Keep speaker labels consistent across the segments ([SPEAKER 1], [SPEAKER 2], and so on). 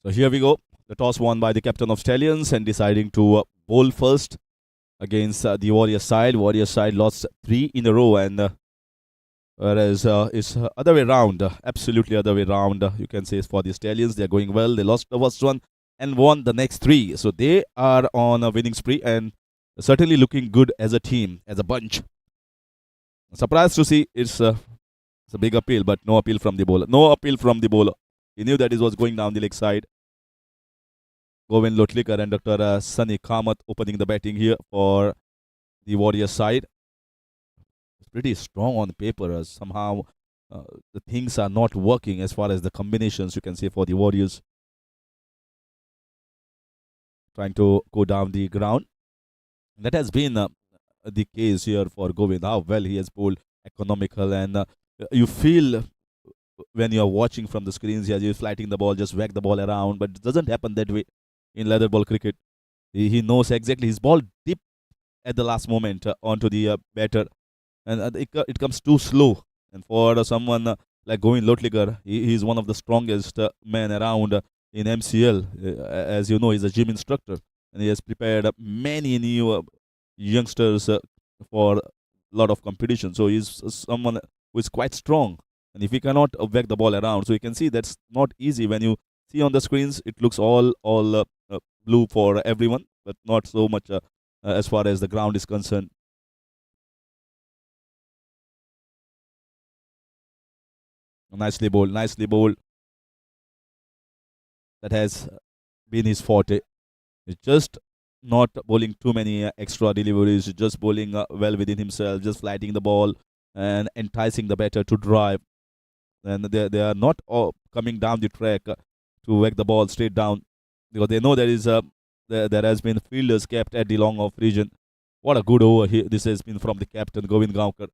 [SPEAKER 1] So here we go. The toss won by the captain of Stallions and deciding to bowl first against the Warrior side. Warrior side lost 3 in a row, and whereas it's other way round, absolutely other way round. You can say for the Stallions, they're going well. They lost the first one and won the next three, so they are on a winning spree and certainly looking good as a team, as a bunch. Surprised to see it's a big appeal, but no appeal from the bowler. No appeal from the bowler. He knew that it was going down the leg side. Govind Lotlikar and Dr. Sunny Kamath opening the batting here for the Warrior side. It's pretty strong on paper. Somehow the things are not working as far as the combinations you can say for the Warriors. Trying to go down the ground. That has been the case here for Govind. How well he has bowled, economical, and you feel when you are watching from the screens, he's flatting the ball, just whack the ball around, but it doesn't happen that way in leather ball cricket. He knows exactly his ball dip at the last moment onto the batter, and it comes too slow. And for someone like Govind Lotlikar, he's one of the strongest men around in MCL. As you know, he's a gym instructor, and he has prepared many new youngsters for a lot of competition. So he's someone who is quite strong. And if he cannot whack the ball around, so you can see that's not easy. When you see on the screens, it looks all blue for everyone, but not so much as far as the ground is concerned. Nicely bowled, nicely bowled. That has been his forte. He's just not bowling too many extra deliveries, just bowling well within himself, just flatting the ball and enticing the batter to drive. And they are not coming down the track to whack the ball straight down because they know there has been fielders kept at the long off region. What a good over here this has been from the captain Govind Gaonkar.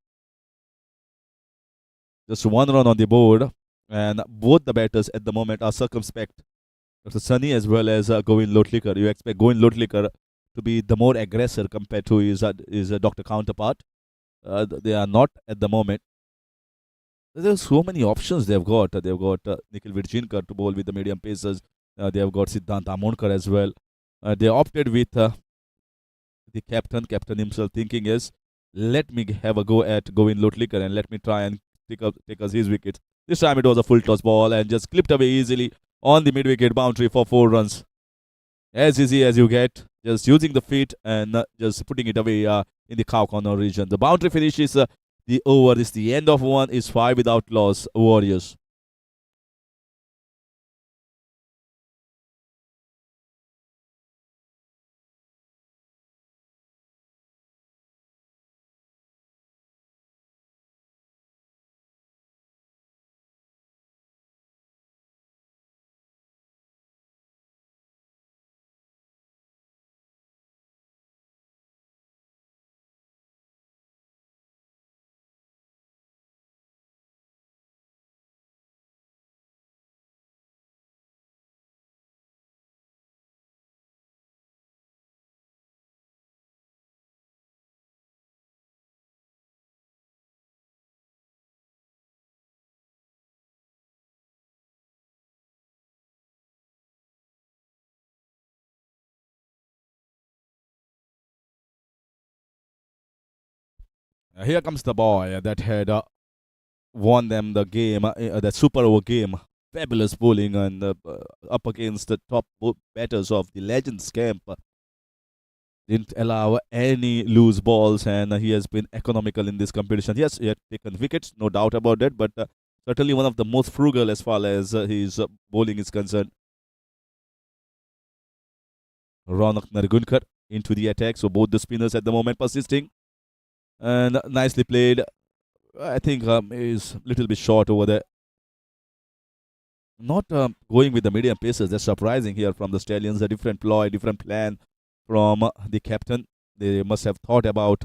[SPEAKER 1] Just one run on the board, and both the batters at the moment are circumspect. Dr. Sunny as well as Govind Lotlikar. You expect Govind Lotlikar to be the more aggressor compared to his Dr. counterpart. They are not at the moment. There's so many options they've got. They've got Nikhil Virjinkar to bowl with the medium pacers. They have got Siddhant Amonkar as well. They opted with the captain himself, thinking is, let me have a go at Govind Lotlikar and let me try and take us his wickets. This time it was a full toss ball and just clipped away easily on the mid-wicket boundary for 4 runs. As easy as you get, just using the feet and just putting it away in the cow corner region. The boundary finishes the over. Is the end of one, is 5 without loss, Warriors. Here comes the boy that had won them the game, that super over game. Fabulous bowling and up against the top batters of the Legends camp. Didn't allow any loose balls, and he has been economical in this competition. Yes, he had taken wickets, no doubt about that, but certainly one of the most frugal as far as his bowling is concerned. Ronak Nargunkar into the attack, so both the spinners at the moment persisting. And nicely played. I think is a little bit short over there. Not going with the medium paces. That's surprising here from the Stallions. A different ploy, different plan from the captain. They must have thought about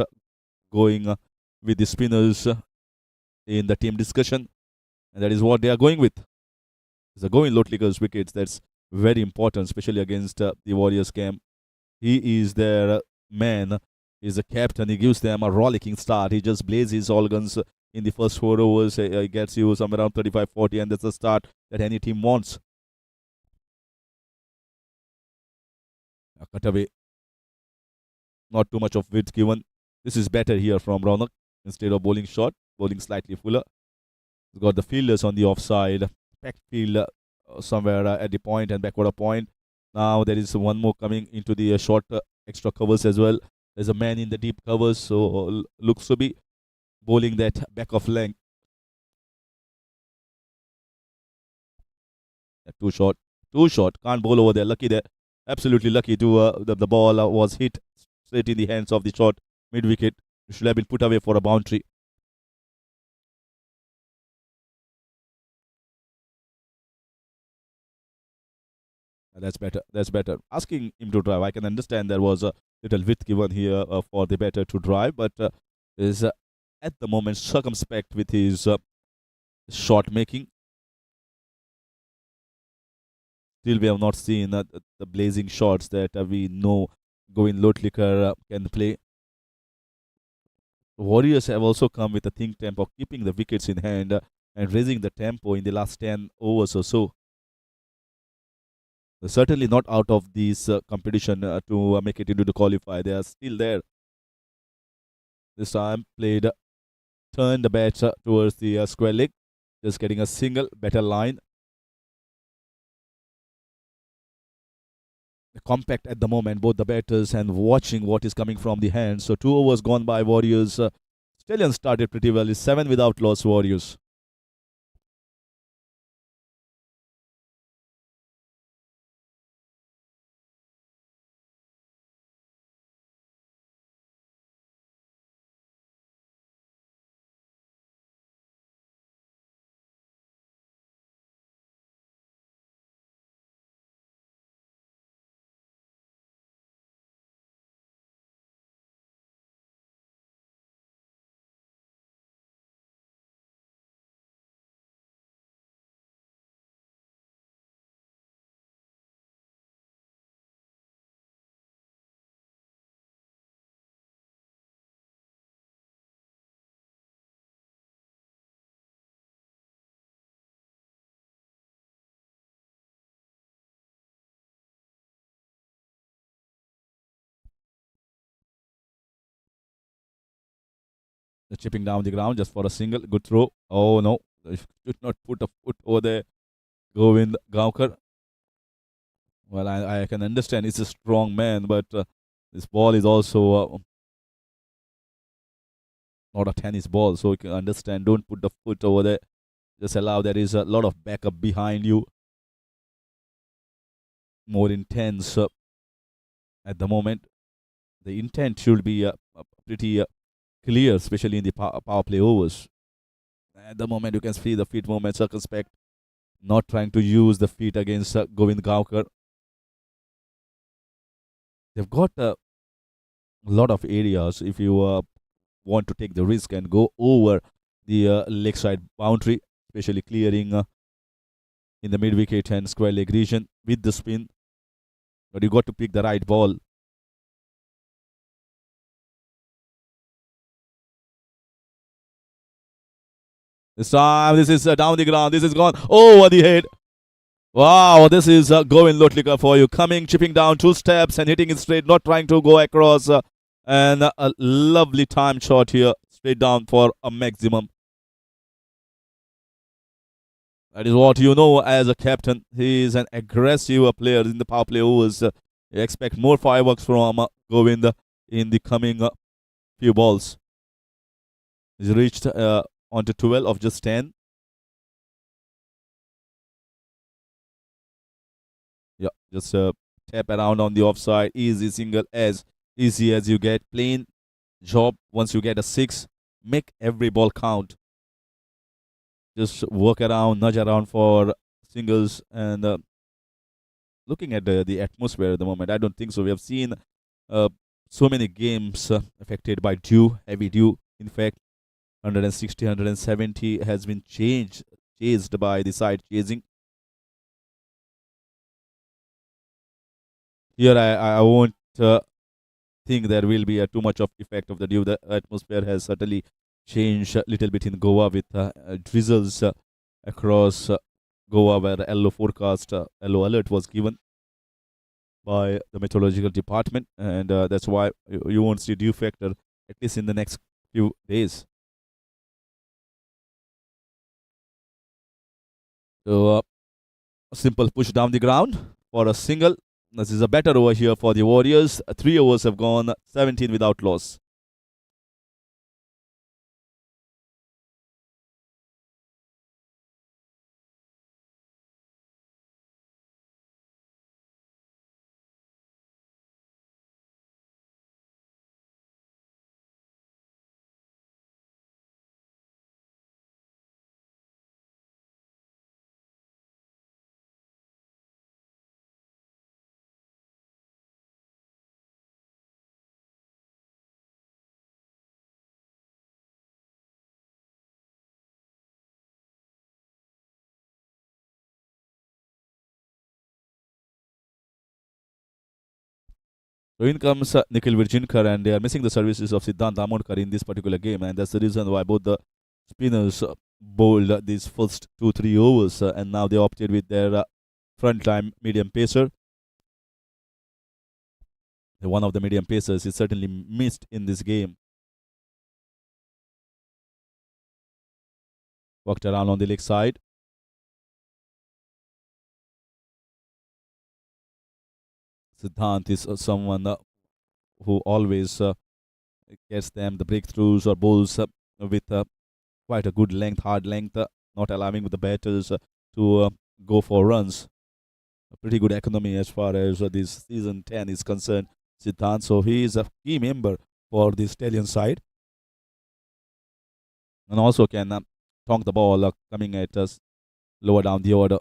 [SPEAKER 1] going with the spinners in the team discussion, and that is what they are going with. It's a Govind Lotlikar's wickets. That's very important, especially against the Warriors camp. He is their man. He's a captain. He gives them a rollicking start. He just blazes all guns in the first 4 overs. He gets you somewhere around 35-40, and that's the start that any team wants. A cutaway, not too much of width given. This is better here from Ronak. Instead of bowling short, bowling slightly fuller. He's got the fielders on the offside. Packed field somewhere at the point and backward a point. Now there is one more coming into the short extra covers as well. There's a man in the deep covers, so looks to be bowling that back of length. Too short, too short. Can't bowl over there. Lucky there. Absolutely lucky to the ball was hit straight in the hands of the short mid wicket. Should have been put away for a boundary. That's better. That's better. Asking him to drive, I can understand there was a little width given here for the batter to drive, but is at the moment circumspect with his shot making. Still, we have not seen the blazing shots that we know Govind Lotlikar can play. Warriors have also come with a think tank of keeping the wickets in hand and raising the tempo in the last 10 overs or so. They're certainly not out of this competition to make it into the qualify. They are still there. This time played, turned the bat towards the square leg, just getting a single, better line. Compact at the moment, both the batters, and watching what is coming from the hands. So 2 overs gone by Warriors. Stallions started pretty well. It's 7 without loss, Warriors. Chipping down the ground just for a single. Good throw. Oh no, did not put a foot over there. Govind Gaonkar. Well, I can understand he's a strong man, but this ball is also not a tennis ball, so you can understand. Don't put the foot over there. Just allow there is a lot of backup behind you. More intense at the moment. The intent should be pretty clear, especially in the power play overs. At the moment, you can see the feet movement circumspect, not trying to use the feet against Govind Gaonkar. They've got a lot of areas if you want to take the risk and go over the leg side boundary, especially clearing in the mid wicket and square leg region with the spin. But you got to pick the right ball. This time, this is down the ground. This is gone over the head. Wow, this is Govind Lotlikar for you. Coming, chipping down 2 steps and hitting it straight, not trying to go across. And a lovely time shot here, straight down for a maximum. That is what you know as a captain. He is an aggressive player in the power play overs. You expect more fireworks from Govind in the coming few balls. He's reached onto 12 of just 10. Yeah, just tap around on the offside. Easy single, as easy as you get. Plain job. Once you get a 6, make every ball count. Just work around, nudge around for singles, and looking at the atmosphere at the moment, I don't think so. We have seen so many games affected by dew, heavy dew. In fact, 160, 170 has been chased by the side chasing. Here, I won't think there will be too much of effect of the dew. The atmosphere has certainly changed a little bit in Goa with drizzles across Goa, where yellow forecast, yellow alert was given. by the meteorological department, and that's why you won't see dew factor at least in the next few days. So a simple push down the ground for a single. This is a better over here for the Warriors. 3 overs have gone, 17 without loss. So in comes Nikhil Virginkar, and they are missing the services of Siddhant Amodkar in this particular game, and that's the reason why both the spinners bowled these first 2 3 overs, and now they opted with their front line medium pacer. One of the medium pacers is certainly missed in this game. Walked around on the leg side. Siddhant is someone who always gets them the breakthroughs or bowls with quite a good length, hard length, not allowing the batters to go for runs. A pretty good economy as far as this season 10 is concerned, Siddhant. So he is a key member for the Stallion side, and also can tonk the ball coming at us lower down the order.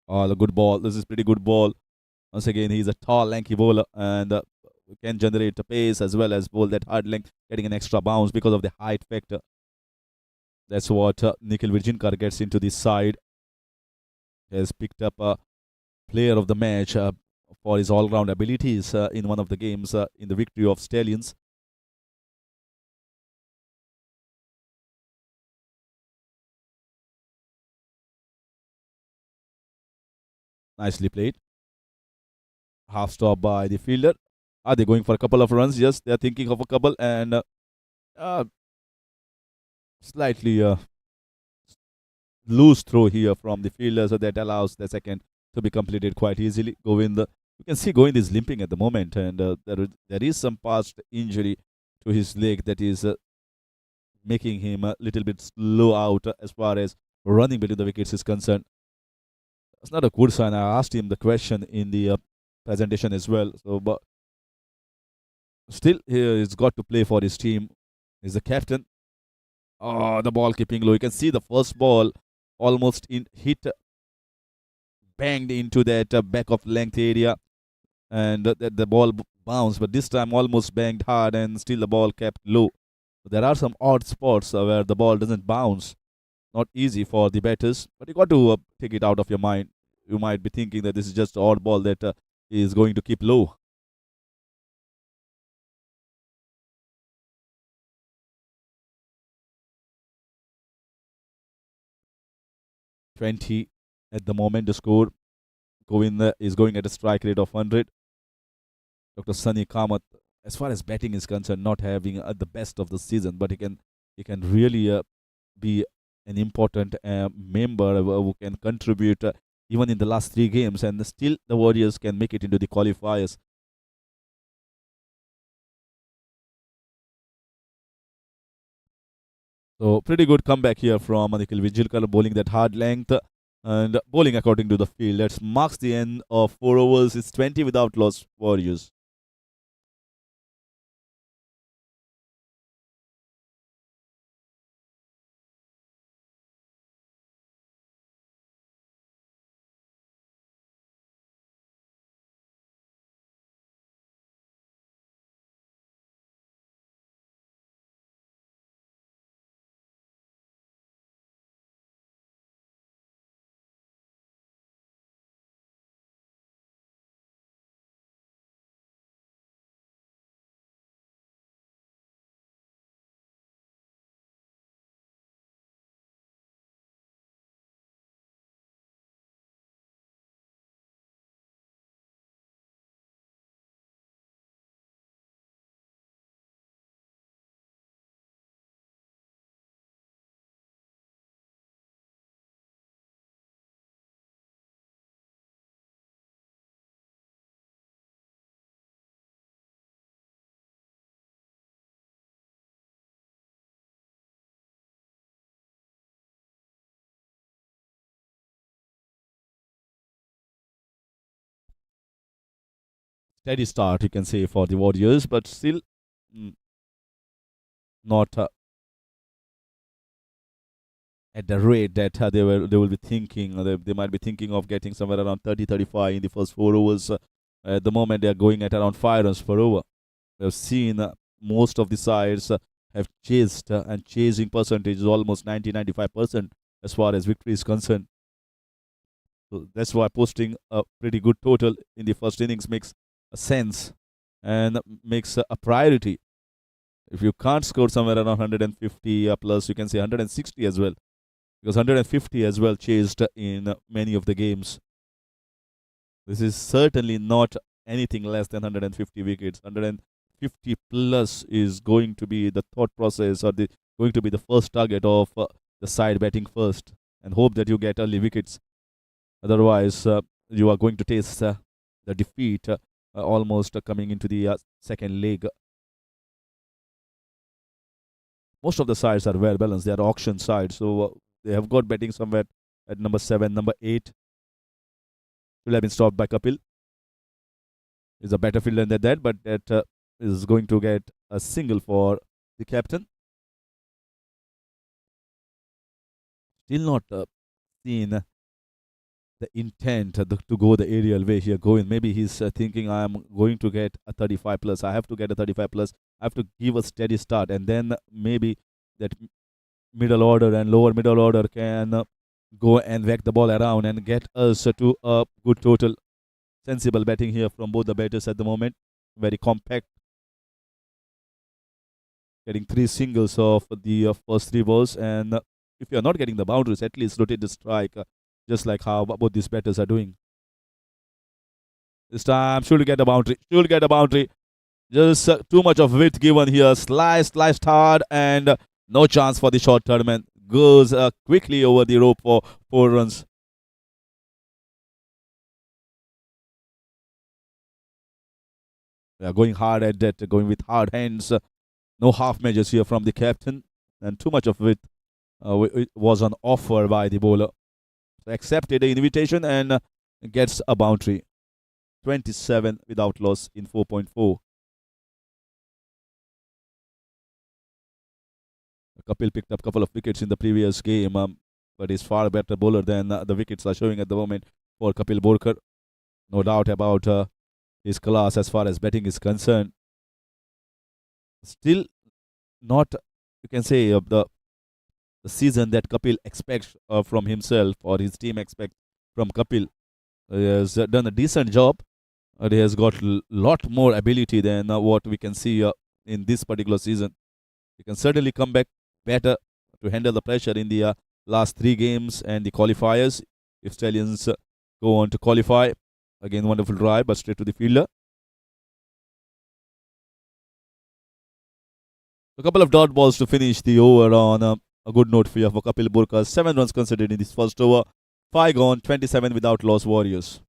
[SPEAKER 1] A good ball. This is pretty good ball. Once again, he's a tall, lanky bowler, and can generate a pace as well as bowl that hard length, getting an extra bounce because of the height factor. That's what Nikhil Virginkar gets into this side. He has picked up a player of the match for his all-round abilities in one of the games in the victory of Stallions. Nicely played. Half stop by the fielder. Are they going for a couple of runs? Yes, they are thinking of a couple, and uh, slightly loose throw here from the fielder, so that allows the second to be completed quite easily. Govind, you can see Govind is limping at the moment, and there is some past injury to his leg that is making him a little bit slow out as far as running between the wickets is concerned. It's not a good sign. I asked him the question in the presentation as well. So, but still, he's got to play for his team. He's the captain. Oh, the ball keeping low. You can see the first ball almost hit, banged into that back of length area, and the ball bounced. But this time, almost banged hard, and still the ball kept low. There are some odd spots where the ball doesn't bounce. Not easy for the batters, but you got to take it out of your mind. You might be thinking that this is just an odd ball that is going to keep low. '20 at the moment. The score Govind is going at a strike rate of 100. Dr. Sunny Kamath, as far as batting is concerned, not having the best of the season, but he can really be an important member who can contribute even in the last 3 games, and still the Warriors can make it into the qualifiers. So pretty good comeback here from Nikhil Vijilkar, bowling that hard length and bowling according to the field. That marks the end of 4 overs. It's 20 without loss, Warriors. steady start, you can say, for the Warriors, but still mm, not at the rate that they will be thinking. They might be thinking of getting somewhere around 30, 35 in the first 4 overs. At the moment, they are going at around 5 runs per over. We have seen most of the sides have chased, and chasing percentage is almost 90, 95% as far as victory is concerned. So that's why posting a pretty good total in the first innings makes a sense and makes a priority. If you can't score somewhere around 150 plus, you can say 160 as well, because 150 as well chased in many of the games. This is certainly not anything less than 150 wickets. 150 plus is going to be the thought process, or going to be the first target of the side batting first, and hope that you get early wickets. Otherwise, you are going to taste the defeat almost coming into the second leg. Most of the sides are well balanced. They are auction sides, so they have got betting somewhere at number 7, number 8. Will have been stopped by Kapil. Is a better fielder than that, but that is going to get a single for the captain. Still not seen the intent to go the aerial way here going. Maybe he's thinking, I am going to get a 35 plus. I have to get a 35 plus. I have to give a steady start, and then maybe that middle order and lower middle order can go and whack the ball around and get us to a good total. Sensible batting here from both the batters at the moment. Very compact. Getting 3 singles of the first 3 balls, and if you are not getting the boundaries, at least rotate the strike, just like how both these batters are doing. This time, should get a boundary. Should get a boundary. Just too much of width given here. Sliced hard, and no chance for the short tournament. Goes quickly over the rope for 4 runs. We are going hard at that, going with hard hands. No half measures here from the captain, and too much of it was on offer by the bowler. So accepted the invitation and gets a boundary. 27 without loss in 4.4. Kapil picked up a couple of wickets in the previous game, but he's far better bowler than the wickets are showing at the moment for Kapil Borkar. No doubt about his class as far as batting is concerned. Still not, you can say, the season that Kapil expects from himself, or his team expects from Kapil. He has done a decent job. He has got a lot more ability than what we can see in this particular season. He can certainly come back better to handle the pressure in the last 3 games and the qualifiers. If Stallions go on to qualify, again, wonderful drive, but straight to the fielder. A couple of dot balls to finish the over on a good note for Kapil Borkar. 7 runs considered in this first over. 5 gone, 27 without loss, Warriors.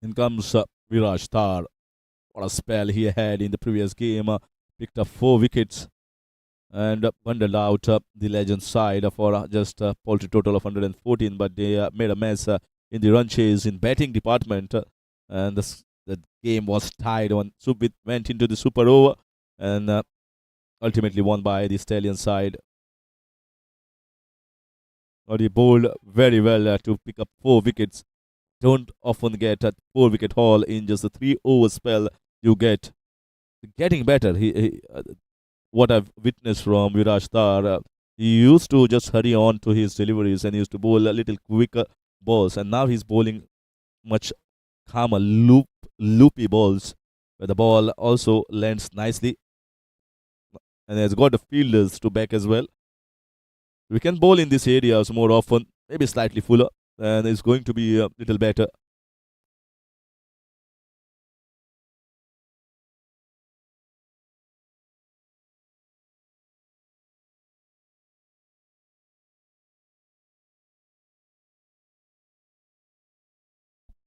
[SPEAKER 1] In comes Viraj Thar. What a spell he had in the previous game. picked up 4 wickets and bundled out the Legends side for just a paltry total of 114. But they made a mess in the run chase in batting department, and the game was tied on. Subit went into the super over and ultimately won by the Stallion side. Or he bowled very well to pick up 4 wickets. Don't often get a 4 wicket haul in just a 3 over spell. You get getting better. What I've witnessed from Viraj Tar, he used to just hurry on to his deliveries and he used to bowl a little quicker balls, and now he's bowling much calmer, loopy balls where the ball also lands nicely and has got the fielders to back as well. We can bowl in these areas more often, maybe slightly fuller, and it's going to be a little better.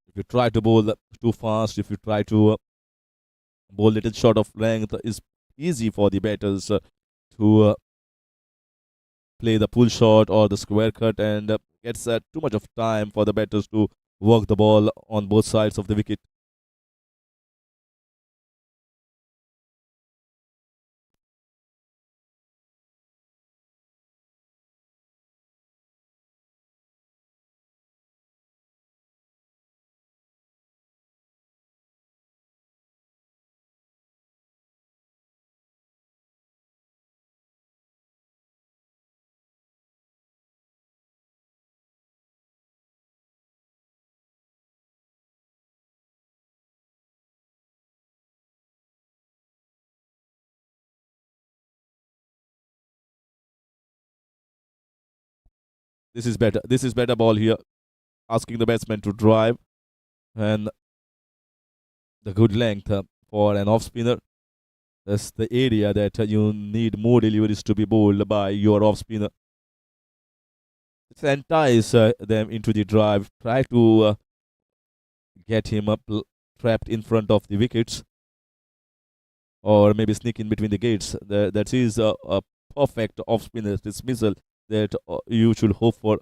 [SPEAKER 1] If you try to bowl too fast, if you try to bowl little short of length, it's easy for the batters to play the pull shot or the square cut, and gets too much of time for the batters to work the ball on both sides of the wicket. This is better. This is better ball here, asking the batsman to drive and the good length for an off spinner. That's the area that you need more deliveries to be bowled by your off spinner. Entice them into the drive. Try to get him up trapped in front of the wickets, or maybe sneak in between the gates. That is a perfect off spinner dismissal that you should hope for.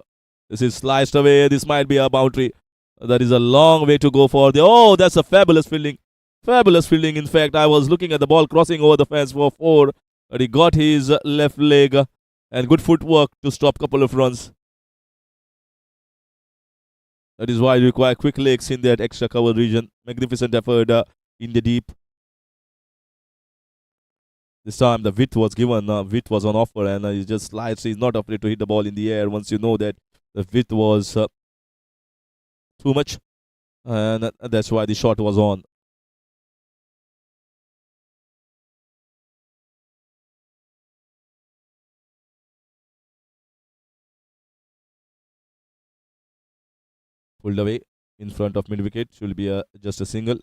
[SPEAKER 1] This is sliced away. This might be a boundary. That is a long way to go for the. Oh, that's a fabulous fielding. Fabulous fielding. In fact, I was looking at the ball crossing over the fence for four, but he got his left leg and good footwork to stop a couple of runs. That is why you require quick legs in that extra cover region. Magnificent effort in the deep. This time the width was given, width was on offer, and he just slides. He's not afraid to hit the ball in the air once you know that the width was too much, and that's why the shot was on. Pulled away in front of mid wicket. Should be just a single.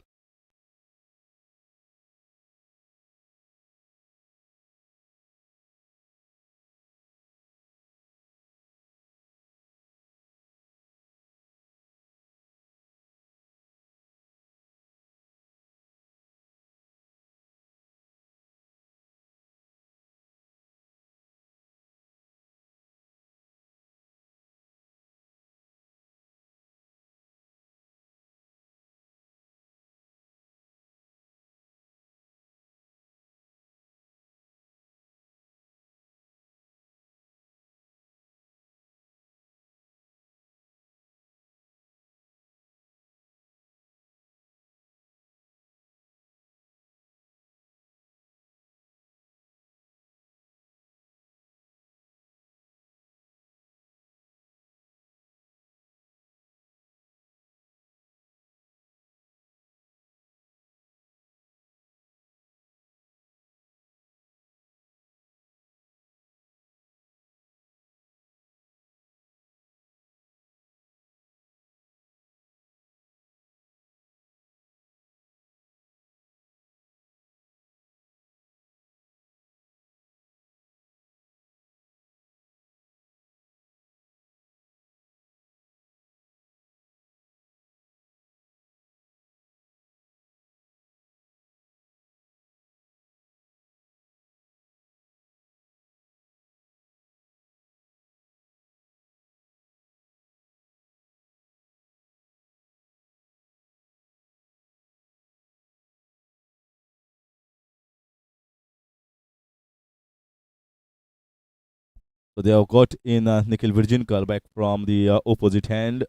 [SPEAKER 1] So they have got in Nikhil Virginkar back from the opposite hand,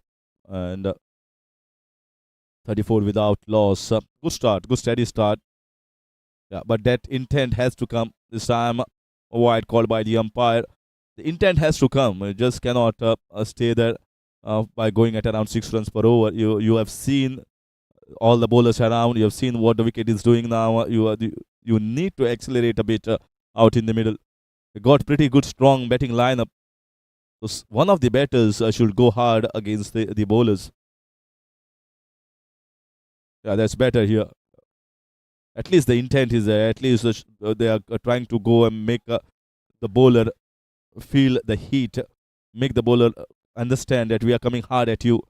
[SPEAKER 1] and 34 without loss. Good start, good steady start. Yeah, but that intent has to come this time. A wide called by the umpire. The intent has to come. You just cannot stay there by going at around 6 runs per over. You have seen all the bowlers around. You have seen what the wicket is doing now. You need to accelerate a bit out in the middle. They got pretty good, strong batting lineup. So one of the batters should go hard against the bowlers. Yeah, that's better here. At least the intent is there. At least they are trying to go and make the bowler feel the heat, make the bowler understand that we are coming hard at you.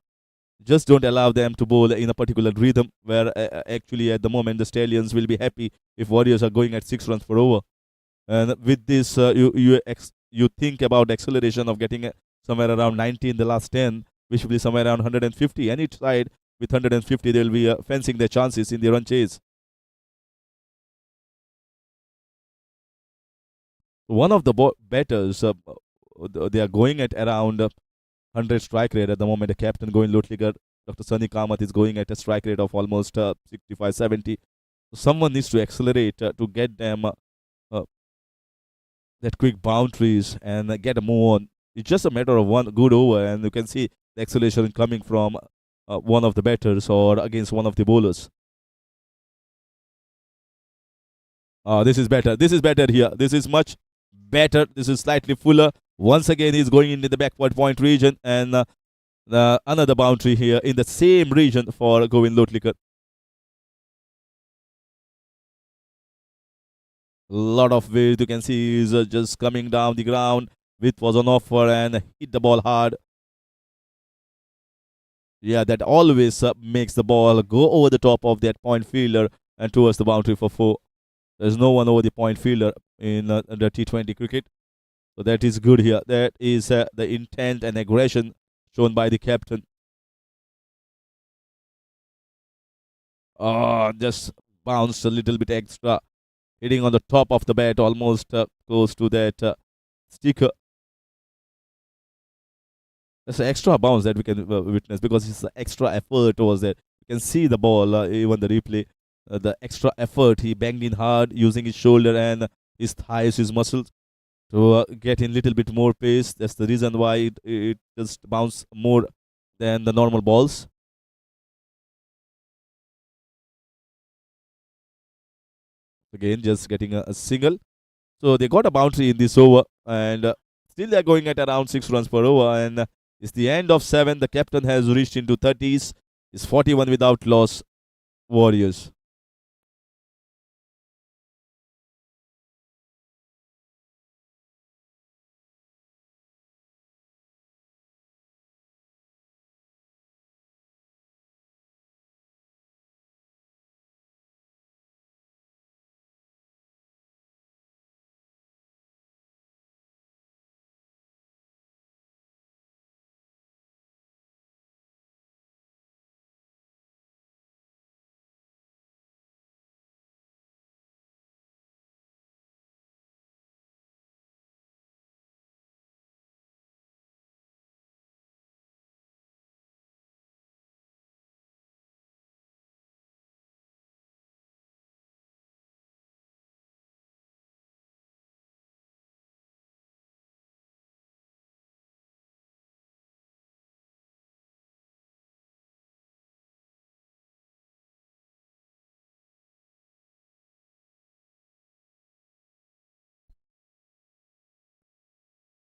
[SPEAKER 1] Just don't allow them to bowl in a particular rhythm where actually at the moment the Stallions will be happy if Warriors are going at 6 runs per over. And with this, you think about acceleration of getting somewhere around 90 in the last 10, which will be somewhere around 150. And each side with 150, they will be fencing their chances in the run chase. One of the batters, they are going at around 100 strike rate at the moment. The captain going Lutliger, Dr. Sunny Kamath is going at a strike rate of almost 65 70. So someone needs to accelerate to get them uh, that quick boundaries and get a move on. It's just a matter of one good over, and you can see the acceleration coming from one of the batters or against one of the bowlers. This is better. This is better here. This is much better. This is slightly fuller. Once again, he's going into the backward point region, and another boundary here in the same region for Govind Lotlikar. A lot of weight you can see is just coming down the ground. Width was on offer and hit the ball hard. Yeah, that always makes the ball go over the top of that point fielder and towards the boundary for four. There's no one over the point fielder in the T20 cricket. So that is good here. That is the intent and aggression shown by the captain. Just bounced a little bit extra, hitting on the top of the bat, almost close to that sticker. There's an extra bounce that we can witness because it's the extra effort was there. You can see the ball, even the replay, the extra effort. He banged in hard using his shoulder and his thighs, his muscles to get in little bit more pace. That's the reason why it just bounced more than the normal balls. Again, just getting a single. So they got a boundary in this over, and still they're going at around 6 runs per over. And it's the end of 7. The captain has reached into 30s. It's 41 without loss. Warriors.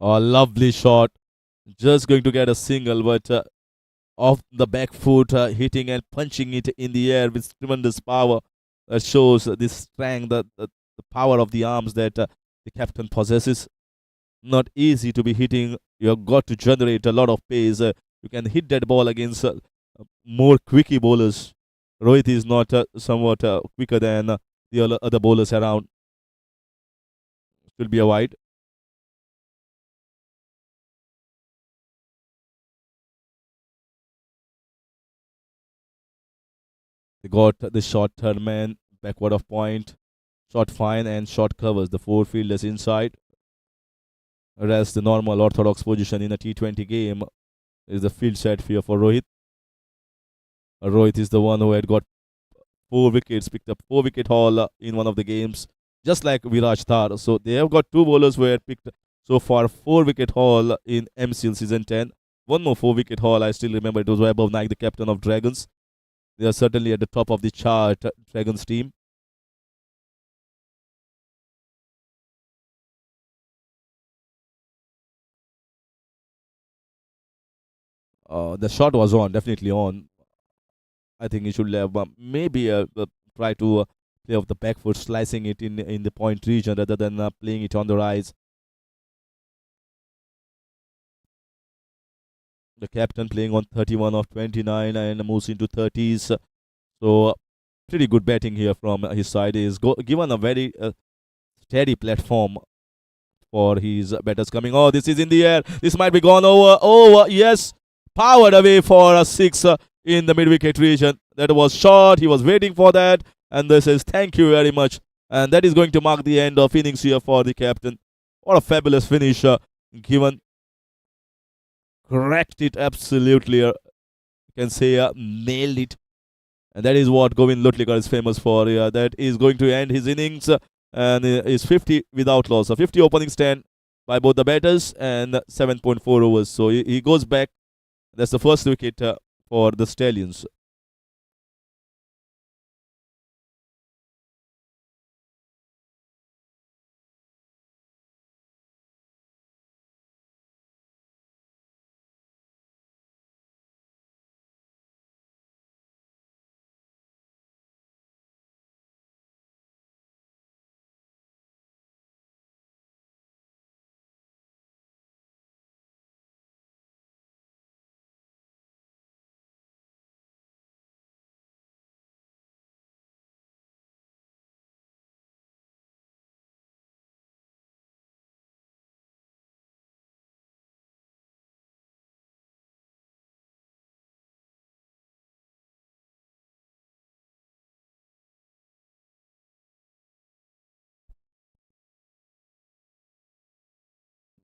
[SPEAKER 1] A lovely shot. Just going to get a single, but off the back foot, hitting and punching it in the air with tremendous power. Shows this strength, the power of the arms that the captain possesses. Not easy to be hitting. You have got to generate a lot of pace. You can hit that ball against more quickie bowlers. Rohit is not somewhat quicker than the other bowlers around. Will be a wide. They got the short third man, backward of point, short fine, and short covers. The four fielders inside. Whereas the normal orthodox position in a T20 game is the field set here for Rohit. Rohit is the one who had got 4 wickets, picked up 4 wicket haul in one of the games, just like Viraj Thar. So they have got two bowlers who had picked so far 4 wicket haul in MCL season 10. One more 4 wicket haul, I still remember it was Vaibhav Naik, the captain of Dragons. They are certainly at the top of the chart, Dragons team. The shot was on, definitely on. I think he should have maybe try to play off the back foot, slicing it in the point region rather than playing it on the rise. The captain playing on 31 of 29 and moves into 30s. So pretty good batting here from his side. He is given a very steady platform for his batters coming. Oh, this is in the air. This might be gone over. Over. Yes. Powered away for a six in the mid-wicket region. That was short. He was waiting for that. And this is thank you very much. And that is going to mark the end of innings here for the captain. What a fabulous finish given. Cracked it absolutely. You can say nailed it. And that is what Govind Lutlikar is famous for. That is going to end his innings and is 50 without loss. A 50 opening stand by both the batters and 7.4 overs. So he goes back. That's the first wicket for the Stallions.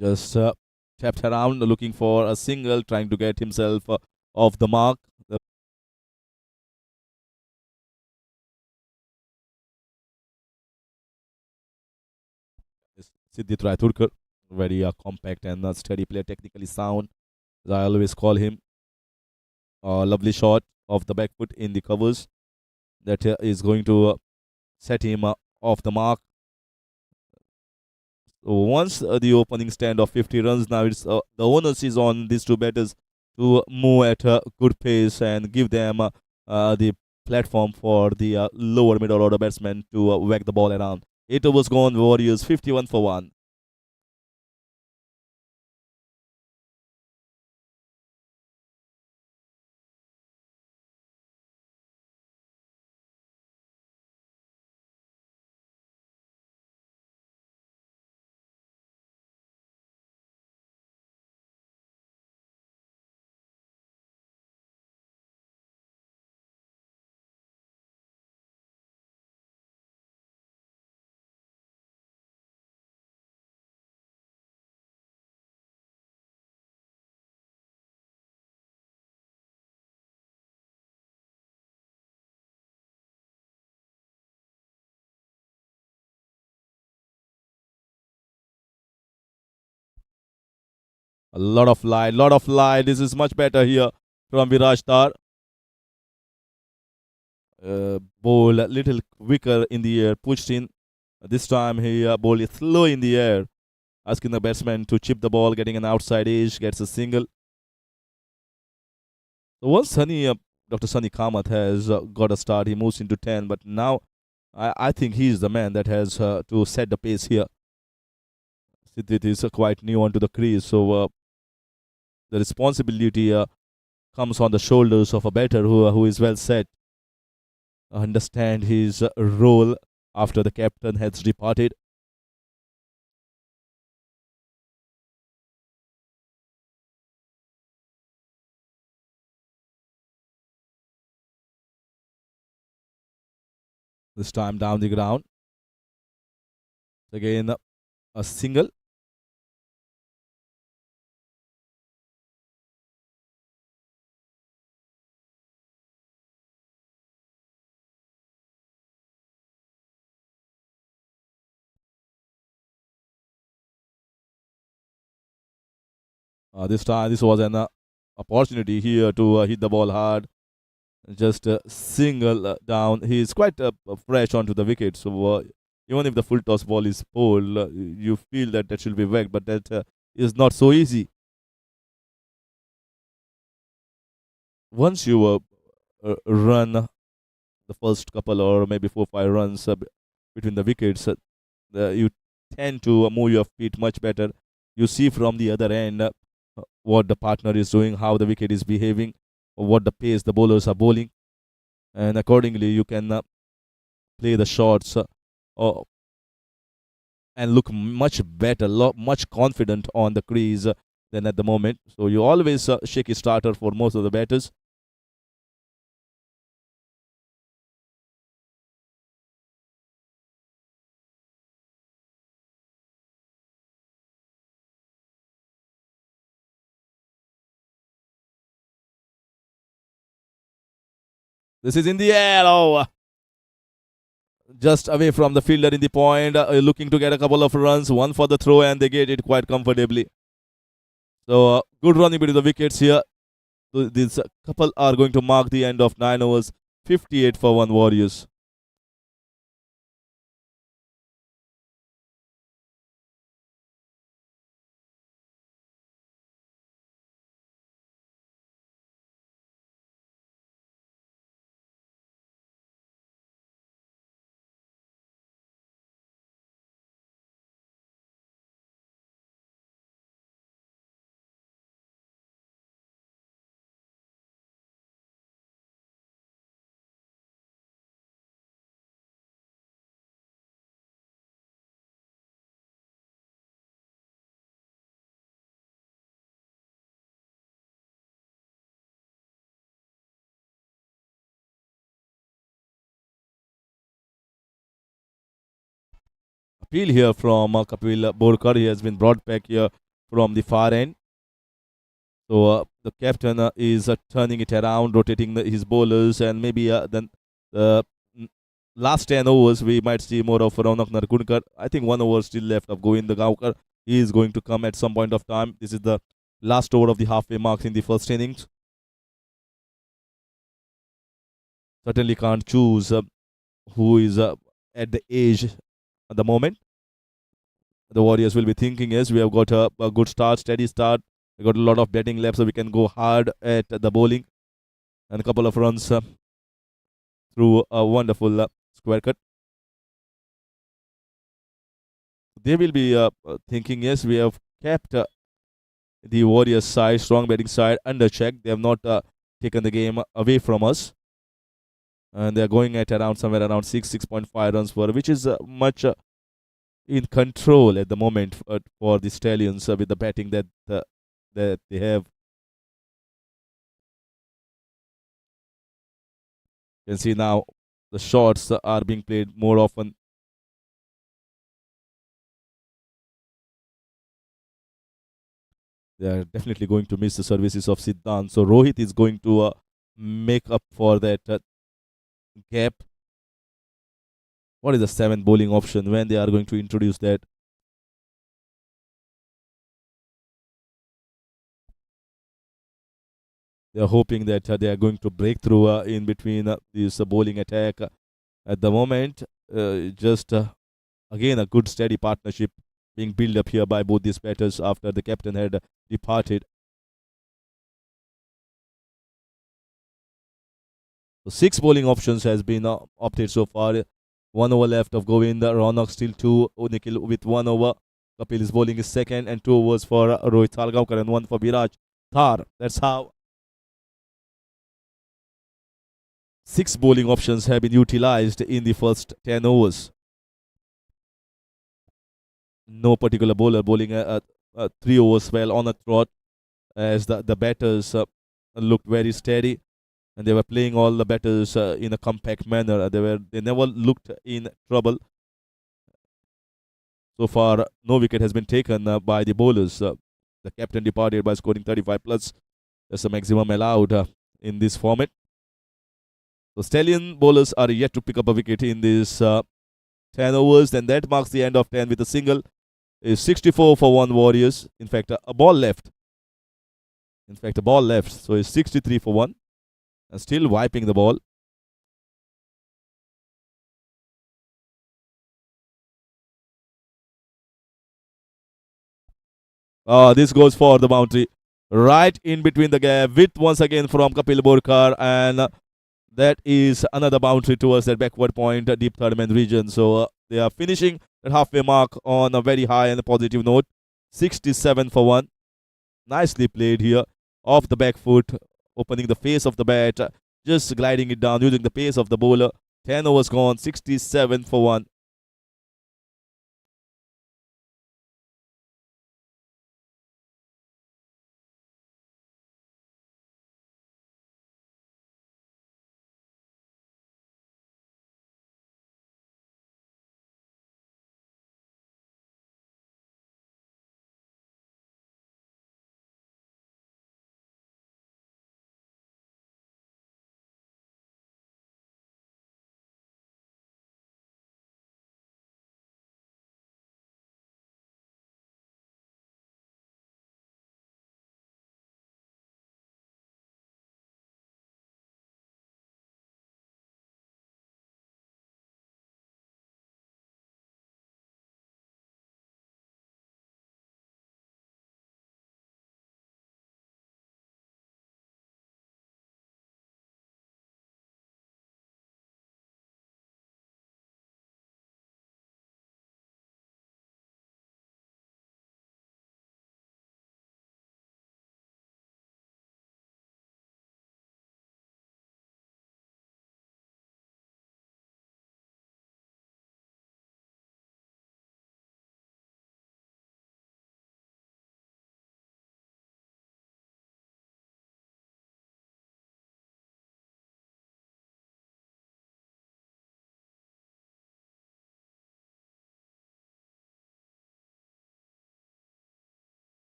[SPEAKER 1] Just tapped around looking for a single, trying to get himself off the mark. Siddhit Raithurkar, very compact and steady player, technically sound, as I always call him. Lovely shot of the back foot in the covers that is going to set him off the mark. So once the opening stand of 50 runs, now it's the onus is on these two batters to move at a good pace and give them the platform for the lower middle order batsmen to whack the ball around. 8 overs gone, Warriors 51 for 1. A lot of lie, lot of lie. This is much better here from Viraj Tar. Ball a little quicker in the air, pushed in. This time he ball is slow in the air, asking the batsman to chip the ball, getting an outside edge, gets a single. So once Dr. Sunny Kamath has got a start, he moves into 10. But now I think he is the man that has to set the pace here. Siddhit is quite new onto the crease, so the responsibility comes on the shoulders of a batter who is well set, understand his role after the captain has departed. This time down the ground. Again, a single. This time, this was an opportunity here to hit the ball hard. Just single down. He is quite fresh onto the wicket. So even if the full toss ball is pulled, you feel that that should be whacked, but that is not so easy. Once you run the first couple or maybe 4 5 runs between the wickets, you tend to move your feet much better. You see from the other end what the partner is doing, how the wicket is behaving, what the pace the bowlers are bowling, and accordingly you can play the shots uh, and look much better, much confident on the crease than at the moment. So you always shake a starter for most of the batters. This is in the air. Oh, just away from the fielder in the point, looking to get a couple of runs, one for the throw, and they get it quite comfortably. So good running between the wickets here. So this couple are going to mark the end of 9 overs, 58 for 1 Warriors. Appeal here from Kapil Borkar. He has been brought back here from the far end. So the captain is turning it around, rotating his bowlers, and maybe then the last 10 overs we might see more of Raunak Narkunkar. I think 1 over still left of Govind Gaonkar. He is going to come at some point of time. This is the last over of the halfway marks in the first innings. Certainly can't choose who is at the age at the moment. The Warriors will be thinking is we have got a good start, steady start. We got a lot of batting left, so we can go hard at the bowling and a couple of runs through a wonderful square cut. They will be thinking yes, we have kept the Warriors side, strong batting side, under check. They have not taken the game away from us, and they are going at around somewhere around 6.5 runs per, which is much in control at the moment for the Stallions with the batting that they have. You can see now the shots are being played more often. They are definitely going to miss the services of Siddhant. So Rohit is going to make up for that gap. What is the 7th bowling option when they are going to introduce that? They are hoping that they are going to break through in between this bowling attack. At the moment, just again a good steady partnership being built up here by both these batters after the captain had departed. So 6 bowling options has been opted so far. 1 over left of Govind, Raunak still 2, Nikhil with 1 over. Kapil is bowling his second, and 2 overs for Rohit Salgaonkar and 1 for Biraj Thar. That's how 6 bowling options have been utilized in the first 10 overs. No particular bowler bowling 3 overs well on a trot, as the batters looked very steady, and they were playing all the batters in a compact manner. They never looked in trouble. So far, no wicket has been taken by the bowlers. The captain departed by scoring 35 plus. That's the maximum allowed in this format. So Stallion bowlers are yet to pick up a wicket in this 10 overs, and that marks the end of 10 with a single. Is 64 for 1 Warriors. In fact, a ball left. In fact, the ball left. So it's 63 for 1. And still wiping the ball. This goes for the boundary. Right in between the gap. Width once again from Kapil Borkar. And that is another boundary towards that backward point, deep third man region. So they are finishing that halfway mark on a very high and a positive note. 67 for 1. Nicely played here. Off the back foot, opening the face of the bat, just gliding it down using the pace of the bowler. 10 overs gone, 67 for 1.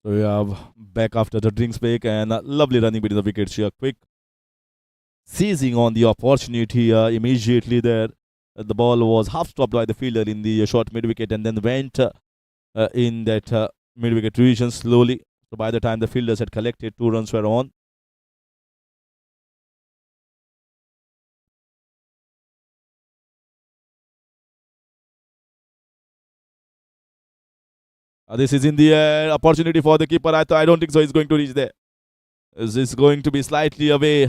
[SPEAKER 1] So we have back after the drinks break and lovely running between the wickets here. Quick seizing on the opportunity immediately there. The ball was half stopped by the fielder in the short mid wicket and then went in that mid wicket region slowly. So by the time the fielders had collected, 2 runs were on. This is in the air. Opportunity for the keeper. I don't think so. He's going to reach there. Is this going to be slightly away?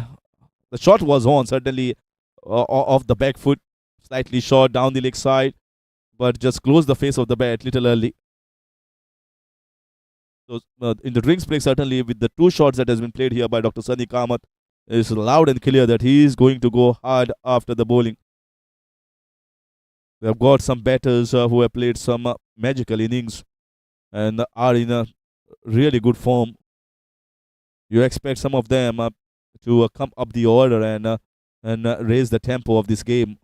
[SPEAKER 1] The shot was on, certainly off the back foot. Slightly short down the leg side, but just closed the face of the bat little early. So in the drinks break, certainly with the 2 shots that has been played here by Dr. Sunny Kamath, it's loud and clear that he is going to go hard after the bowling. They have got some batters who have played some magical innings and are in a really good form. You expect some of them to come up the order and raise the tempo of this game.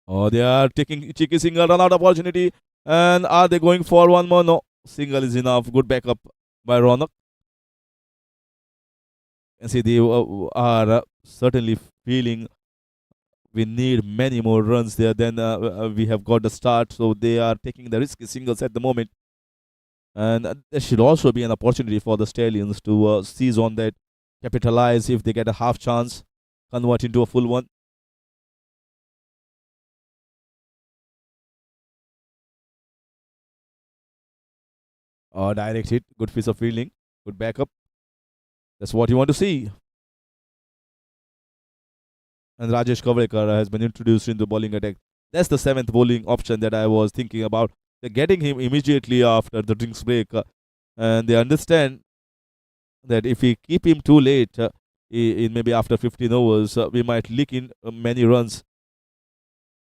[SPEAKER 1] Oh, they are taking cheeky single run out opportunity. And are they going for one more? No. Single is enough. Good backup by Ronak. And see, they are certainly feeling We need many more runs there than we have got the start. So they are taking the risky singles at the moment. And there should also be an opportunity for the Stallions to seize on that, capitalize if they get a half chance, convert into a full one. Direct hit, good piece of fielding, good backup. That's what you want to see. And Rajesh Kavrekar has been introduced into bowling attack. That's the seventh bowling option that I was thinking about. They're getting him immediately after the drinks break, and they understand that if we keep him too late, in maybe after 15 overs, we might leak in many runs,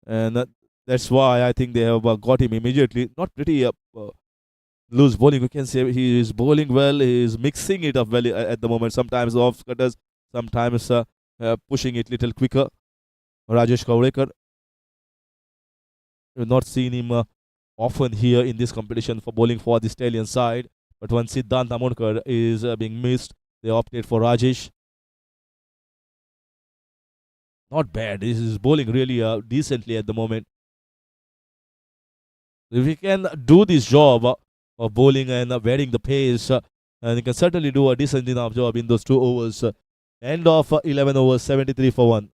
[SPEAKER 1] and that's why I think they have got him immediately. Not pretty loose bowling, you can say. He is bowling well. He is mixing it up well at the moment. Sometimes off cutters, sometimes pushing it little quicker. Rajesh Kavrekar, we've not seen him often here in this competition for bowling for the Stallion side. But when Siddhant Amonkar is being missed, they opted for Rajesh. Not bad. This is bowling really decently at the moment. If we can do this job of bowling and varying the pace, and you can certainly do a decent enough job in those 2 overs. End of 11 overs, 73 for 1.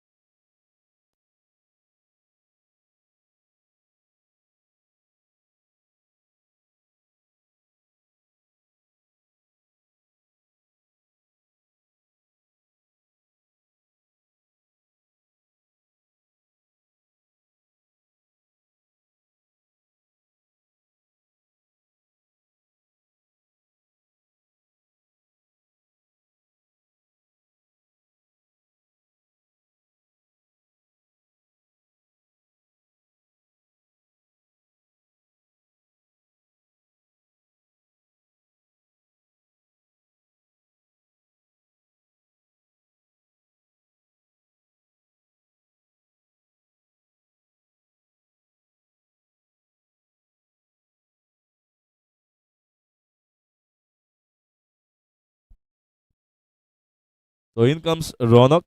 [SPEAKER 1] So in comes Ronak.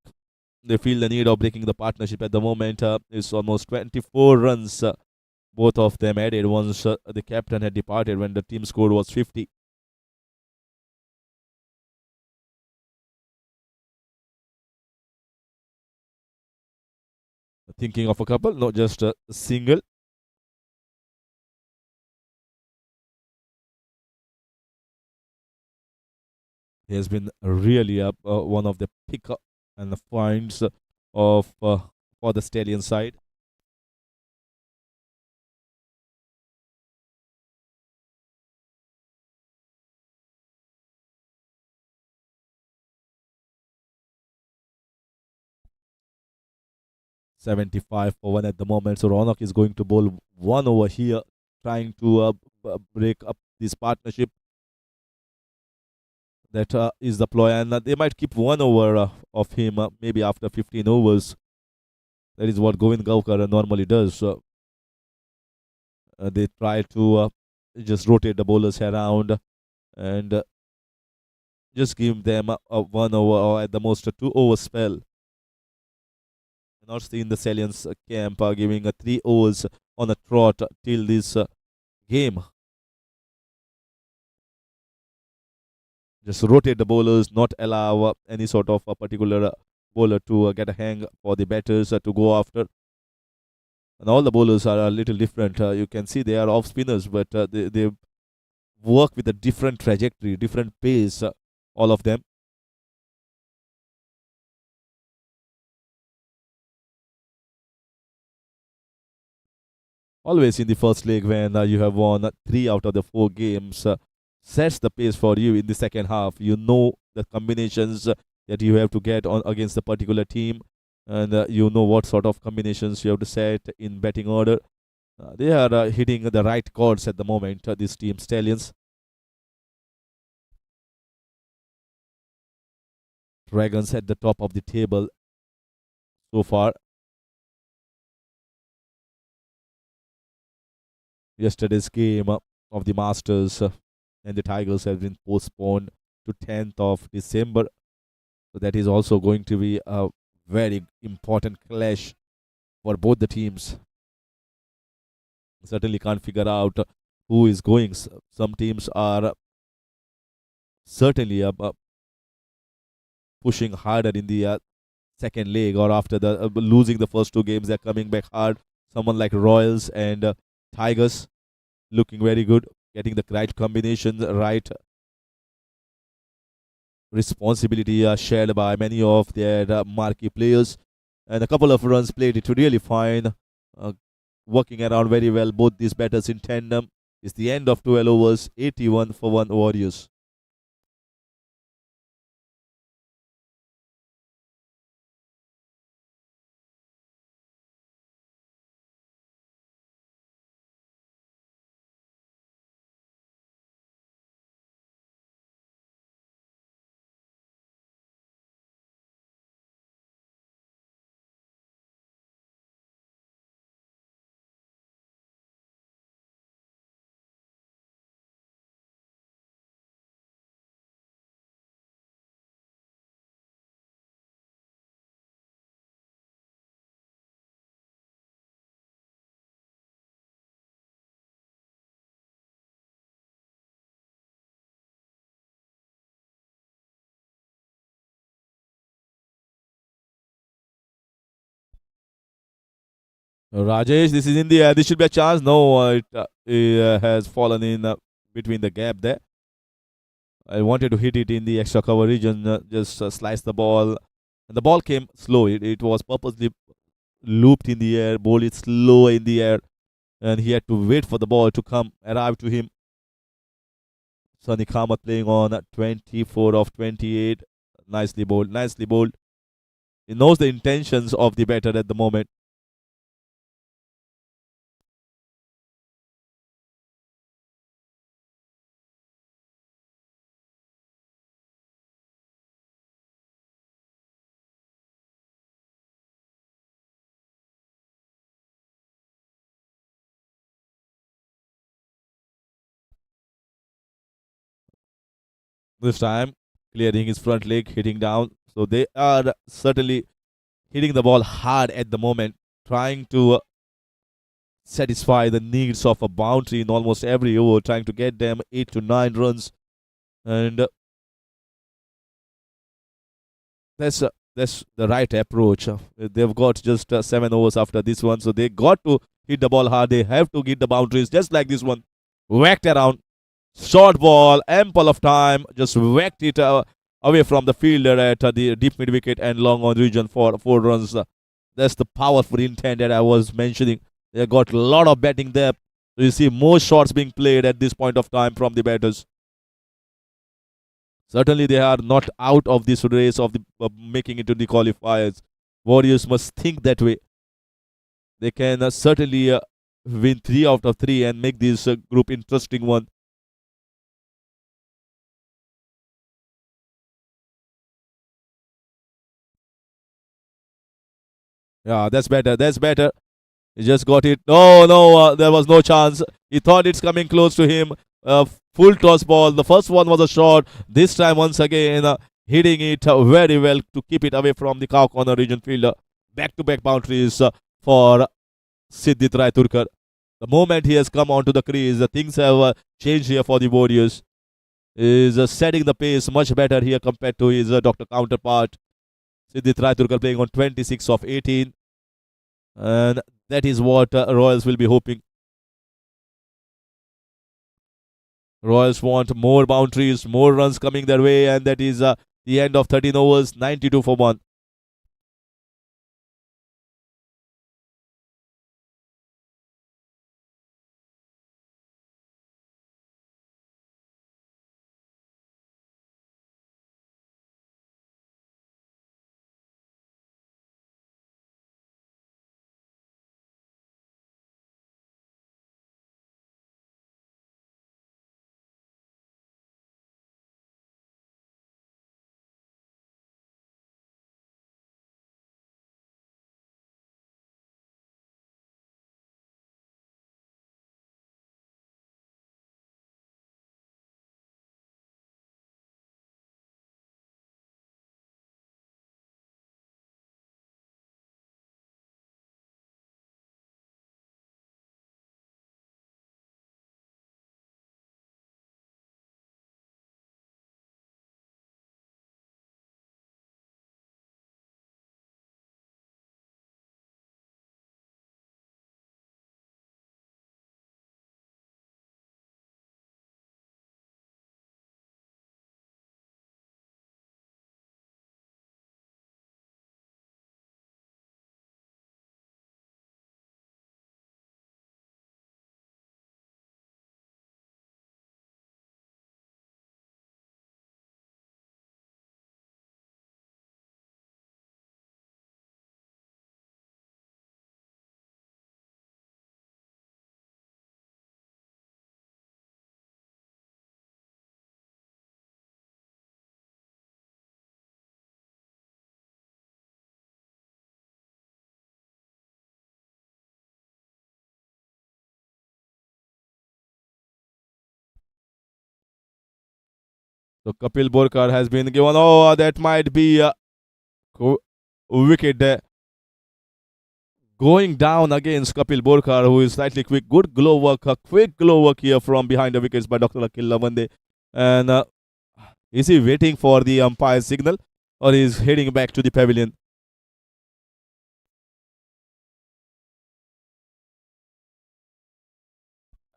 [SPEAKER 1] They feel the need of breaking the partnership at the moment. It's almost 24 runs. Both of them added once the captain had departed when the team score was 50. Thinking of a couple, not just a single. He has been really one of the pick and the finds of for the Stallion side. $75 for 1 at the moment. So Ronak is going to bowl one over here, trying to break up this partnership. That is the ploy, and they might keep one over of him maybe after 15 overs. That is what Govind Gaukar normally does. They try to just rotate the bowlers around and just give them a 1 over or at the most a 2 over spell. Not seen the Stallions camp giving a 3 overs on a trot till this game. Just rotate the bowlers, not allow any sort of a particular bowler to get a hang for the batters to go after. And all the bowlers are a little different. You can see they are off spinners, but they work with a different trajectory, different pace, all of them. Always in the first leg when you have won 3 out of the 4 games, sets the pace for you in the second half. You know the combinations that you have to get on against the particular team, and you know what sort of combinations you have to set in batting order. They are hitting the right chords at the moment, this team Stallions. Dragons at the top of the table so far. Yesterday's game of the Masters and the Tigers have been postponed to 10th of December. So that is also going to be a very important clash for both the teams. Certainly can't figure out who is going. Some teams are certainly pushing harder in the second leg, or after the losing the first two games, they're coming back hard. Someone like Royals and Tigers looking very good, getting the right combinations right. Responsibility shared by many of their marquee players, and a couple of runs played. It really fine, uh, working around very well. Both these batters in tandem. It's the end of 12 overs, 81 for 1 Warriors. Rajesh, this is in the air. This should be a chance. No, it has fallen in between the gap there. I wanted to hit it in the extra cover region, just slice the ball. And the ball came slow. It was purposely looped in the air. Ball is slow in the air. And he had to wait for the ball to arrive to him. Sunny Kamath playing on 24 of 28. Nicely bowled. Nicely bowled. He knows the intentions of the batter at the moment. This time, clearing his front leg, hitting down. So they are certainly hitting the ball hard at the moment, trying to satisfy the needs of a boundary in almost every over, trying to get them 8 to 9 runs. And that's the right approach. They've got just 7 overs after this one, so they got to hit the ball hard. They have to hit the boundaries, just like this one. Whacked around, short ball, ample of time, just whacked it away from the fielder at the deep mid wicket and long on region for 4 runs. That's the powerful intent that I was mentioning. They got a lot of batting there. You see more shots being played at this point of time from the batters. Certainly, they are not out of this race of the making it to the qualifiers. Warriors must think that way. They can certainly win 3 out of 3 and make this group interesting one. Yeah, that's better. That's better. He just got it. No, no, there was no chance. He thought it's coming close to him. Full toss ball. The first one was a shot. This time, once again, hitting it very well to keep it away from the cow corner region fielder. Back to back boundaries for Siddhit Rai Turkar. The moment he has come onto the crease, things have changed here for the Warriors. He is setting the pace much better here compared to his Dr. counterpart. Siddhit Rai Turkar playing on 26 of 18. And that is what Royals will be hoping. Royals want more boundaries, more runs coming their way, and that is the end of 13 overs, 92 for 1. So Kapil Borkar has been given. Oh, that might be a wicket there. Going down against Kapil Borkar, who is slightly quick. Good glove work, a quick glove work here from behind the wickets by Dr. Akhil Lavande. And is he waiting for the umpire's signal or is heading back to the pavilion?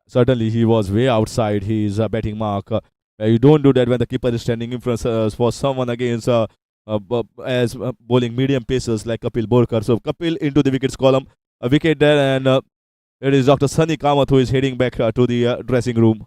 [SPEAKER 1] Certainly, he was way outside his batting mark. You don't do that when the keeper is standing in front for someone against as bowling medium pacers like Kapil Borkar. So Kapil into the wickets column, a wicket there, and it is Dr. Sunny Kamath who is heading back to the dressing room.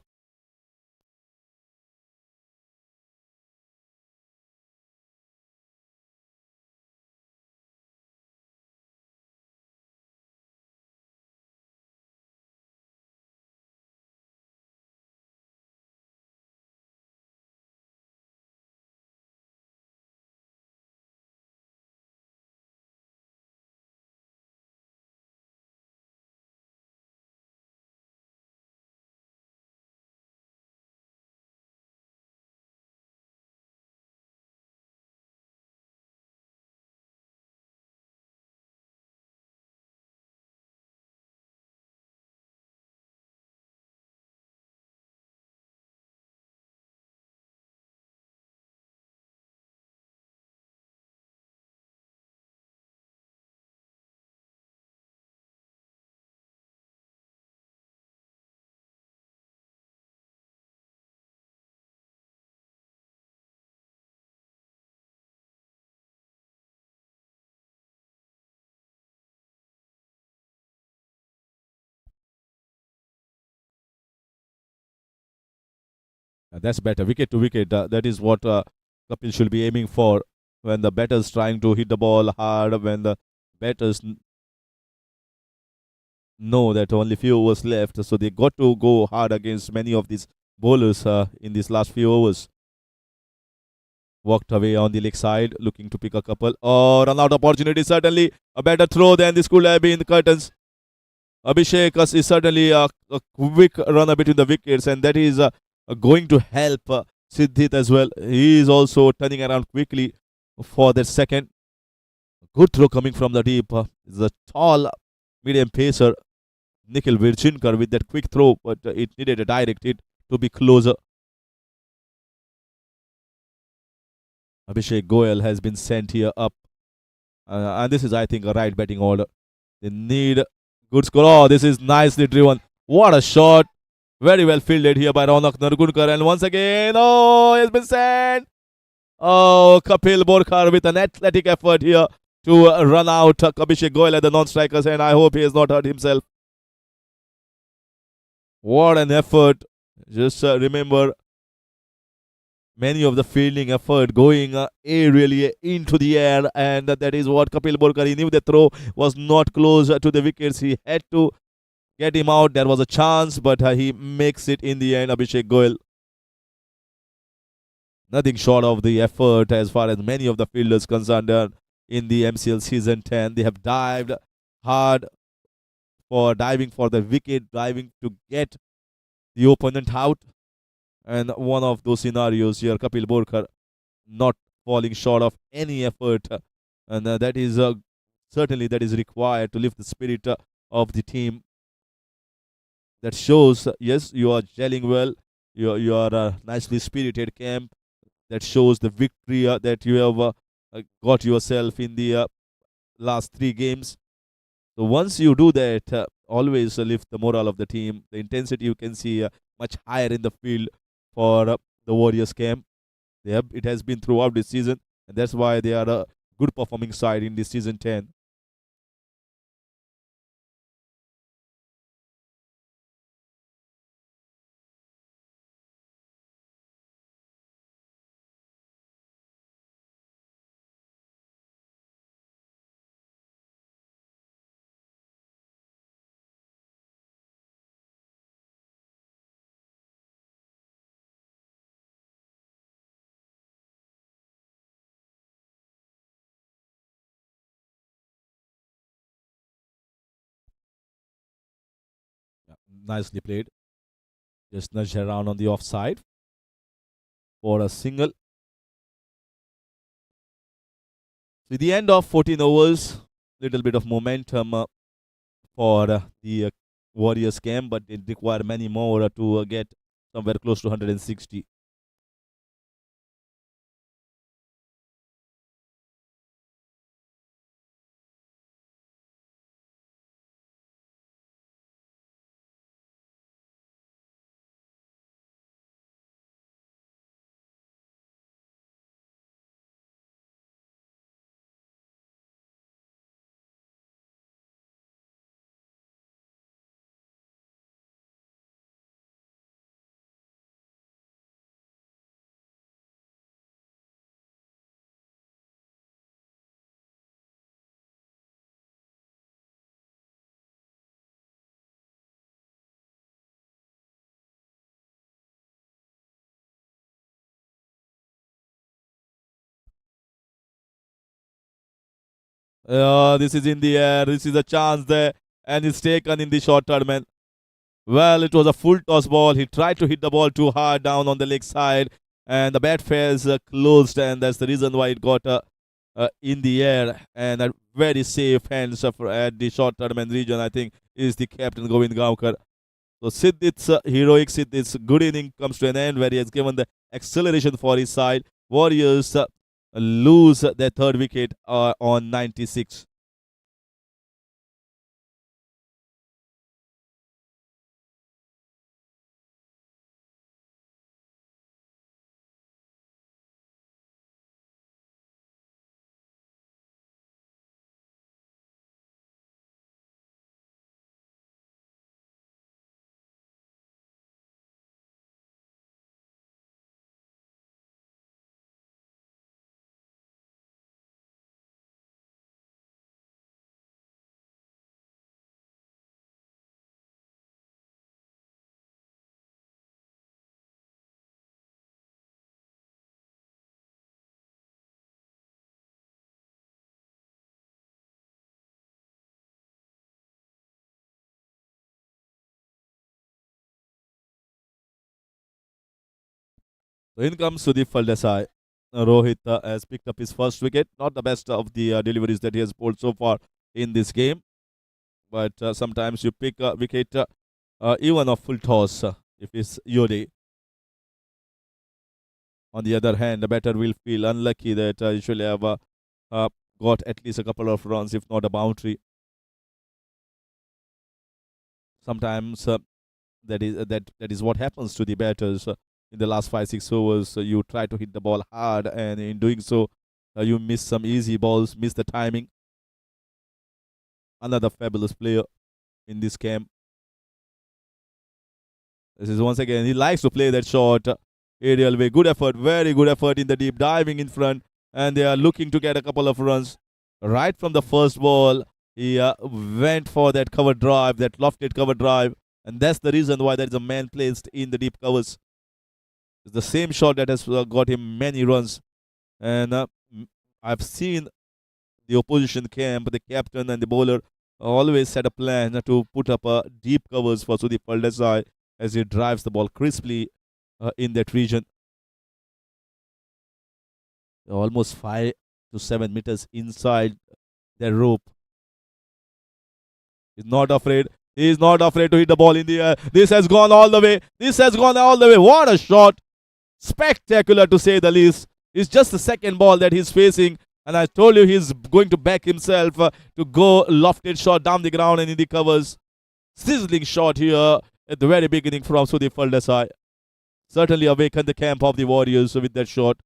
[SPEAKER 1] That's better. Wicket to wicket. That is what Kapil should be aiming for when the batter's trying to hit the ball hard, when the batters know that only few overs left. So they got to go hard against many of these bowlers in these last few overs. Walked away on the leg side, looking to pick a couple. Oh, run out opportunity. Certainly a better throw than this could have been curtains. Abhishek is certainly a quick runner between the wickets, and that is going to help Siddhit as well. He is also turning around quickly for that second. Good throw coming from the deep. It's a tall medium pacer, Nikhil Virchinkar, with that quick throw, but it needed a direct hit to be closer. Abhishek Goyal has been sent here up, and this is, I think, a right batting order. They need good score. Oh, this is nicely driven. What a shot! Very well fielded here by Ronak Nargunkar, and once again, oh, he has been sent. Oh, Kapil Borkar with an athletic effort here to run out Abhishek Goyal at the non-strikers, and I hope he has not hurt himself. What an effort! Just remember many of the fielding effort going aerially into the air, and that is what Kapil Borkar. He knew the throw was not close to the wickets. He had to get him out. There was a chance, but he makes it in the end. Abhishek Goyal. Nothing short of the effort as far as many of the fielders concerned in the MCL season 10. They have dived hard for diving for the wicket, diving to get the opponent out. And one of those scenarios here, Kapil Borkar not falling short of any effort, and that is certainly that is required to lift the spirit of the team. That shows yes, you are gelling well. You are a nicely spirited camp. That shows the victory that you have got yourself in the last three games. So once you do that, always lift the morale of the team. The intensity you can see much higher in the field for the Warriors camp. It has been throughout this season, and that's why they are a good performing side in this season 10. Yeah, nicely played. Just nudged around on the offside. for a single. So the end of 14 overs, little bit of momentum for the Warriors game, but it require many more to get somewhere close to 160. This is in the air. This is a chance there, and it's taken in the short tournament. Well, it was a full toss ball. He tried to hit the ball too hard down on the leg side, and the bat fares closed, and that's the reason why it got in the air. And a very safe hands at the short tournament region, I think, is the captain Govind Gaonkar. So Siddit's heroic Siddit's good inning comes to an end where he has given the acceleration for his side. Warriors lose their third wicket on 96. So in comes Sudeep Faldesai. Rohit has picked up his first wicket. Not the best of the deliveries that he has pulled so far in this game. But sometimes you pick a wicket even a full toss if it's your day. On the other hand, the batter will feel unlucky that you should have got at least a couple of runs, if not a boundary. Sometimes that is what happens to the batters in the last 5-6 overs. You try to hit the ball hard, and in doing so, you miss some easy balls, miss the timing. Another fabulous player in this camp. This is once again, he likes to play that short aerial way. Good effort, very good effort in the deep, diving in front, and they are looking to get a couple of runs. Right from the first ball, he went for that cover drive, that lofted cover drive, and that's the reason why there is a man placed in the deep covers. It's the same shot that has got him many runs. And I've seen the opposition camp, the captain and the bowler always set a plan to put up deep covers for Sudeep Faldesai as he drives the ball crisply in that region. Almost 5 to 7 meters inside the rope. He's not afraid. He is not afraid to hit the ball in the air. This has gone all the way. This has gone all the way. What a shot. Spectacular to say the least. It's just the second ball that he's facing. And I told you he's going to back himself to go lofted shot down the ground and in the covers. Sizzling shot here at the very beginning from Sudeep Faldesai. Certainly awakened the camp of the Warriors with that shot.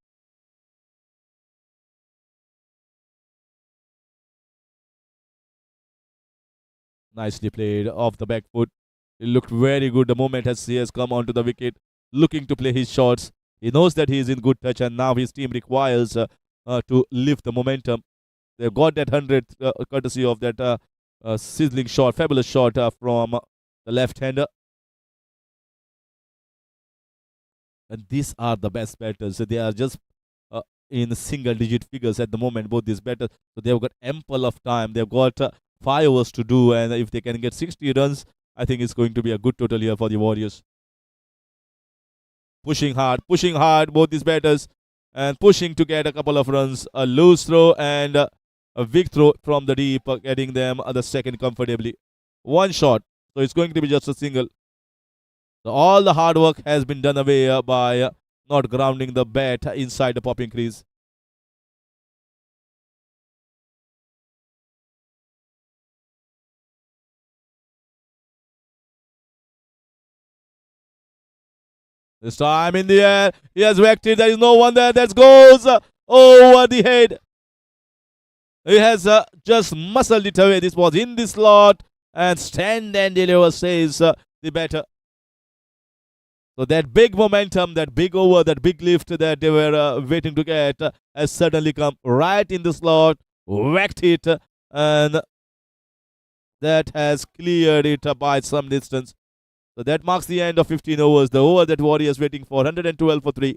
[SPEAKER 1] Nicely played off the back foot. It looked very good the moment as he has come onto the wicket, looking to play his shots. He knows that he is in good touch, and now his team requires to lift the momentum. They've got that 100 courtesy of that sizzling shot, fabulous shot from the left-hander. And these are the best batters. So they are just in single-digit figures at the moment, both these batters. So they've got ample of time. They've got 5 overs to do, and if they can get 60 runs, I think it's going to be a good total here for the Warriors. pushing hard, both these batters, and pushing to get a couple of runs. A loose throw and a big throw from the deep, getting them the second comfortably. One shot, so it's going to be just a single. So all the hard work has been done away by not grounding the bat inside the popping crease. This time in the air, he has whacked it. There is no one there. That goes over the head. He has just muscled it away. This was in the slot and stand and deliver, says the batter. So that big momentum, that big over, that big lift that they were waiting to get has suddenly come right in the slot, whacked it, and that has cleared it by some distance. So that marks the end of 15 overs. The over that Warriors waiting for, 112 for 3.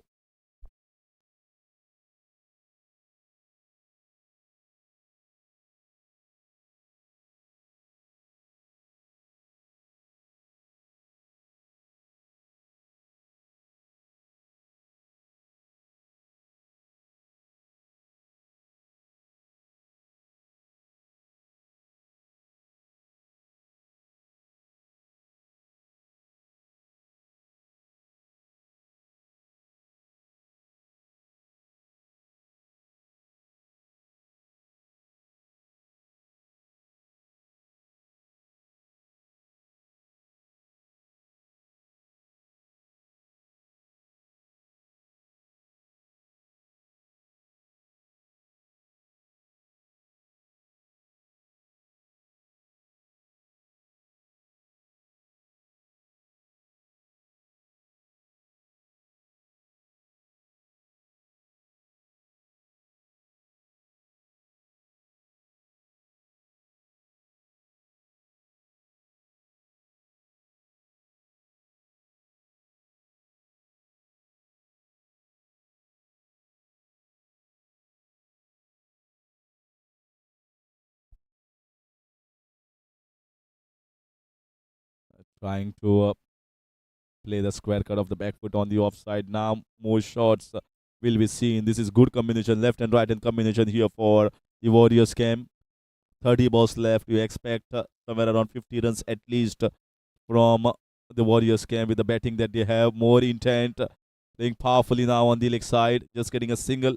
[SPEAKER 1] Trying to play the square cut of the back foot on the offside. Now more shots will be seen. This is good combination, left and right hand combination here for the Warriors camp. 30 balls left. You expect somewhere around 50 runs at least from the Warriors camp with the batting that they have. More intent, playing powerfully now on the leg side, just getting a single.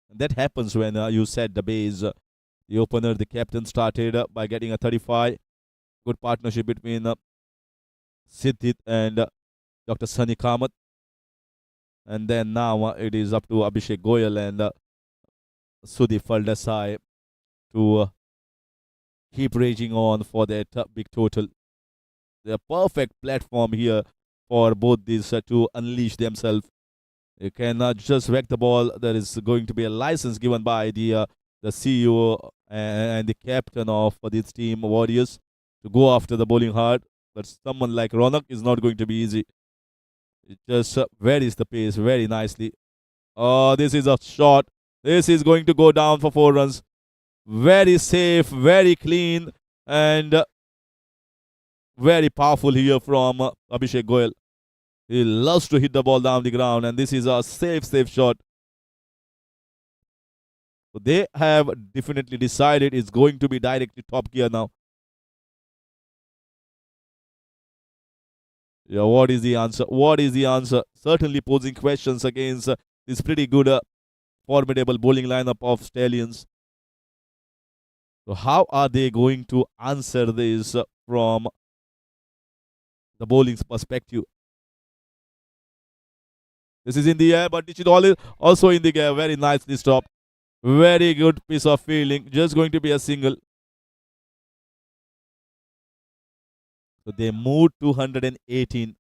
[SPEAKER 1] And that happens when you set the base. The opener, the captain, started by getting a 35. Good partnership between Siddhit and Dr. Sunny Kamath. And then now it is up to Abhishek Goyal and Sudeep Faldesai to keep raging on for that big total. The perfect platform here for both these to unleash themselves. You cannot just whack the ball. There is going to be a license given by the CEO and the captain of this team, Warriors, to go after the bowling hard. But someone like Ronak is not going to be easy. It just varies the pace very nicely. Oh, this is a shot. This is going to go down for 4 runs. Very safe, very clean, and very powerful here from Abhishek Goyal. He loves to hit the ball down the ground, and this is a safe shot. So they have definitely decided it's going to be directly top gear now. Yeah, what is the answer? What is the answer? Certainly posing questions against this pretty good, formidable bowling lineup of Stallions. So how are they going to answer this from the bowling's perspective? This is in the air, but it is also in the air. Very nicely stopped. Very good piece of fielding. Just going to be a single. So they moved to 118.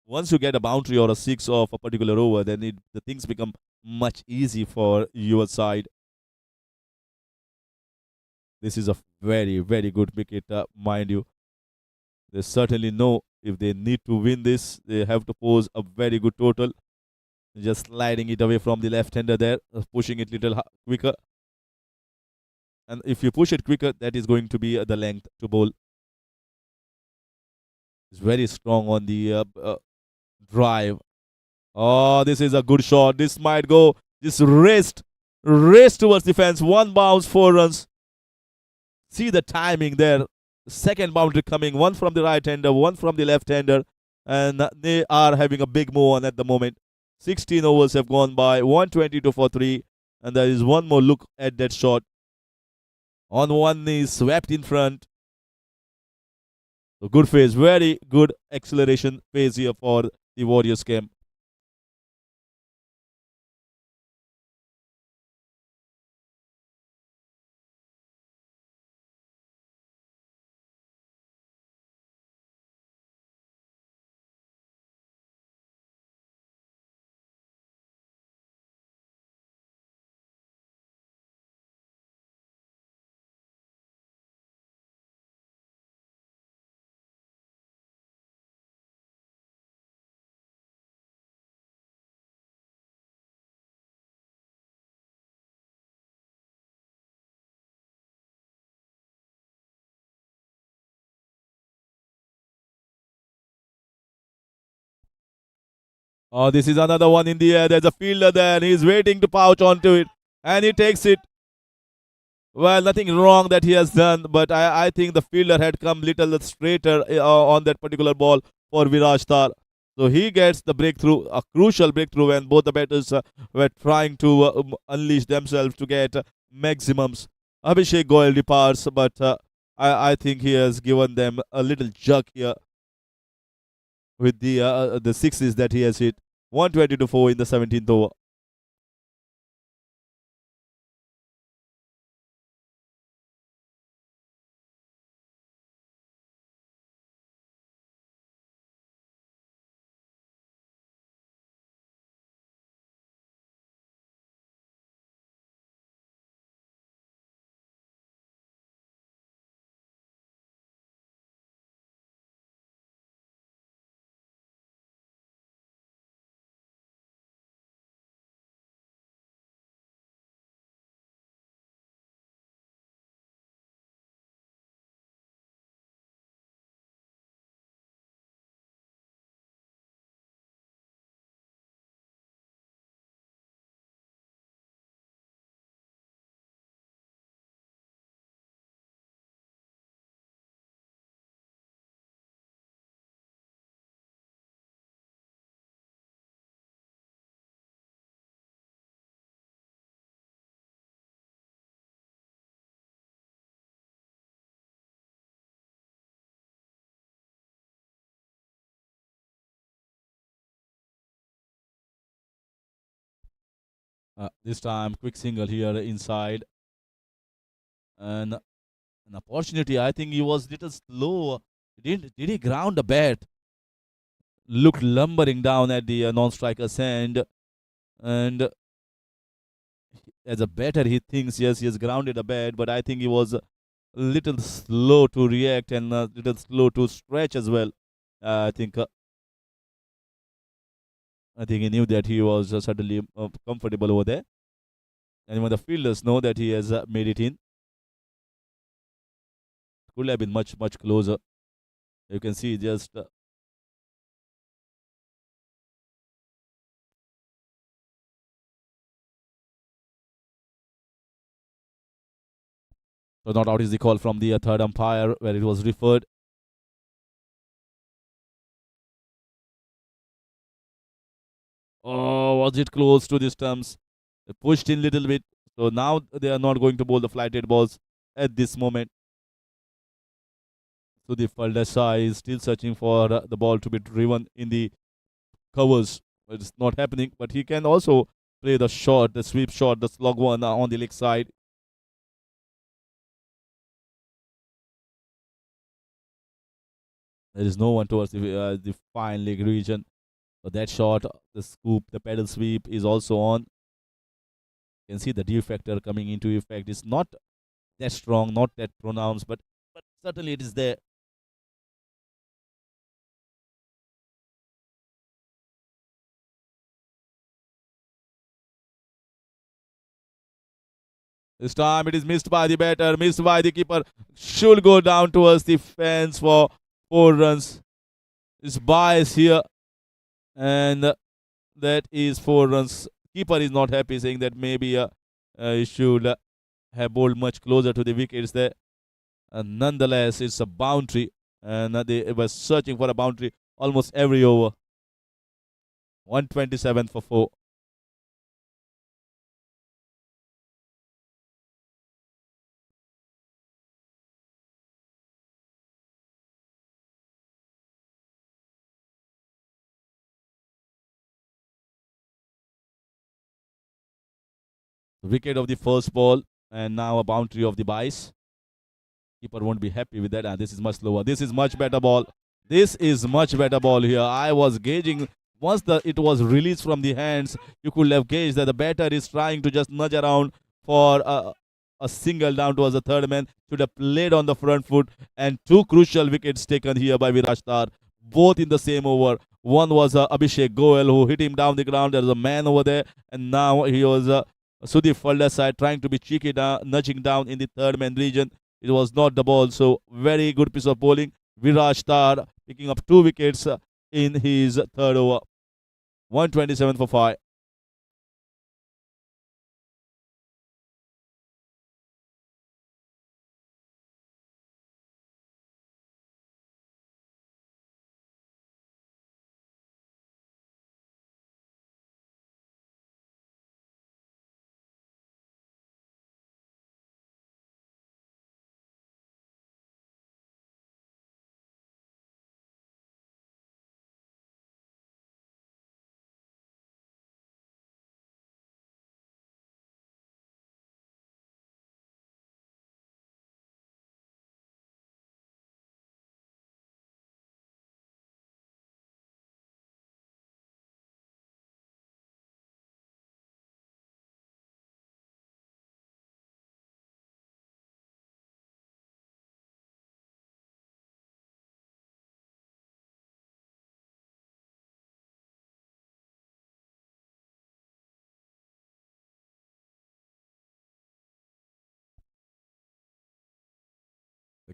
[SPEAKER 1] Once you get a boundary or a 6 of a particular over, then the things become much easy for your side. This is a very good wicket, mind you. They certainly know if they need to win this, they have to pose a very good total. Just sliding it away from the left-hander there, pushing it a little quicker. And if you push it quicker, that is going to be the length to bowl. He's very strong on the drive. Oh, this is a good shot. This might go. This race towards the fence. One bounce, 4 runs. See the timing there. Second boundary coming. One from the right hander, one from the left hander, and they are having a big move on at the moment. 16 overs have gone by. 122 for three, and there is one more look at that shot. On one knee, swept in front. So good phase, very good acceleration phase here for the Warriors camp. Oh, this is another one in the air. There's a fielder there, and he's waiting to pouch onto it, and he takes it. Well, nothing wrong that he has done, but I think the fielder had come little straighter on that particular ball for Viraj Thar. So he gets the breakthrough, a crucial breakthrough when both the batters were trying to unleash themselves to get maximums. Abhishek Goyal departs, but I think he has given them a little jerk here with the sixes that he has hit. 120 to 4 in the 17th over. This time, quick single here inside. And an opportunity. I think he was little slow. Did he ground the bat? Looked lumbering down at the non-striker's end. And as a batter, he thinks, yes, he has grounded a bat, but I think he was a little slow to react and a little slow to stretch as well. I think he knew that he was certainly comfortable over there. And when the fielders know that he has made it in, could have been much, much closer. You can see just so not out is the call from the third umpire where it was referred. Oh, was it close to the stumps? They pushed in a little bit. So now they are not going to bowl the flighted balls at this moment. So the Faldesa is still searching for the ball to be driven in the covers. It's not happening, but he can also play the shot, the sweep shot, the slog one on the leg side. There is no one towards the fine leg region. So that shot, the scoop, the pedal sweep is also on. You can see the D factor coming into effect. It's not that strong, not that pronounced, but certainly it is there. This time it is missed by the batter, missed by the keeper. Should go down towards the fence for 4 runs. His bias here, and that is 4 runs. Keeper is not happy, saying that maybe he should have bowled much closer to the wickets there. Nonetheless, it's a boundary, and they were searching for a boundary almost every over. 127 for 4. Wicket of the first ball, and now a boundary of the bias. Keeper won't be happy with that. And this is much lower. This is much better ball. This is much better ball here. I was gauging once it was released from the hands. You could have gauged that the batter is trying to just nudge around for a single down towards the third man. Should have played on the front foot. And two crucial wickets taken here by Viraj, both in the same over. One was Abhishek Goel who hit him down the ground. There was a man over there, and now he was Sudeep Falder's side trying to be cheeky down, nudging down in the third man region. It was not the ball. So very good piece of bowling. Viraj Tar picking up 2 wickets in his third over. 127 for 5.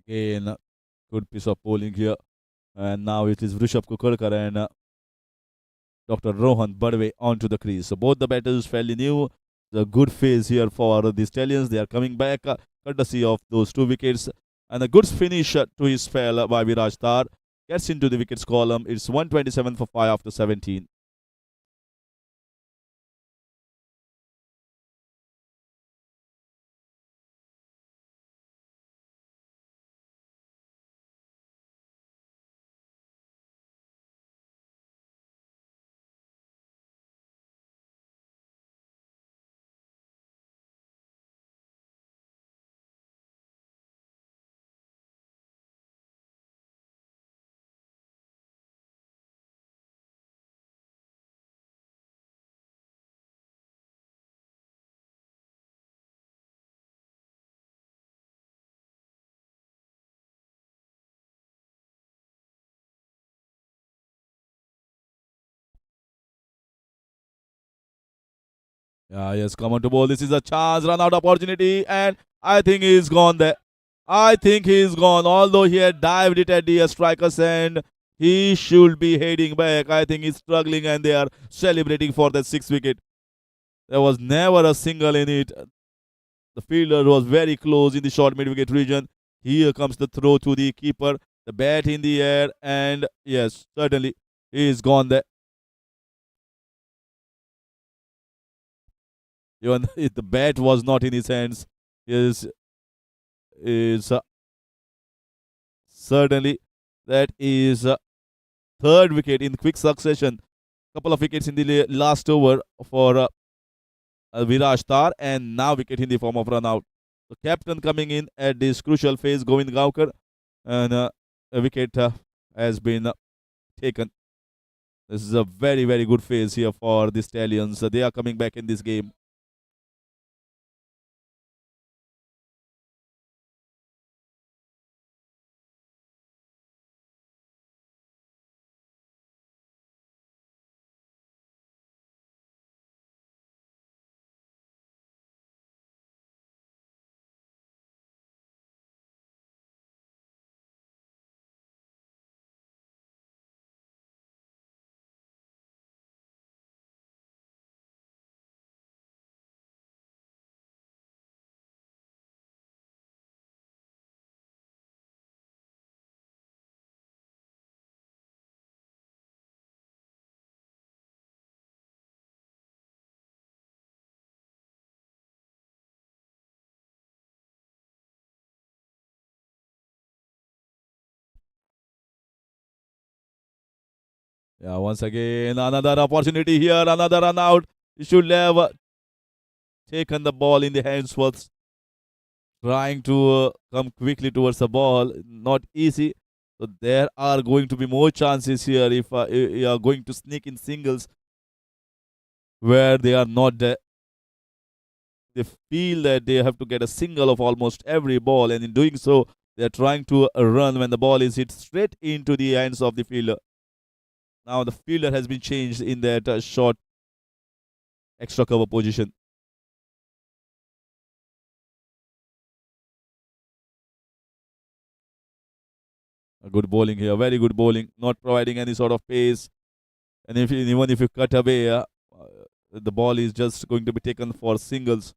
[SPEAKER 1] Again, good piece of bowling here. And now it is Rishabh Kukarkar and Dr. Rohan Badwe onto the crease. So both the batters fairly new. The good phase here for the Stallions. They are coming back courtesy of those 2 wickets. And a good finish to his spell by Viraj Tar. Gets into the wickets column. It's 127 for 5 after 17. Yeah, yes, come on to bowl. This is a chance, run out opportunity, and I think he's gone there. I think he's gone. Although he had dived it at the striker's end, he should be heading back. I think he's struggling, and they are celebrating for that 6 wicket. There was never a single in it. The fielder was very close in the short mid wicket region. Here comes the throw to the keeper. The bat in the air, and yes, certainly he is gone there. Even if the bat was not in his hands, is certainly that is third wicket in quick succession. Couple of wickets in the last over for Viraj Tar, and now wicket in the form of run out. The captain coming in at this crucial phase, Govind Gaukar, and a wicket has been taken. This is a very, very good phase here for the Stallions. They are coming back in this game. Yeah, once again, another opportunity here, another run out. He should have taken the ball in the hands first, trying to come quickly towards the ball. Not easy. So there are going to be more chances here if you are going to sneak in singles where they are not there. They feel that they have to get a single of almost every ball, and in doing so, they are trying to run when the ball is hit straight into the hands of the fielder. Now the fielder has been changed in that short extra cover position. A good bowling here, very good bowling, not providing any sort of pace. And even if you cut away, the ball is just going to be taken for singles.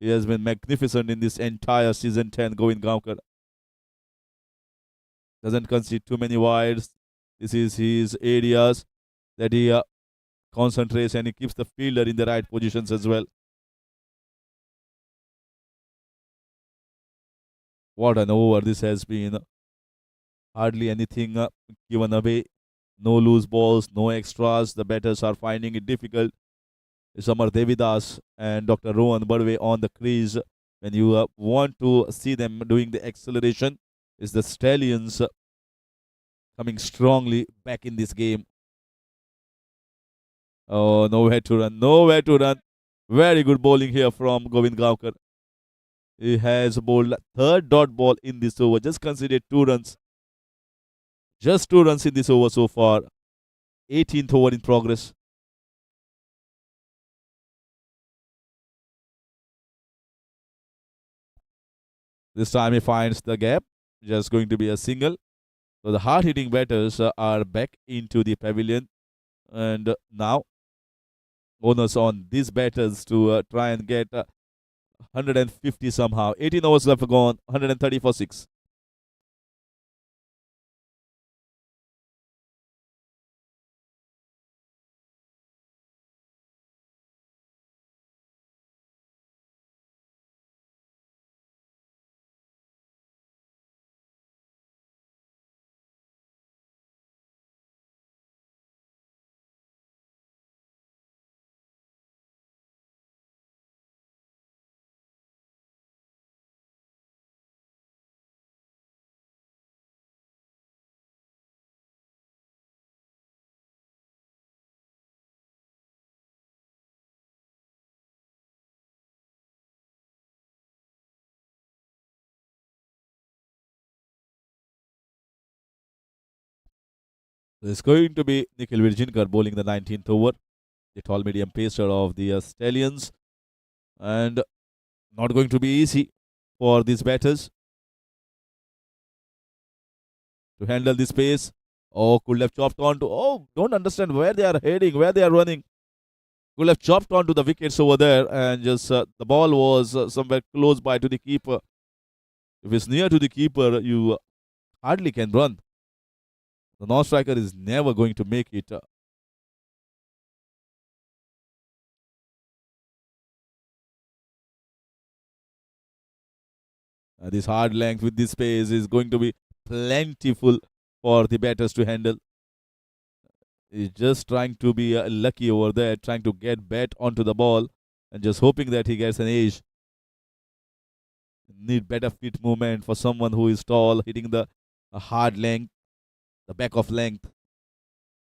[SPEAKER 1] He has been magnificent in this entire season 10 going Gaonkar. Doesn't concede too many wides. This is his areas that he concentrates, and he keeps the fielder in the right positions as well. What an over this has been. Hardly anything given away. No loose balls, no extras. The batters are finding it difficult. Samar Devidas and Dr. Rohan Badwe on the crease. When you want to see them doing the acceleration, is the Stallions coming strongly back in this game. Oh, nowhere to run, nowhere to run. Very good bowling here from Govind Gaonkar. He has bowled third dot ball in this over. Just considered 2 runs. Just 2 runs in this over so far. 18th over in progress. This time he finds the gap. Just going to be a single. So the hard hitting batters are back into the pavilion. And now onus on these batters to try and get 150 somehow. 18 overs left gone. 130 for 6. There's going to be Nikhil Virjinkar bowling the 19th over. The tall medium pacer of the Stallions. And not going to be easy for these batters to handle this pace. Oh, could have chopped on to. Oh, don't understand where they are heading, where they are running. Could have chopped onto the wickets over there, and just the ball was somewhere close by to the keeper. If it's near to the keeper, you hardly can run. The non-striker is never going to make it. This hard length with this pace is going to be plentiful for the batters to handle. He's just trying to be lucky over there, trying to get bat onto the ball and just hoping that he gets an edge. Need better feet movement for someone who is tall, hitting the hard length, the back of length.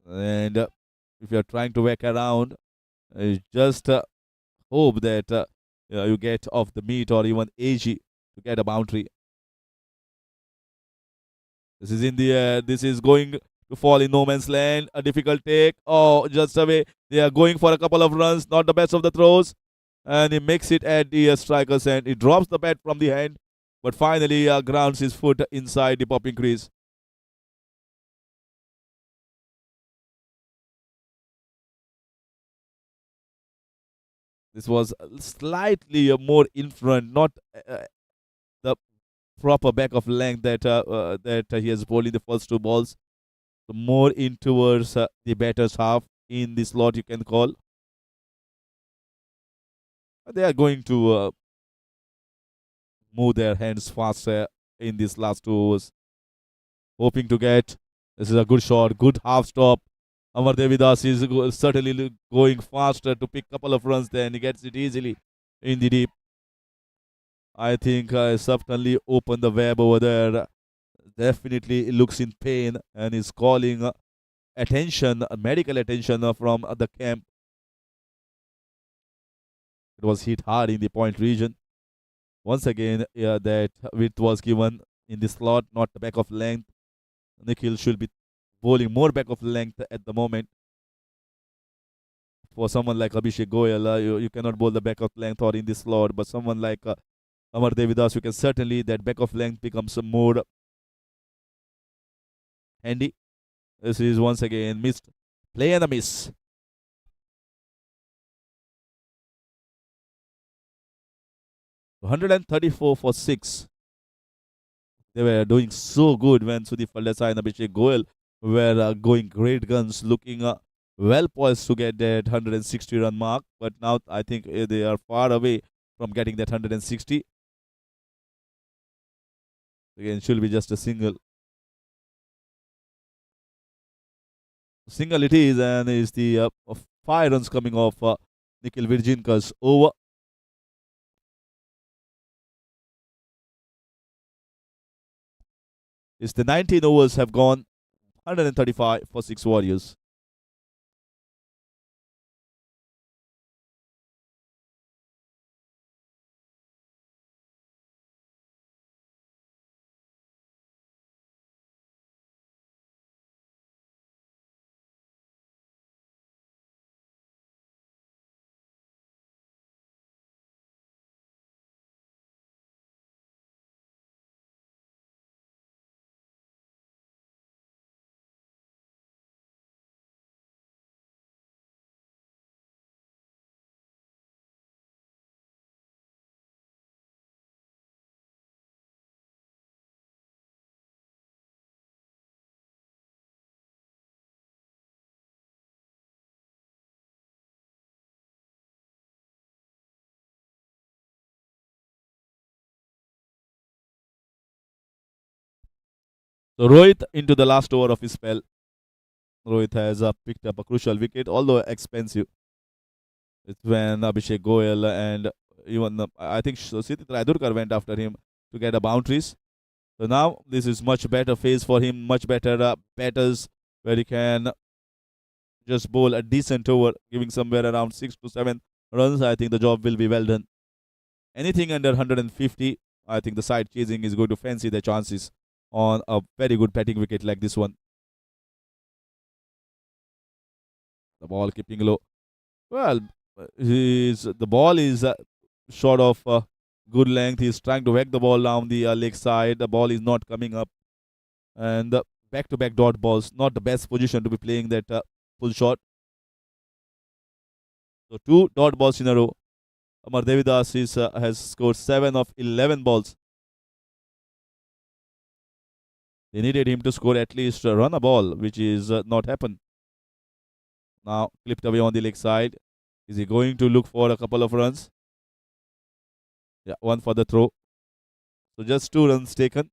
[SPEAKER 1] And if you're trying to work around, just hope that you get off the meat or even edgy to get a boundary. This is in the air. This is going to fall in no man's land. A difficult take. Oh, just away. They are going for a couple of runs. Not the best of the throws. And he makes it at the striker's end. He drops the bat from the hand. But finally grounds his foot inside the popping crease. This was slightly more in front, not the proper back of length that he has bowled in the first 2 balls. So more in towards the batter's half in the slot, you can call. They are going to move their hands faster in these last 2 overs, hoping to get. This is a good shot, good half stop. Amar Devidas is certainly going faster to pick a couple of runs there, and he gets it easily in the deep. I think certainly opened the web over there. Definitely looks in pain and is calling attention, medical attention from the camp. It was hit hard in the point region. Once again, that width was given in the slot, not the back of length. Nikhil should be bowling more back of length at the moment. For someone like Abhishek Goyal, you cannot bowl the back of length or in the slot, but someone like Amar Devidas, you can certainly, that back of length becomes more handy. This is once again missed. Play and a miss. 134 for 6. They were doing so good when Sudeep Faldesa and Abhishek Goyal were going great guns, looking well poised to get that 160 run mark. But now I think they are far away from getting that 160. Again, should be just a single. Single it is, and is the 5 runs coming off Nikhil Virjinka's over. It's the 19 overs have gone 135 for 6 Warriors. So Rohit into the last over of his spell. Rohit has picked up a crucial wicket, although expensive. It's when Abhishek Goyal and even I think Sidit Raidurkar went after him to get a boundaries. So now this is much better phase for him, much better batters where he can just bowl a decent over, giving somewhere around 6 to 7 runs. I think the job will be well done. Anything under 150, I think the side chasing is going to fancy their chances on a very good batting wicket like this one. The ball keeping low. Well, the ball is short of good length. He's trying to whack the ball down the leg side. The ball is not coming up. And back-to-back dot balls, not the best position to be playing that full shot. So 2 dot balls in a row. Amar Devidas has scored 7 of 11 balls. They needed him to score at least a run a ball, which is not happened. Now clipped away on the leg side. Is he going to look for a couple of runs? Yeah, 1 for the throw. So just 2 runs taken.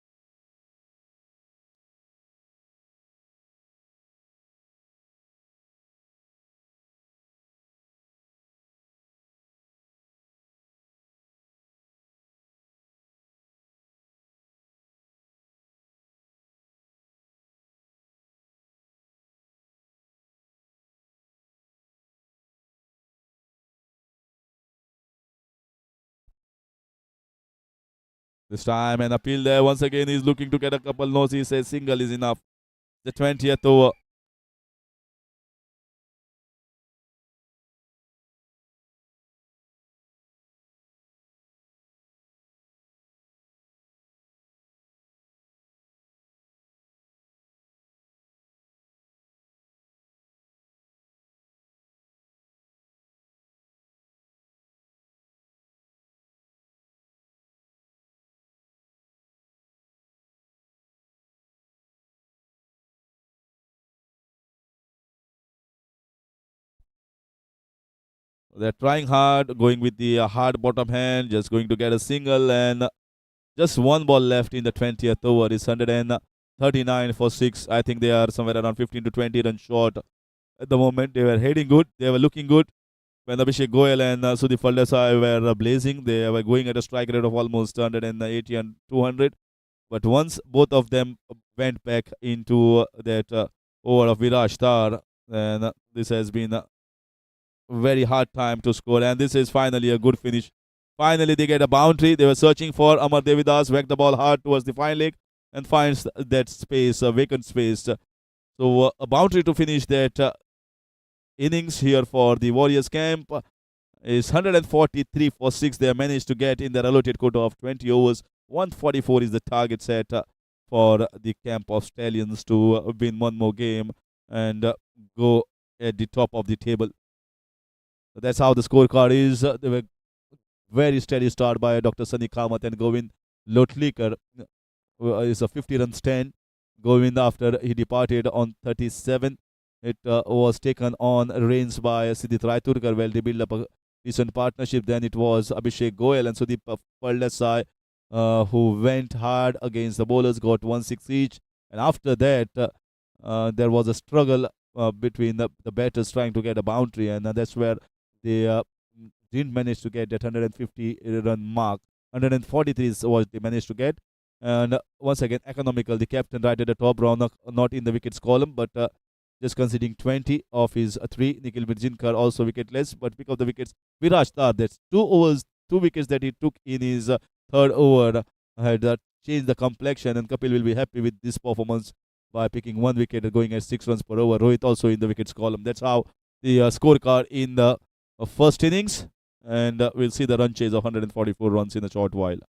[SPEAKER 1] This time an appeal there. Once again, he's looking to get a couple. No, he says single is enough. The 20th over. They're trying hard, going with the hard bottom hand, just going to get a single, and just 1 ball left in the 20th over. It's 139 for 6. I think they are somewhere around 15 to 20 runs short. at the moment. They were heading good. They were looking good. When Abhishek Goyal and Sudeep Faldesai were blazing, they were going at a strike rate of almost 180 and 200. But once both of them went back into that over of Viraj Tar, and this has been a very hard time to score. And this is finally a good finish. Finally, they get a boundary. They were searching for Amar Devidas, whacked the ball hard towards the fine leg and finds that space, a vacant space. So a boundary to finish that innings here for the Warriors camp is 143 for 6. They have managed to get in their allotted quota of 20 overs. 144 is the target set for the camp of Stallions to win one more game and go at the top of the table. So that's how the scorecard is. They were very steady start by Dr. Sunny Kamath and Govind Lotlikar is a 50 run stand. Govind, after he departed on 37, it was taken on reins by Siddhit Raiturkar. Well, they built up a decent partnership. Then it was Abhishek Goyal and Sudeep Paldesai who went hard against the bowlers, got 1-6 each. And after that, there was a struggle between the batters trying to get a boundary, and that's where they didn't manage to get that 150 run mark. 143 is what they managed to get. And once again, economical. The captain right at the top, Raunak not in the wickets column, but just conceding 20 of his three. Nikhil Mirjinkar also wicketless, but pick up the wickets. Viraj Tar, that's 2 overs, 2 wickets that he took in his third over, had changed the complexion, and Kapil will be happy with this performance by picking 1 wicket and going at 6 runs per over. Rohit also in the wickets column. That's how the scorecard in the first innings, and we'll see the run chase of 144 runs in a short while.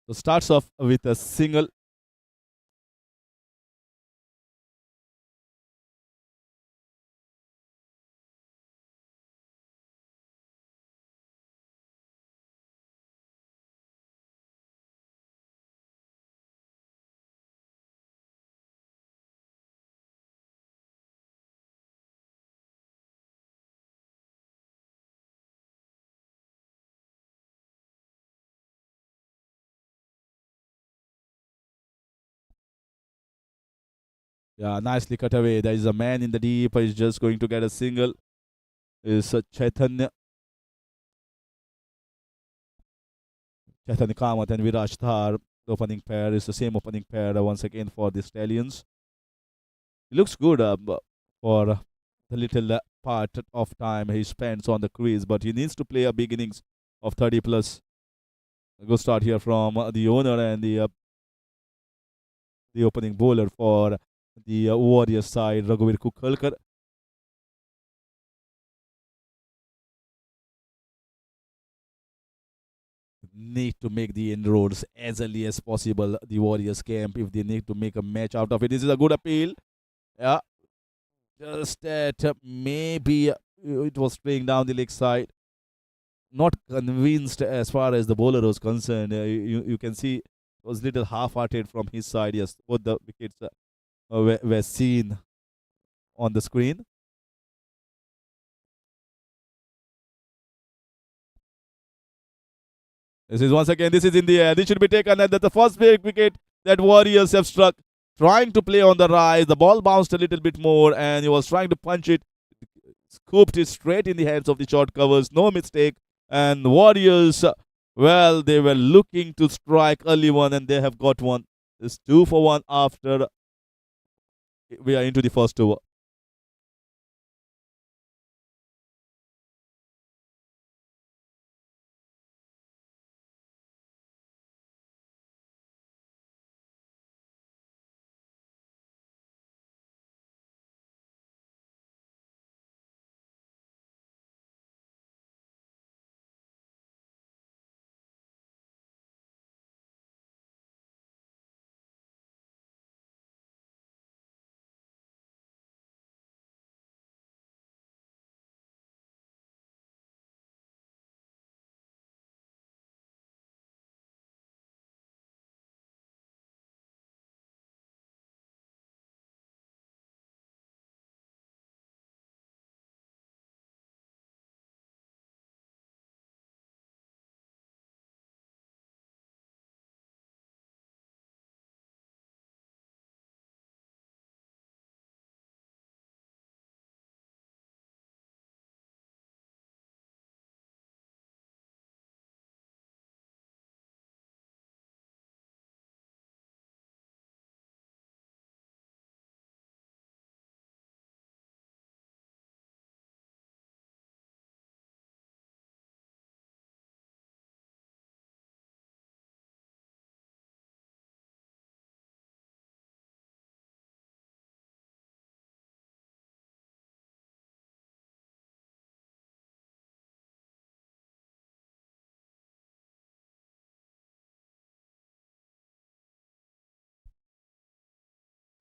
[SPEAKER 1] So starts off with a single. Yeah, nicely cut away. There is a man in the deep. He's just going to get a single. Is Chaitanya Kamath and Viraj Thar. The opening pair is the same opening pair once again for the Stallions. He looks good for the little part of time he spends on the crease, but he needs to play a big innings of 30 plus. A good start here from the owner and the opening bowler for the Warriors side, Raghuveer Kukhalkar. Need to make the inroads as early as possible. The Warriors camp, if they need to make a match out of it, this is a good appeal. Yeah, just that maybe it was playing down the leg side. Not convinced as far as the bowler was concerned. You can see it was little half-hearted from his side. Yes, both the wickets were seen on the screen. This is once again, this is in the air. This should be taken, and that's the first big wicket that Warriors have struck. Trying to play on the rise. The ball bounced a little bit more, and he was trying to punch it. Scooped it straight in the hands of the short covers. No mistake. And Warriors, well, they were looking to strike early one, and they have got one. It's 2 for 1 after we are into the first over.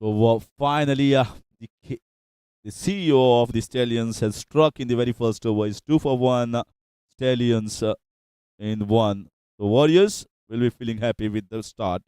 [SPEAKER 1] So finally, the CEO of the Stallions has struck in the very first over. It's 2 for 1. Stallions in one. The Warriors will be feeling happy with the start.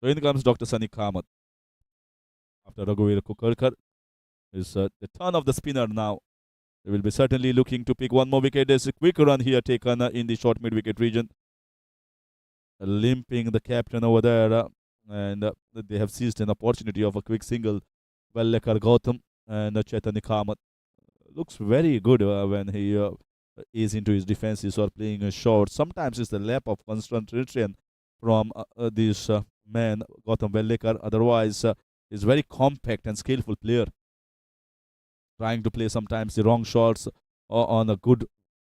[SPEAKER 1] So in comes Dr. Sunny Kamath after Raghuveer Kukarkar. It's the turn of the spinner now. They will be certainly looking to pick one more wicket. There's a quick run here taken in the short mid-wicket region. Limping the captain over there. And they have seized an opportunity of a quick single. Vellekar Gautam and Chaitanya Kamath. Looks very good when he is into his defenses or playing a short. Sometimes it's the lap of concentration from this man, Gautam Vellekar. Otherwise, he's very compact and skillful player, trying to play sometimes the wrong shots on a good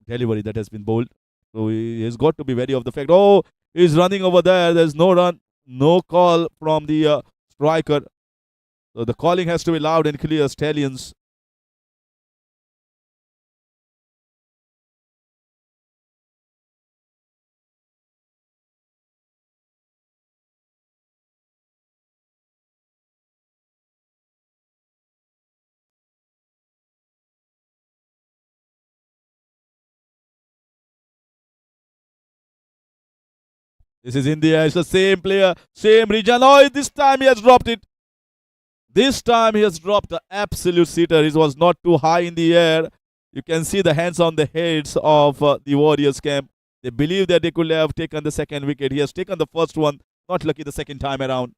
[SPEAKER 1] delivery that has been bowled. So he has got to be wary of the fact. Oh, he's running over there. There's no run, no call from the striker. So the calling has to be loud and clear. Stallions. This is India. It's the same player, same region. Oh, this time he has dropped it. This time he has dropped the absolute sitter. It was not too high in the air. You can see the hands on the heads of the Warriors camp. They believe that they could have taken the second wicket. He has taken the first one. Not lucky the second time around.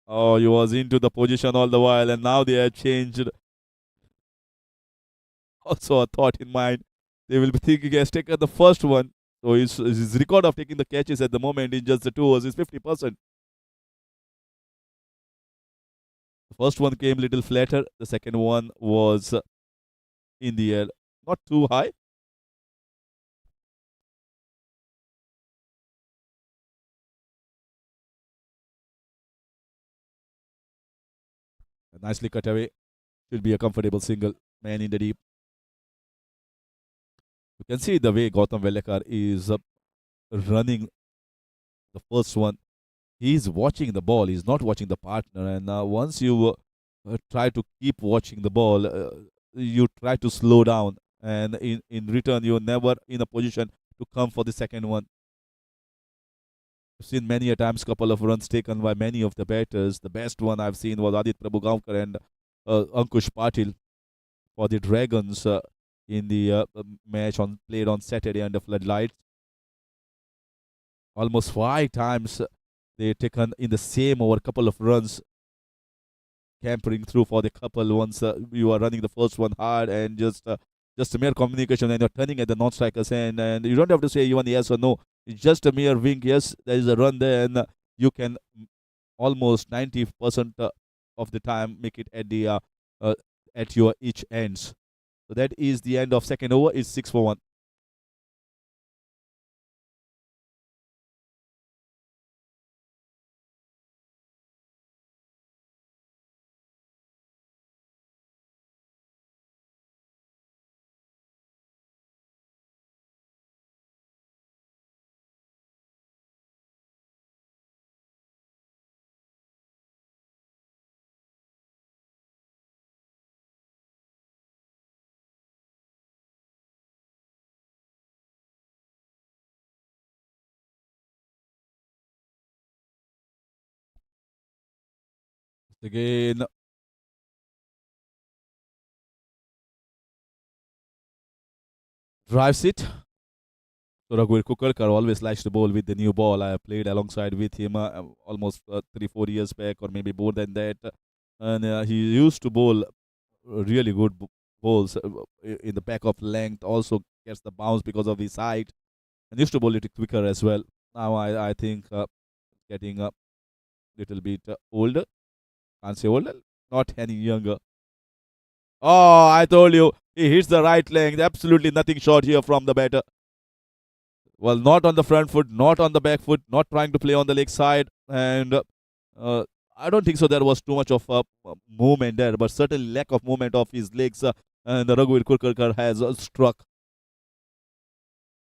[SPEAKER 1] Oh, he was into the position all the while, and now they have changed. Also, a thought in mind. They will be thinking he has taken the first one. So his record of taking the catches at the moment in just the 2 overs is 50%. The first one came a little flatter. The second one was in the air, not too high. Nicely cut away. Should be a comfortable single. Man in the deep. You can see the way Gautam Vellekar is running the first one. He's watching the ball. He's not watching the partner. And once you try to keep watching the ball, you try to slow down. And in return, you're never in a position to come for the second one. I've seen many a times couple of runs taken by many of the batters. The best one I've seen was Adit Prabhugaonkar and Ankush Patil for the Dragons in the match played on Saturday under floodlights. Almost 5 times they taken in the same over a couple of runs, campering through for the couple. Once you are running the first one hard and just a mere communication, and you're turning at the non-striker's end, and you don't have to say even yes or no. It's just a mere wink. Yes, there is a run there, and you can almost 90% of the time make it uh, at your each ends. So that is the end of second over. It's 6 for 1. Again, drives it. So Raghuveer Kukarkar always likes to bowl with the new ball. I played alongside with him almost 3-4 years back, or maybe more than that. And he used to bowl really good bowls in the back of length. Also gets the bounce because of his height, and used to bowl it quicker as well. Now I think getting a little bit older. Can't say older, not any younger. Oh, I told you, he hits the right length. Absolutely nothing short here from the batter. Well, not on the front foot, not on the back foot, not trying to play on the leg side. And I don't think so there was too much of movement there, but certainly lack of movement of his legs. And Raghuveer Kurkarkar has struck.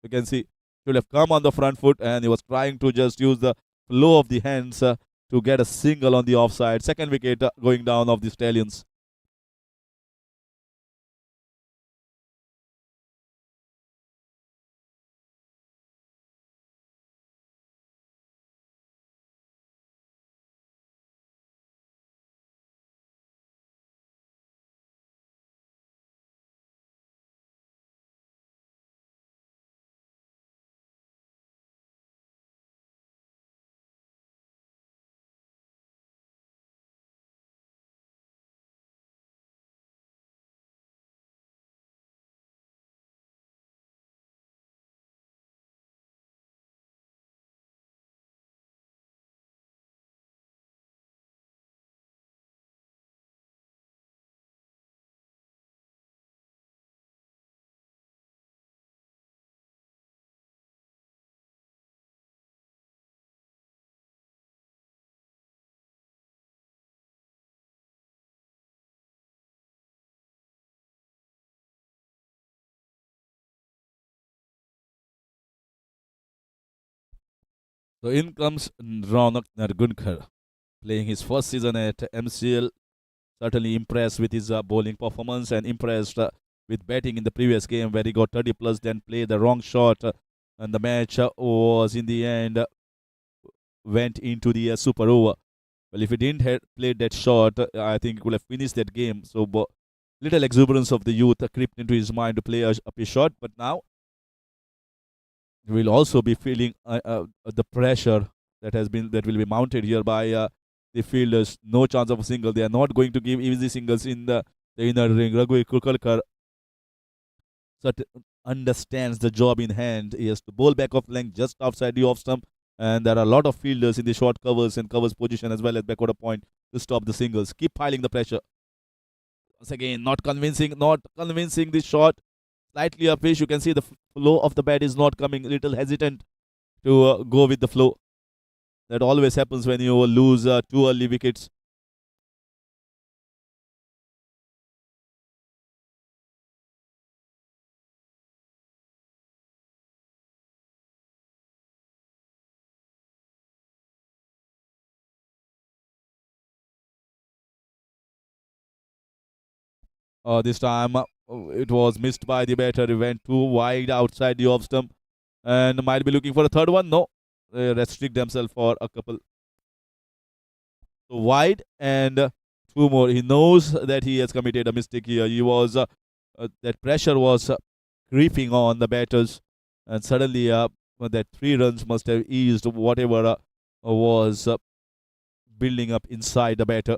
[SPEAKER 1] You can see, should have come on the front foot, and he was trying to just use the flow of the hands to get a single on the offside. Second wicket going down of the Stallions. So in comes Ronak Nargunkar, playing his first season at MCL. Certainly impressed with his bowling performance and impressed with batting in the previous game where he got 30 plus, then played the wrong shot, and the match was in the end went into the super over. Well, if he didn't have played that shot, I think he could have finished that game. So, little exuberance of the youth crept into his mind to play up his shot, but now he will also be feeling the pressure that will be mounted here by the fielders. No chance of a single. They are not going to give easy singles in the inner ring. Raghu Kulkarkar understands the job in hand. He has to bowl back off length just outside the off stump, and there are a lot of fielders in the short covers and covers position as well as backward point to stop the singles. Keep piling the pressure. Once again, not convincing the shot. Slightly upfish. You can see the flow of the bat is not coming. A little hesitant to go with the flow. That always happens when you lose two early wickets. This time it was missed by the batter. He went too wide outside the off stump and might be looking for a third one. No, they restrict themselves for a couple. So wide and two more. He knows that he has committed a mistake here. He was that pressure was creeping on the batters, and suddenly that 3 runs must have eased whatever was building up inside the batter.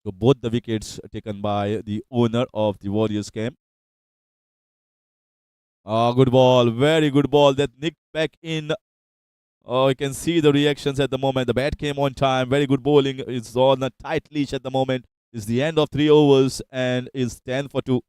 [SPEAKER 1] So both the wickets taken by the owner of the Warriors camp. Good ball, very good ball that nicked back in. Oh, you can see the reactions at the moment. The bat came on time. Very good bowling. It's on a tight leash at the moment. It's the end of 3 overs and is 10 for 2.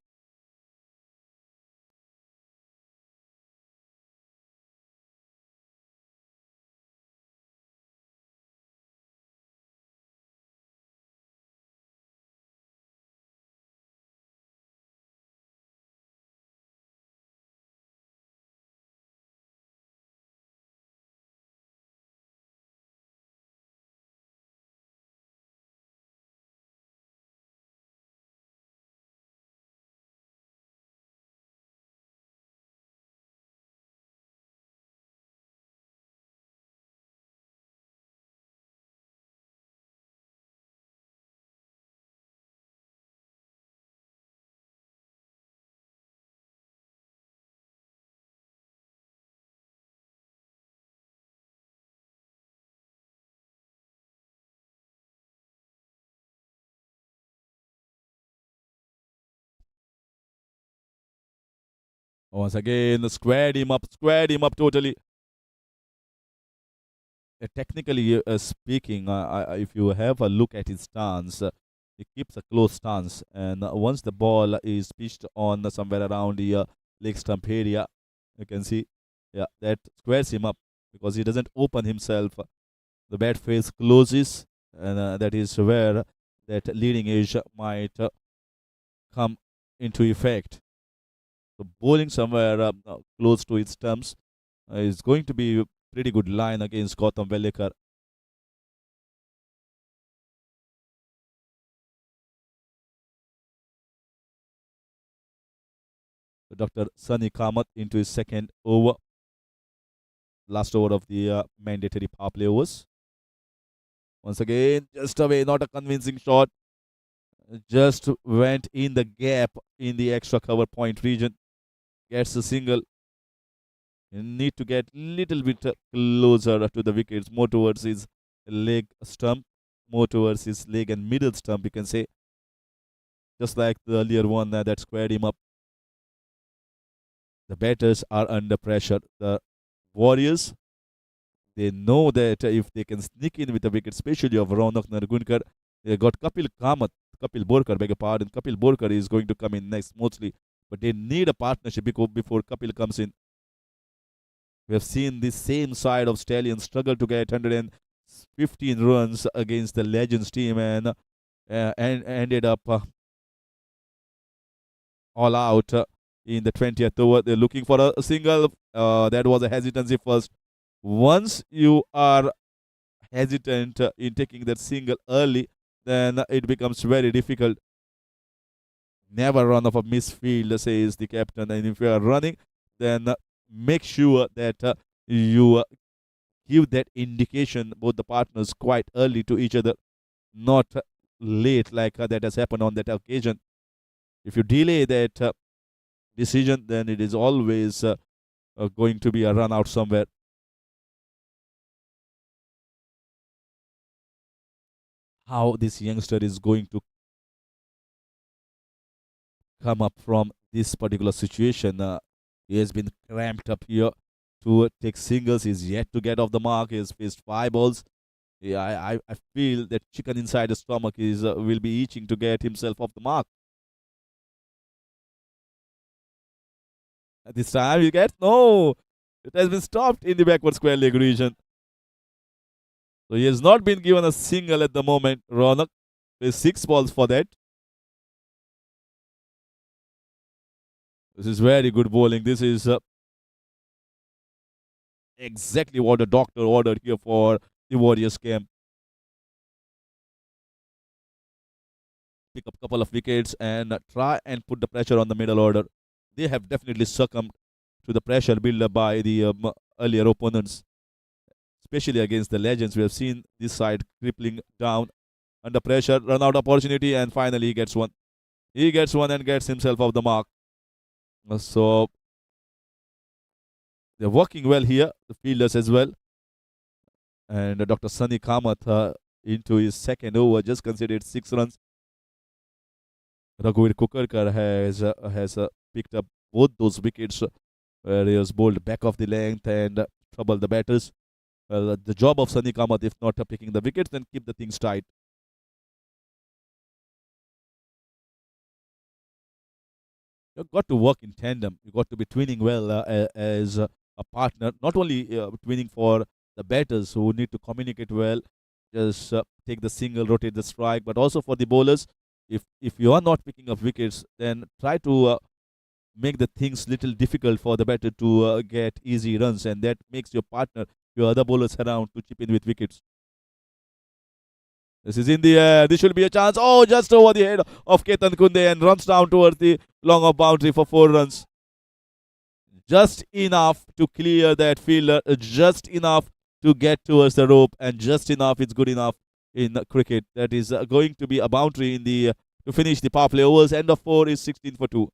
[SPEAKER 1] Once again, squared him up totally. Technically speaking, if you have a look at his stance, he keeps a close stance. And once the ball is pitched on somewhere around the leg stump area, you can see, yeah, that squares him up because he doesn't open himself. The bat face closes, and that is where that leading edge might come into effect. So bowling somewhere close to its stumps is going to be a pretty good line against Gautam Velekar. So Dr. Sunny Kamath into his second over, last over of the mandatory power play overs. Once again, just away, not a convincing shot. Just went in the gap in the extra cover point region. Gets a single. You need to get little bit closer to the wickets, more towards his leg stump, more towards his leg and middle stump, you can say. Just like the earlier one that squared him up. The batters are under pressure. The Warriors, they know that if they can sneak in with a wicket, especially of Ronak Nargunkar, they got Kapil Borkar, beg your pardon. Kapil Borkar is going to come in next mostly, but they need a partnership before Kapil comes in. We have seen this same side of Stallions struggle to get 115 runs against the Legends team and ended up all out in the 20th over. They're looking for a single. That was a hesitancy first. Once you are hesitant in taking that single early, then it becomes very difficult. Never run off a misfield, says the captain. And if you are running, then make sure that you give that indication, both the partners, quite early to each other, not late like that has happened on that occasion. If you delay that decision, then it is always going to be a run out somewhere. How this youngster is going to come up from this particular situation? He has been cramped up here to take singles. He's yet to get off the mark. He has faced 5 balls. Yeah, I feel that chicken inside his stomach is will be itching to get himself off the mark. At this time, he gets no. It has been stopped in the backward square leg region. So he has not been given a single at the moment. Ronak is 6 balls for that. This is very good bowling. This is exactly what the doctor ordered here for the Warriors camp. Pick up a couple of wickets and try and put the pressure on the middle order. They have definitely succumbed to the pressure built up by the earlier opponents, especially against the legends. We have seen this side crippling down under pressure, run out opportunity, and finally he gets one. He gets one and gets himself off the mark. So they're working well here, the fielders as well. And Dr. Sunny Kamath into his second over just conceded 6 runs. Raghuveer Kukarkar has picked up both those wickets where he was bowled back of the length and troubled the batters. Well, the job of Sunny Kamath, if not picking the wickets, then keep the things tight. You've got to work in tandem. You've got to be twinning well as a partner, not only twinning for the batters who need to communicate well, just take the single, rotate the strike, but also for the bowlers. If you are not picking up wickets, then try to make the things little difficult for the batter to get easy runs, and that makes your partner, your other bowlers around, to chip in with wickets. This is in the air. This should be a chance. Oh, just over the head of Ketan Kunde and runs down towards the long off boundary for 4 runs. Just enough to clear that fielder, just enough to get towards the rope, and just enough it's good enough in cricket. That is going to be a boundary in the to finish the power play overs. End of 4 is 16 for 2.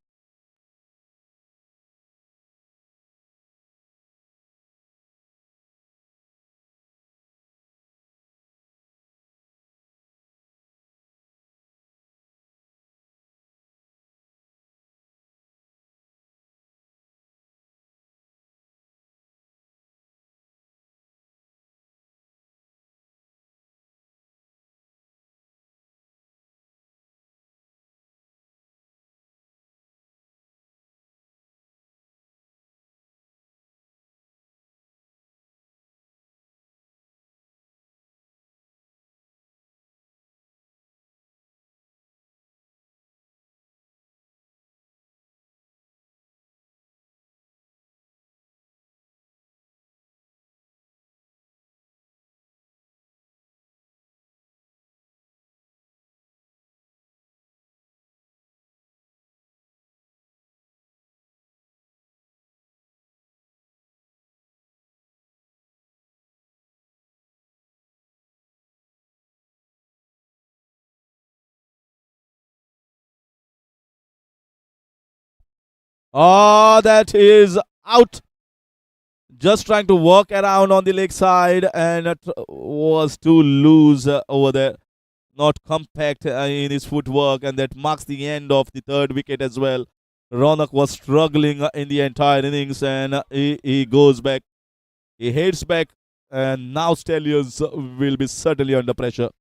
[SPEAKER 1] Oh, that is out. Just trying to work around on the leg side, and it was too loose over there. Not compact in his footwork, and that marks the end of the third wicket as well. Ronak was struggling in the entire innings, and he goes back. He heads back, and now Stallions will be certainly under pressure.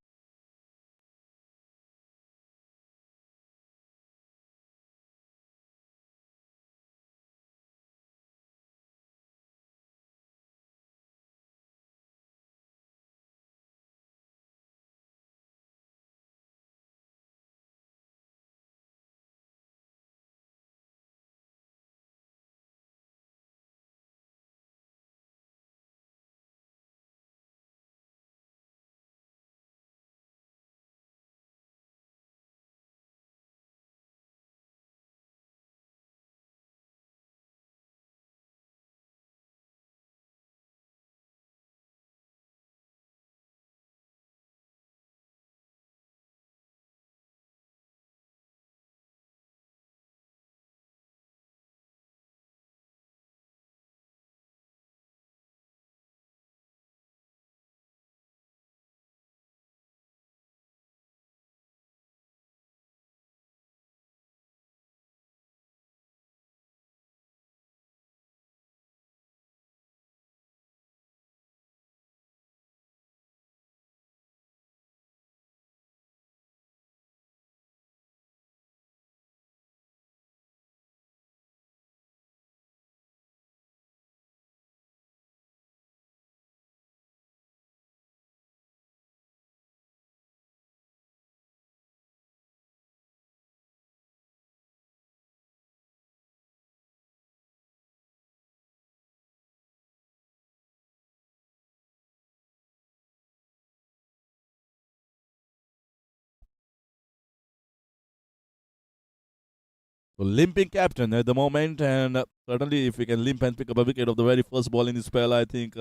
[SPEAKER 1] So limping captain at the moment, and certainly if he can limp and pick up a wicket of the very first ball in his spell, I think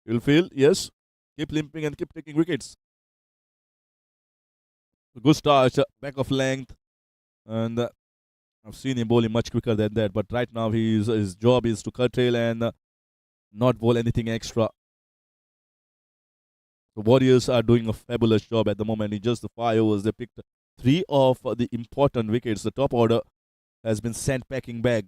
[SPEAKER 1] you'll feel yes, keep limping and keep taking wickets. Good start, back of length, and I've seen him bowling much quicker than that. But right now, his job is to curtail and not bowl anything extra. The Warriors are doing a fabulous job at the moment. In just the 5 overs, they picked three of the important wickets. The top order has been sent packing back.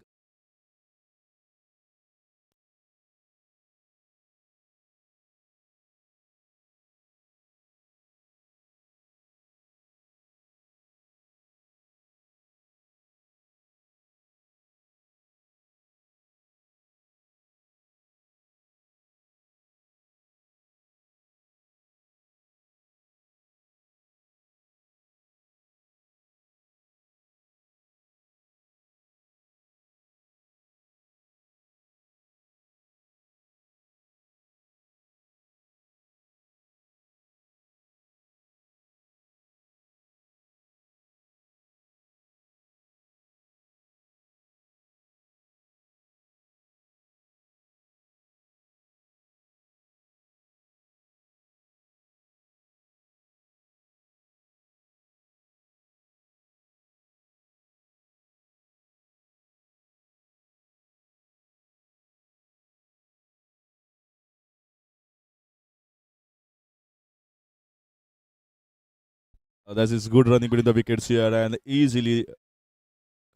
[SPEAKER 1] That is good running between the wickets here, and easily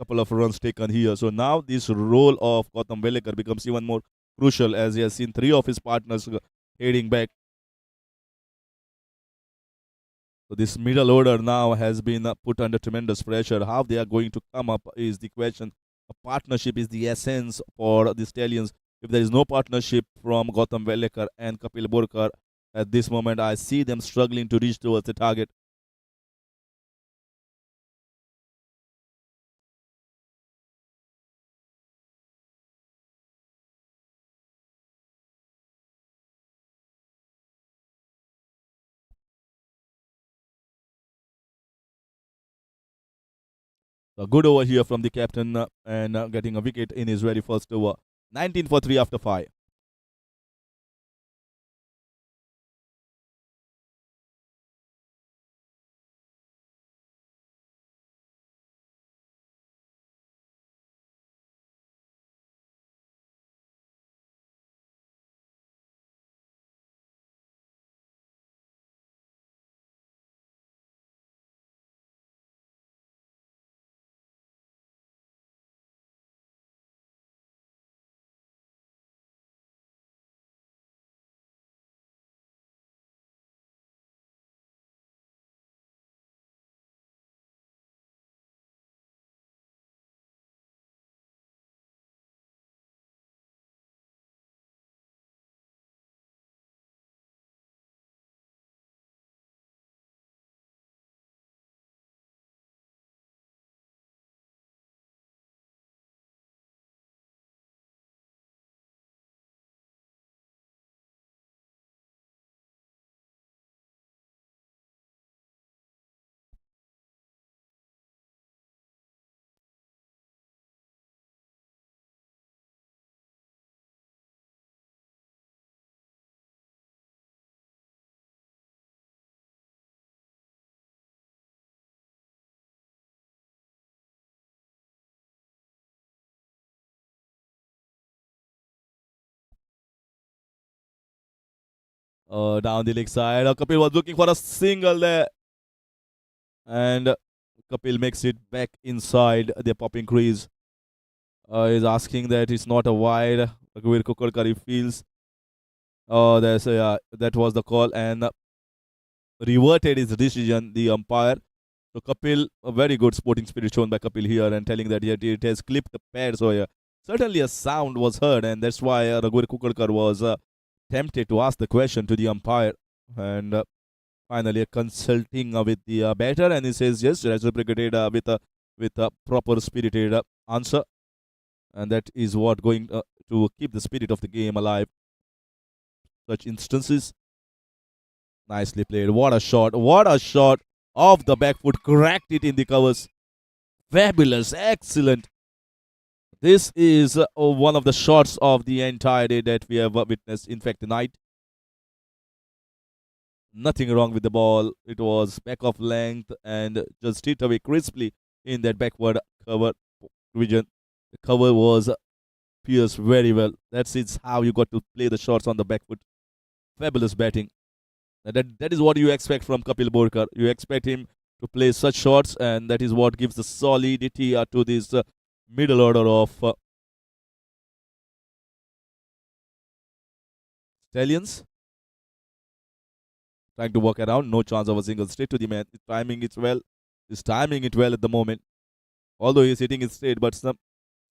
[SPEAKER 1] couple of runs taken here. So now this role of Gautam Velekar becomes even more crucial as he has seen three of his partners heading back. So this middle order now has been put under tremendous pressure. How they are going to come up is the question. A partnership is the essence for the Stallions. If there is no partnership from Gautam Velekar and Kapil Borkar at this moment, I see them struggling to reach towards the target. A good over here from the captain and getting a wicket in his very first over. 19 for 3 after 5. Down the leg side. Kapil was looking for a single there. And Kapil makes it back inside the popping crease. He's asking that it's not a wide. Raghuveer Kukarkar feels. That was the call and reverted his decision, the umpire. So Kapil, a very good sporting spirit shown by Kapil here and telling that it has clipped the pad. So certainly a sound was heard and that's why Raghuveer Kukarkar was tempted to ask the question to the umpire. And finally consulting with the batter, and he says yes, reciprocated with a proper spirited answer, and that is what going to keep the spirit of the game alive. Such instances, nicely played. What a shot! What a shot! Off the back foot, cracked it in the covers. Fabulous, excellent. This is one of the shots of the entire day that we have witnessed. In fact, tonight, nothing wrong with the ball. It was back of length and just hit away crisply in that backward cover region. The cover was pierced very well. That's it's how you got to play the shots on the back foot. Fabulous batting. That is what you expect from Kapil Borkar. You expect him to play such shots, and that is what gives the solidity to this middle order of Stallions. Trying to work around, no chance of a single, straight to the man. He's timing it well at the moment. Although he's hitting it straight, but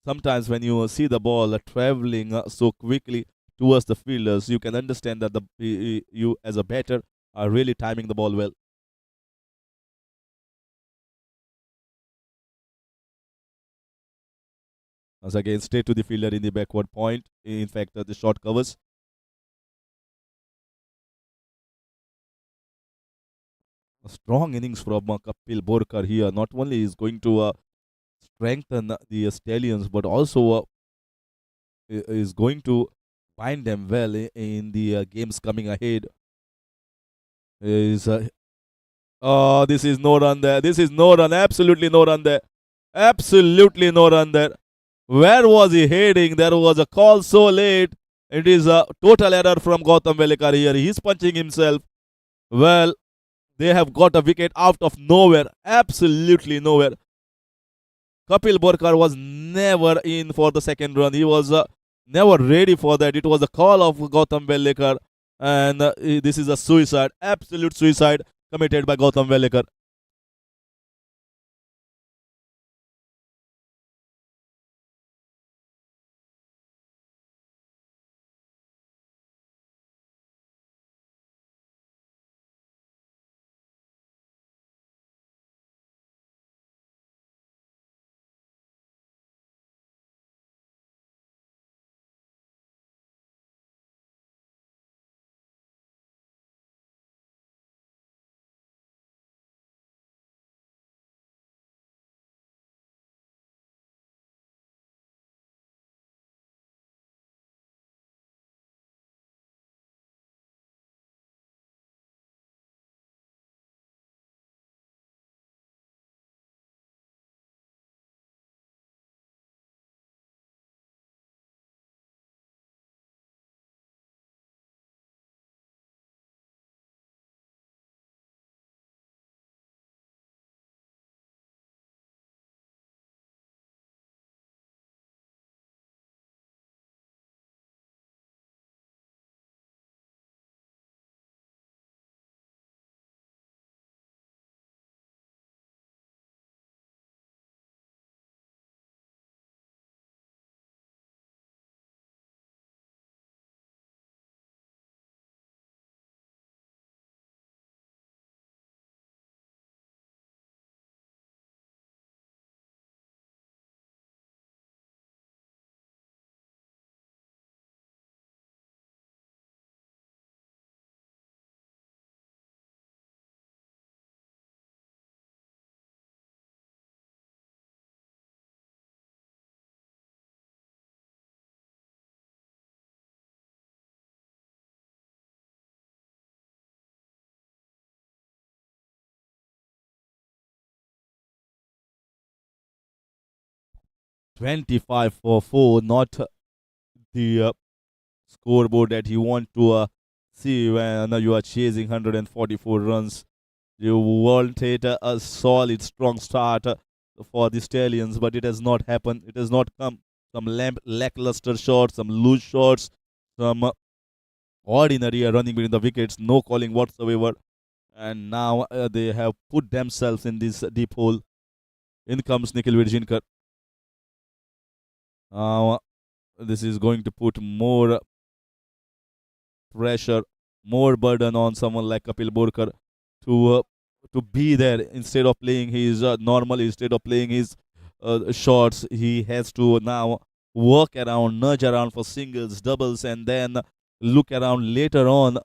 [SPEAKER 1] sometimes when you see the ball traveling so quickly towards the fielders, you can understand that you as a batter are really timing the ball well. Once again, straight to the fielder in the backward point. In fact, the short covers. A strong innings from Kapil Borkar here. Not only is going to strengthen the Stallions, but also is going to bind them well in the games coming ahead. Is Oh, this is no run there. This is no run. Absolutely no run there. Absolutely no run there. Where was he heading? There was a call so late. It is a total error from Gautam Velekar here. He's punching himself. Well, they have got a wicket out of nowhere. Absolutely nowhere. Kapil Borkar was never in for the second run. He was never ready for that. It was a call of Gautam Velekar. And this is a suicide. Absolute suicide committed by Gautam Velekar. '25 for 4, not the scoreboard that you want to see when you are chasing 144 runs. You wanted a solid, strong start for the Stallions, but it has not happened. It has not come. Some lackluster shots, some loose shots, some ordinary running between the wickets, no calling whatsoever. And now they have put themselves in this deep hole. In comes Nikhil Virjinkar. Uh, this is going to put more pressure, more burden on someone like Kapil Borkar to be there instead of playing his normal, instead of playing his shots. He has to now work around, nudge around for singles, doubles, and then look around later on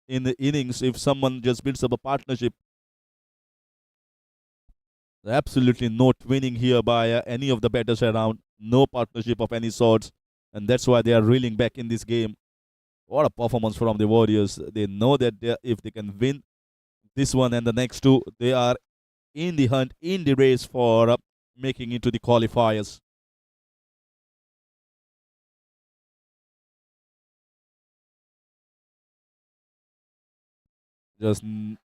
[SPEAKER 1] in the innings if someone just builds up a partnership. Absolutely no twinning here by any of the batters around. No partnership of any sorts. And that's why they are reeling back in this game. What a performance from the Warriors. They know that if they can win this one and the next two, they are in the hunt, in the race for making it to the qualifiers. Just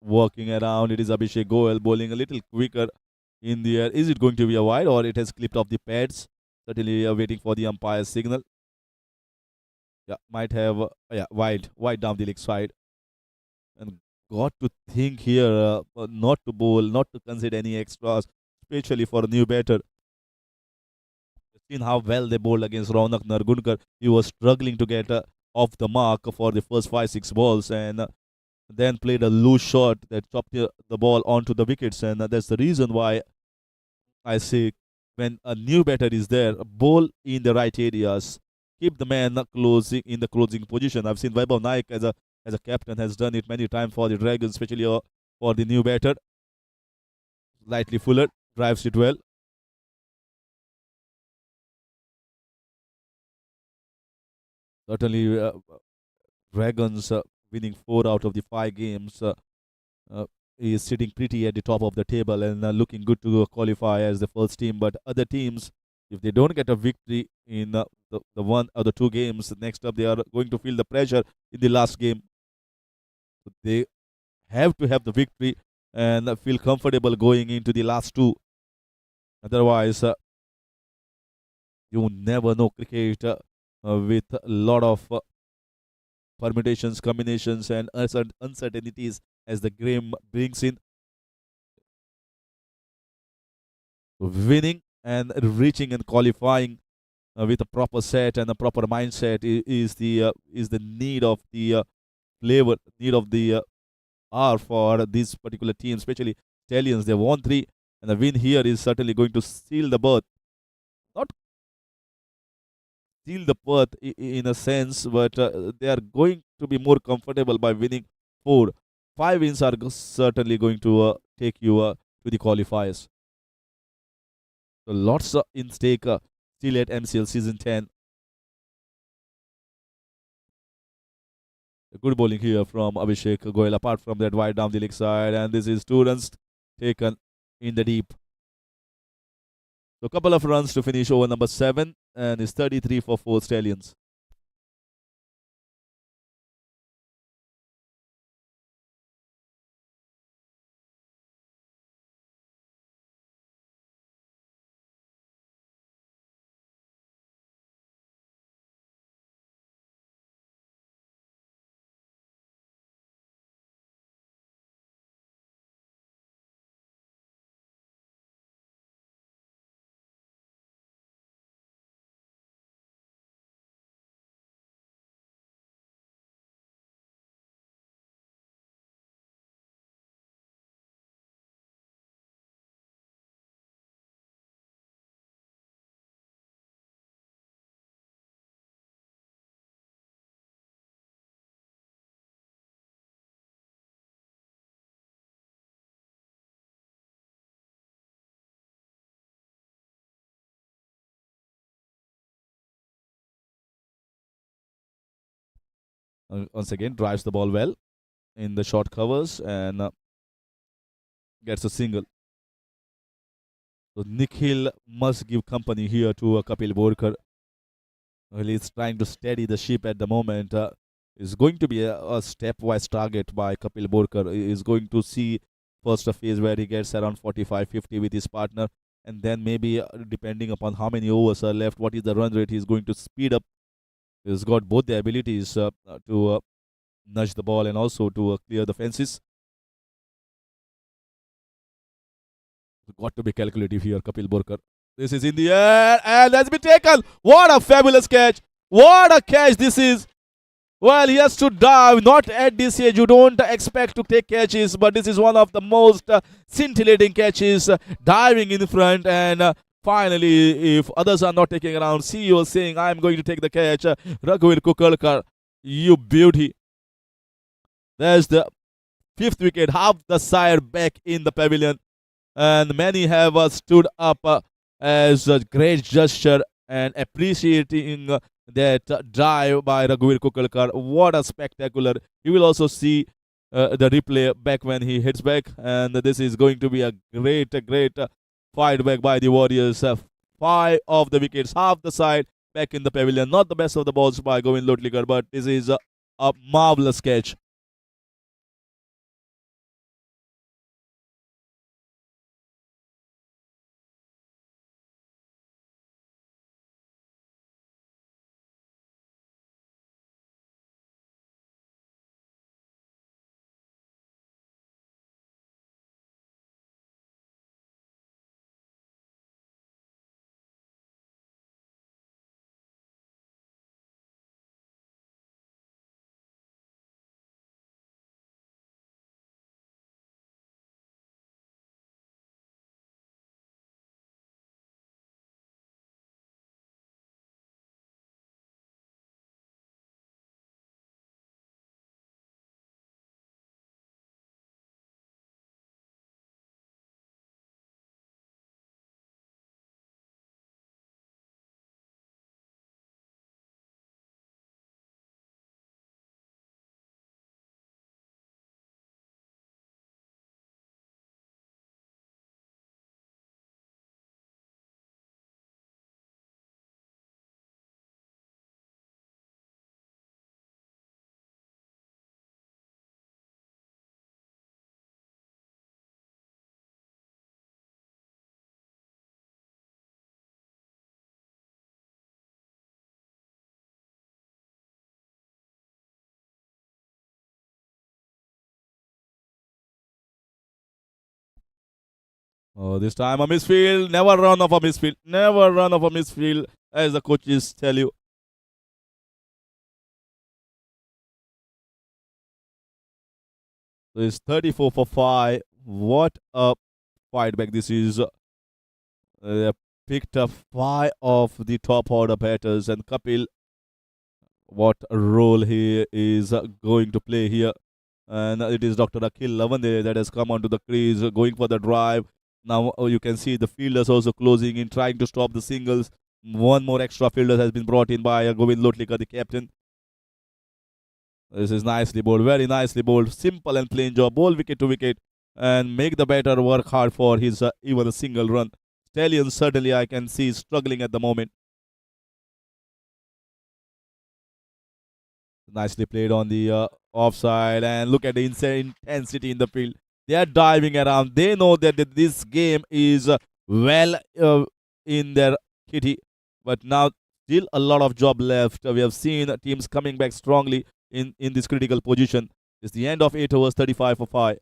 [SPEAKER 1] working around. It is Abhishek Goel bowling a little quicker in the air. Is it going to be a wide or it has clipped off the pads? Certainly waiting for the umpire's signal. Yeah, might have yeah, wide down the leg side. And got to think here not to bowl, not to consider any extras, especially for a new batter. Seen how well they bowled against Raunak Nargunkar. He was struggling to get off the mark for the first 5 6 balls and then played a loose shot that chopped the ball onto the wickets. And that's the reason why I say when a new batter is there, bowl in the right areas, keep the man closing in the closing position. I've seen Vaibhav Naik as a captain has done it many times for the Dragons, especially for the new batter. Lightly Fuller drives it well. Certainly, Dragons winning 4 out of the 5 games. Uh, he is sitting pretty at the top of the table and looking good to qualify as the first team. But other teams, if they don't get a victory in the 1 or the 2 games, next up they are going to feel the pressure in the last game. So they have to have the victory and feel comfortable going into the last two. Otherwise, you never know cricket with a lot of permutations, combinations, and uncertainties as the game brings in. Winning and reaching and qualifying with a proper set and a proper mindset is the need of the flavor, need of the hour for this particular team, especially Stallions. They won 3, and the win here is certainly going to seal the berth. Not seal the berth in a sense, but they are going to be more comfortable by winning 4. 5 wins are certainly going to take you to the qualifiers. So lots in stake still at MCL season 10. Good bowling here from Abhishek Goyal. Apart from that, wide down the leg side, and this is 2 runs taken in the deep. So a couple of runs to finish over number 7, and it's 33 for 4 Stallions. Once again, drives the ball well in the short covers and gets a single. So Nikhil must give company here to Kapil Borkar. Well, he's trying to steady the ship at the moment. Is going to be a stepwise target by Kapil Borkar. He is going to see first a phase where he gets around 45-50 with his partner, and then maybe depending upon how many overs are left, what is the run rate, he's going to speed up. He's got both the abilities to nudge the ball and also to clear the fences. Got to be calculative here, Kapil Borkar. This is in the air and has been taken. What a fabulous catch! What a catch this is! Well, he has to dive. Not at this age. You don't expect to take catches, but this is one of the most scintillating catches. Diving in front, and finally, if others are not taking around, CEO saying, "I'm going to take the catch." Raghuveer Kukalkar, you beauty. There's the 5th wicket. Half the side back in the pavilion. and many have stood up as a great gesture and appreciating that drive by Raghuveer Kukalkar. What a spectacular! You will also see the replay back when he hits back, and this is going to be a great fight back by the Warriors. Five of the wickets, half the side back in the pavilion. Not the best of the balls by Govind Lotlikar, but this is a marvelous catch. Oh, this time a misfield. Never run off a misfield. Never run off a misfield, as the coaches tell you. So it's 34 for 5. What a fight back this is. They picked up 5 of the top order batters, and Kapil, what a role he is going to play here. And it is Dr. Akhil Lavande that has come onto the crease, going for the drive. Now you can see the fielders also closing in, trying to stop the singles. One more extra fielder has been brought in by Govind Lotlika, the captain. This is nicely bowled, very nicely bowled. Simple and plain job. Bowl wicket to wicket and make the batter work hard for his even a single run. Stallions certainly I can see struggling at the moment. Nicely played on the offside, and look at the intensity in the field. They are diving around. They know that this game is well in their kitty, but now still a lot of job left. We have seen teams coming back strongly in this critical position. It's the end of 8 overs, 35 for 5.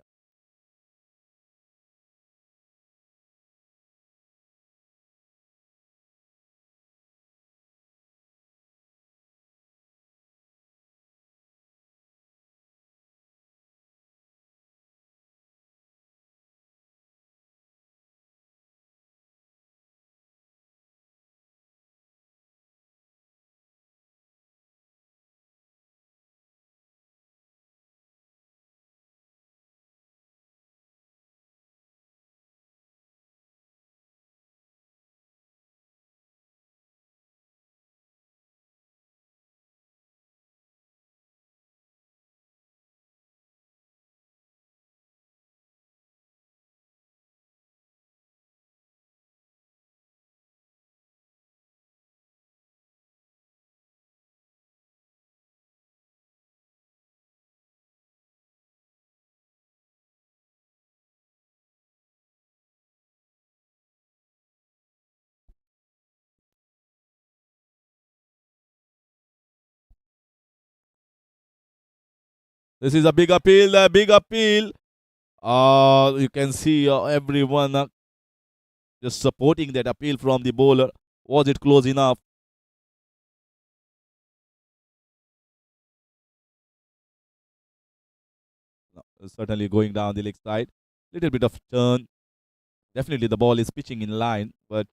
[SPEAKER 1] This is a big appeal, a big appeal. You can see everyone just supporting that appeal from the bowler. Was it close enough? No, certainly going down the leg side. Little bit of turn. Definitely the ball is pitching in line, but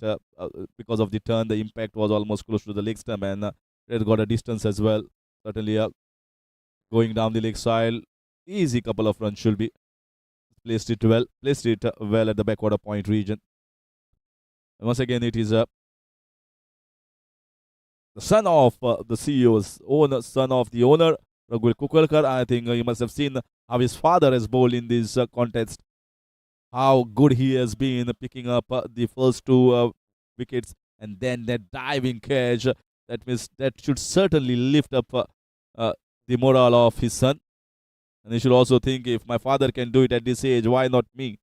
[SPEAKER 1] because of the turn, the impact was almost close to the leg stump, and it got a distance as well. Certainly going down the leg side. Easy couple of runs should be. placed it well at the backward point region. And once again, it is the son of the CEO's owner, son of the owner, Raghuveer Kukalkar. I think you must have seen how his father has bowled in this contest, how good he has been picking up the first two wickets, and then that diving catch. That means that should certainly lift up uh, the morale of his son. And he should also think, if my father can do it at this age, why not me?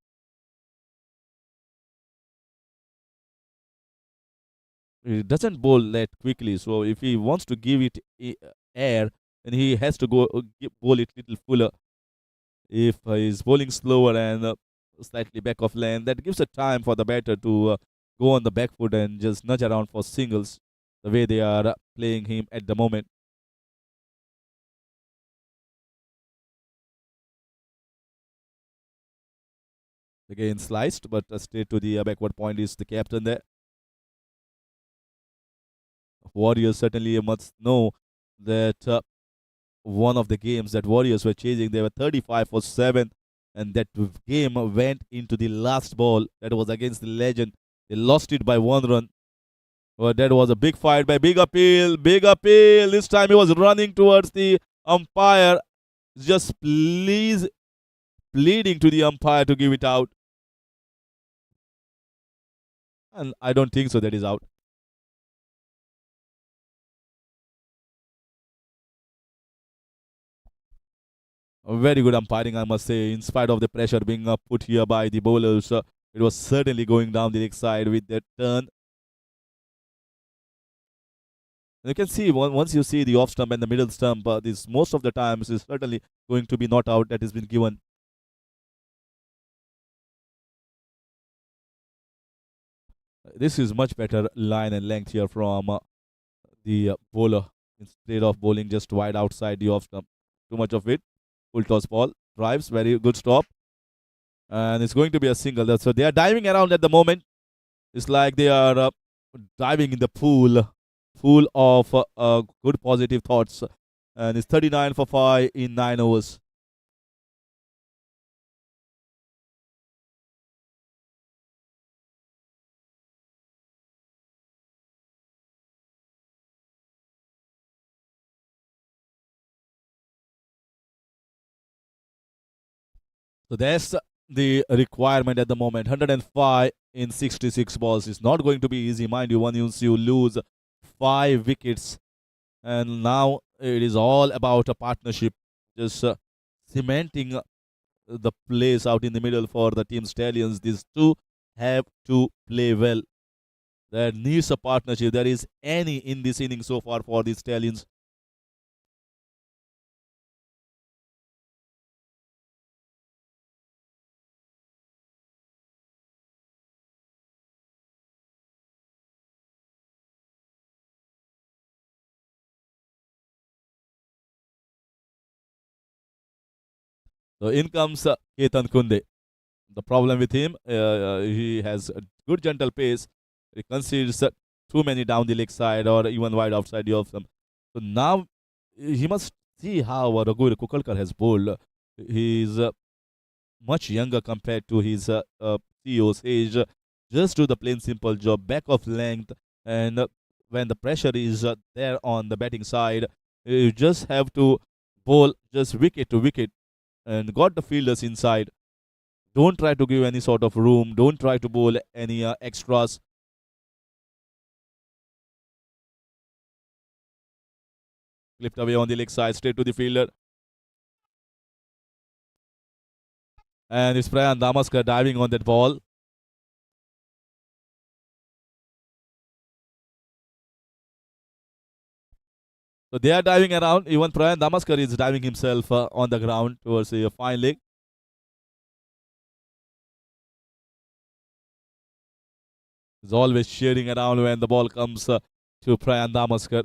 [SPEAKER 1] He doesn't bowl that quickly, so if he wants to give it air, then he has to go bowl it little fuller. If he's bowling slower and slightly back of lane, that gives a time for the batter to go on the back foot and just nudge around for singles, the way they are playing him at the moment. Again sliced, but straight to the backward point is the captain there. Warriors certainly must know that one of the games that Warriors were chasing, they were 35 for 7, and that game went into the last ball. That was against the Legend. They lost it by 1 run. But that was a big fight by Big Appeal. Big Appeal. This time he was running towards the umpire, just pleading to the umpire to give it out. And I don't think so that is out. A very good umpiring, I must say, in spite of the pressure being put here by the bowlers. It was certainly going down the leg side with that turn. And you can see once you see the off stump and the middle stump, this most of the times is certainly going to be not out that has been given. This is much better line and length here from the bowler, instead of bowling just wide outside the off stump. Too much of it. Full toss ball. Drives. Very good stop. And it's going to be a single. So they are diving around at the moment. It's like they are diving in the pool of good positive thoughts. And it's 39 for 5 in 9 overs. So that's the requirement at the moment. 105 in 66 balls is not going to be easy, mind you. Once you lose 5 wickets, and now it is all about a partnership, just cementing the place out in the middle for the team Stallions. These two have to play well. There needs a partnership. There is any in this inning so far for the Stallions. So in comes Ketan Kunde. The problem with him, he has a good gentle pace. He concedes too many down the leg side or even wide outside the off stump. So now he must see how Raghuveer Kukalkar has bowled. He's much younger compared to his CEO's age. Just do the plain simple job, back of length, and when the pressure is there on the batting side, you just have to bowl just wicket to wicket and got the fielders inside. Don't try to give any sort of room. Don't try to bowl any extras. Clipped away on the leg side, straight to the fielder. And it's Prayan Damaskar diving on that ball. So they are diving around. Even Prayan Damaskar is diving himself on the ground towards a fine leg. He's always cheering around when the ball comes to Prayan Damaskar.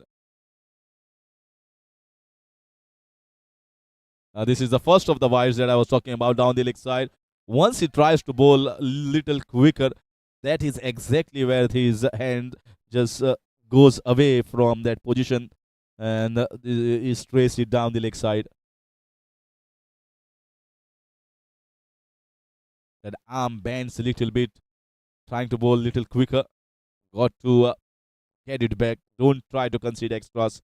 [SPEAKER 1] This is the first of the wides that I was talking about down the leg side. Once he tries to bowl a little quicker, that is exactly where his hand just goes away from that position and is traced it down the leg side. That arm bends a little bit, trying to bowl a little quicker. Got to get it back. Don't try to concede extras.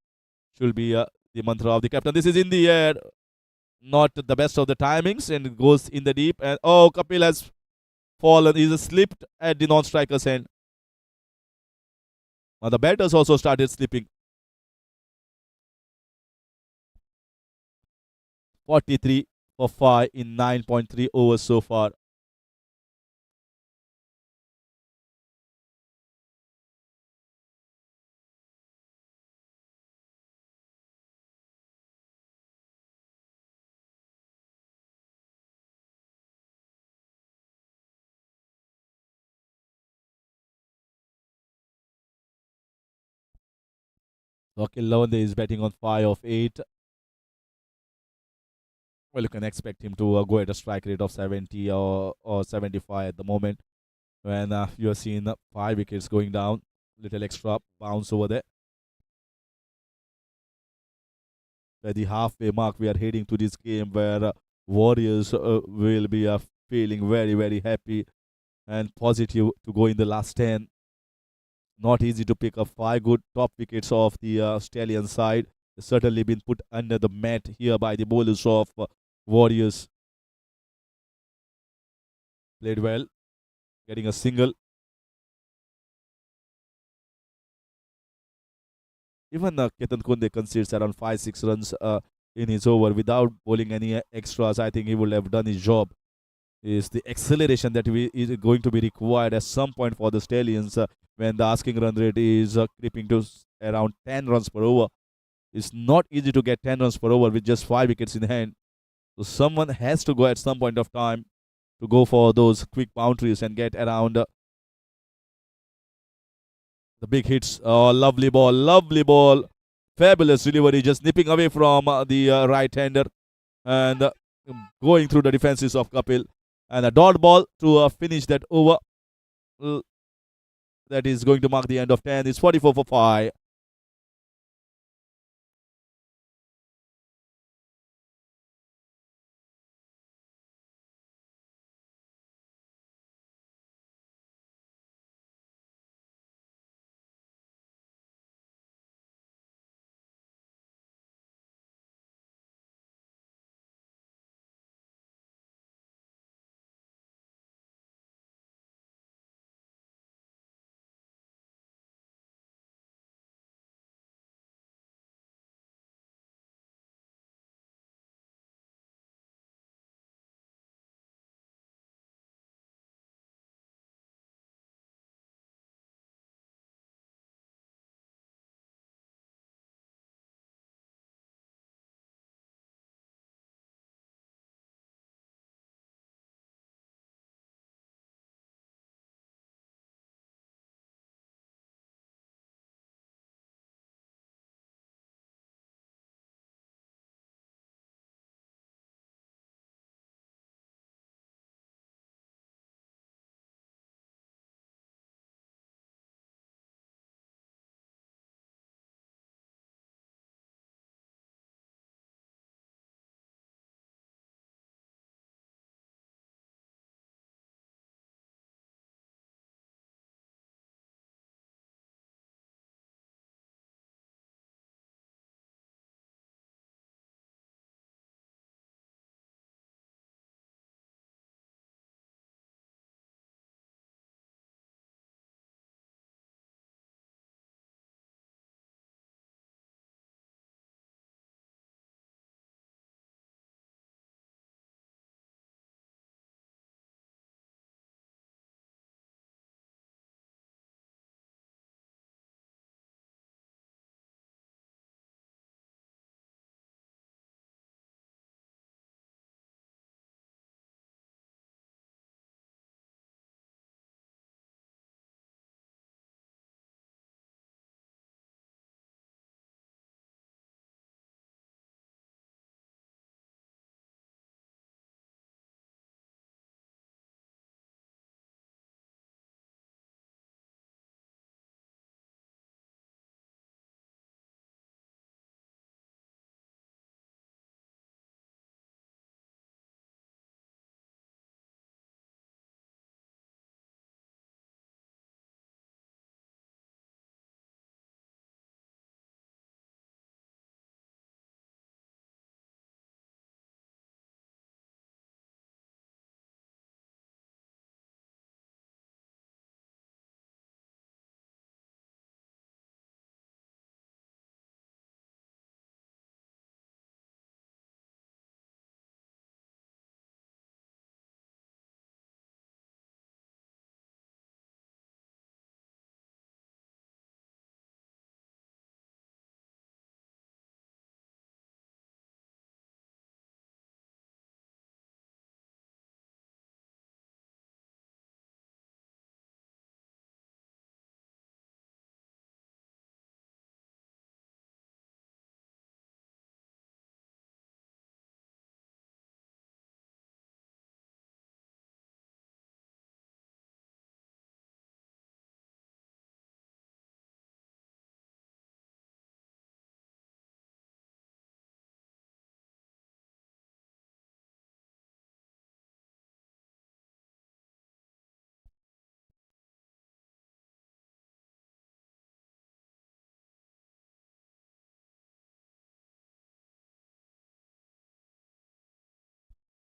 [SPEAKER 1] Should be the mantra of the captain. This is in the air. Not the best of the timings and it goes in the deep. And oh, Kapil has fallen. He's slipped at the non-striker's end. Now the batters also started slipping. 43 for 5 in 9.3 overs so far. Vakil Lawande is batting on 5 of 8. Well, you can expect him to go at a strike rate of 70 or 75 at the moment when you are seeing 5 wickets going down. Little extra bounce over there. At the halfway mark, we are heading to this game where Warriors will be feeling very, very happy and positive to go in the last 10. Not easy to pick up 5 good top wickets off the Stallion side. It's certainly been put under the mat here by the bowlers of Warriors. Played well, getting a single. Even Ketan Kunde concedes around 5-6 runs in his over without bowling any extras. I think he would have done his job. Is the acceleration that is going to be required at some point for the Stallions when the asking run rate is creeping to around 10 runs per over. It's not easy to get 10 runs per over with just 5 wickets in hand. So someone has to go at some point of time to go for those quick boundaries and get around the big hits. Oh, lovely ball, lovely ball. Fabulous delivery, just nipping away from the right-hander and going through the defenses of Kapil. And a dot ball to finish that over. That is going to mark the end of 10. It's 44 for 5.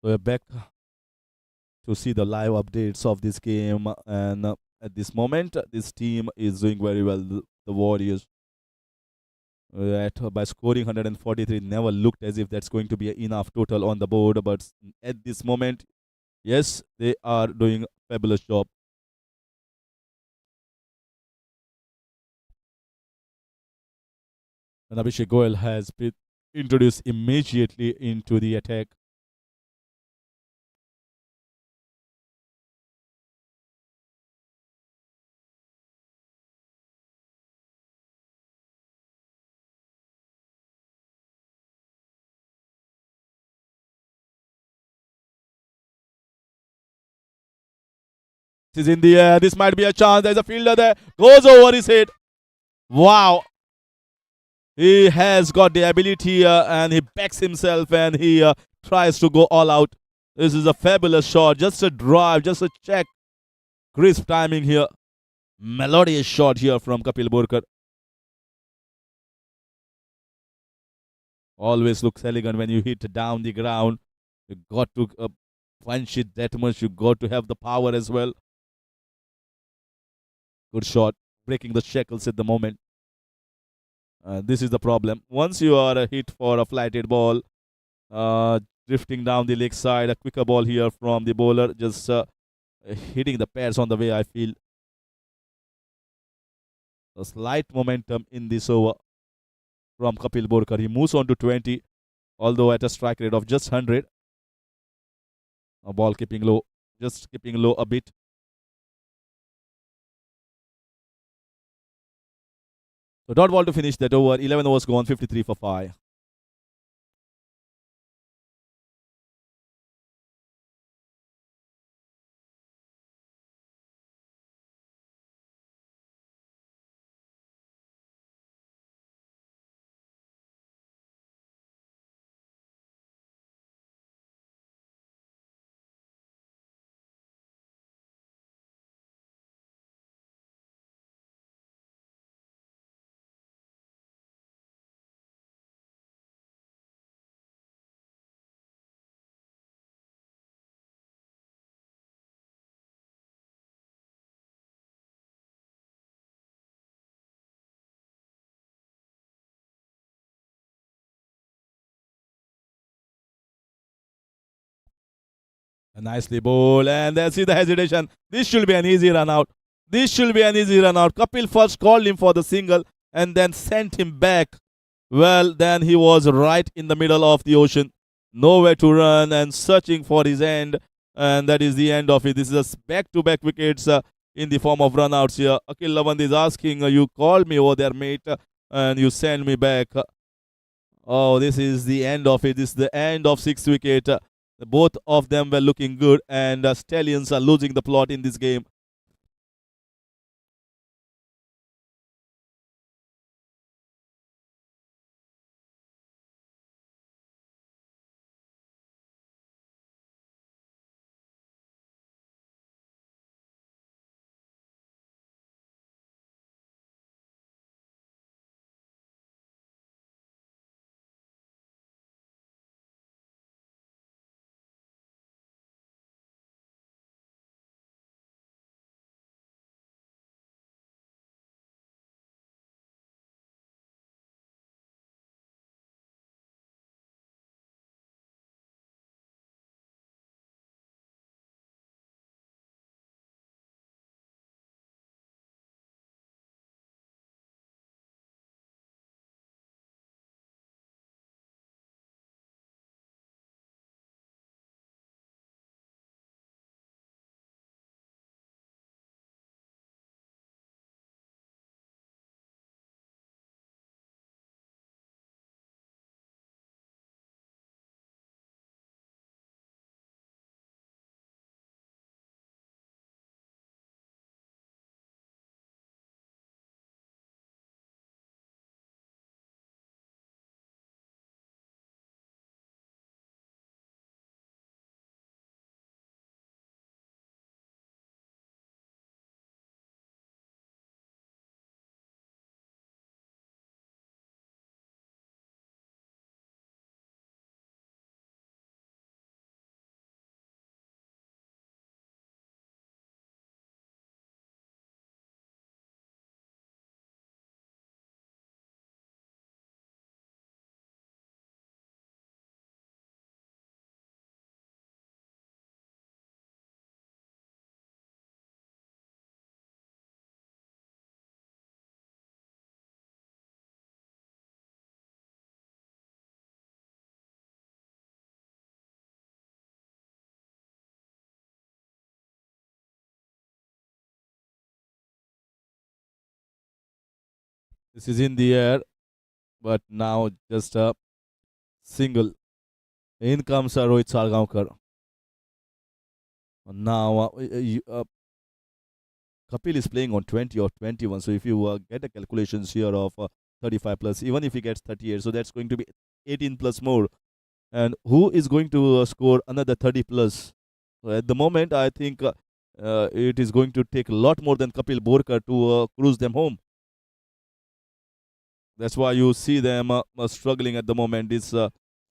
[SPEAKER 1] So we're back to see the live updates of this game, and at this moment, this team is doing very well. The Warriors, by scoring 143, never looked as if that's going to be enough total on the board. But at this moment, yes, they are doing a fabulous job. And Abhishek Goel has been introduced immediately into the attack. This is in the air. This might be a chance. There's a fielder there. Goes over his head. Wow. He has got the ability and he backs himself and he tries to go all out. This is a fabulous shot. Just a drive, just a check. Crisp timing here. Melodious shot here from Kapil Borkar. Always looks elegant when you hit down the ground. You got to punch it that much. You got to have the power as well. Good shot. Breaking the shackles at the moment. This is the problem. Once you are hit for a flighted ball, drifting down the leg side, a quicker ball here from the bowler, just hitting the pads on the way, I feel. A slight momentum in this over from Kapil Borkar. He moves on to 20, although at a strike rate of just 100. A ball keeping low, just keeping low a bit. So dot ball to finish that over. 11 overs gone, 53 for 5. Nicely bowled, and there see the hesitation. This should be an easy run out. This should be an easy run out. Kapil first called him for the single and then sent him back. Well, then he was right in the middle of the ocean, nowhere to run and searching for his end. And that is the end of it. This is a back-to-back wickets in the form of runouts here. Akil Lavand is asking, you called me over there, mate, and you send me back. Oh, this is the end of it. This is the end of sixth wicket. Both of them were looking good, and Stallions are losing the plot in this game. This is in the air, but now just a single. In comes Rohit Sargaonkar. Now Kapil is playing on 20 or 21. So if you get the calculations here of 35 plus, even if he gets 38, so that's going to be 18 plus more. And who is going to score another 30 plus? So at the moment, I think it is going to take a lot more than Kapil Borkar to cruise them home. That's why you see them struggling at the moment. This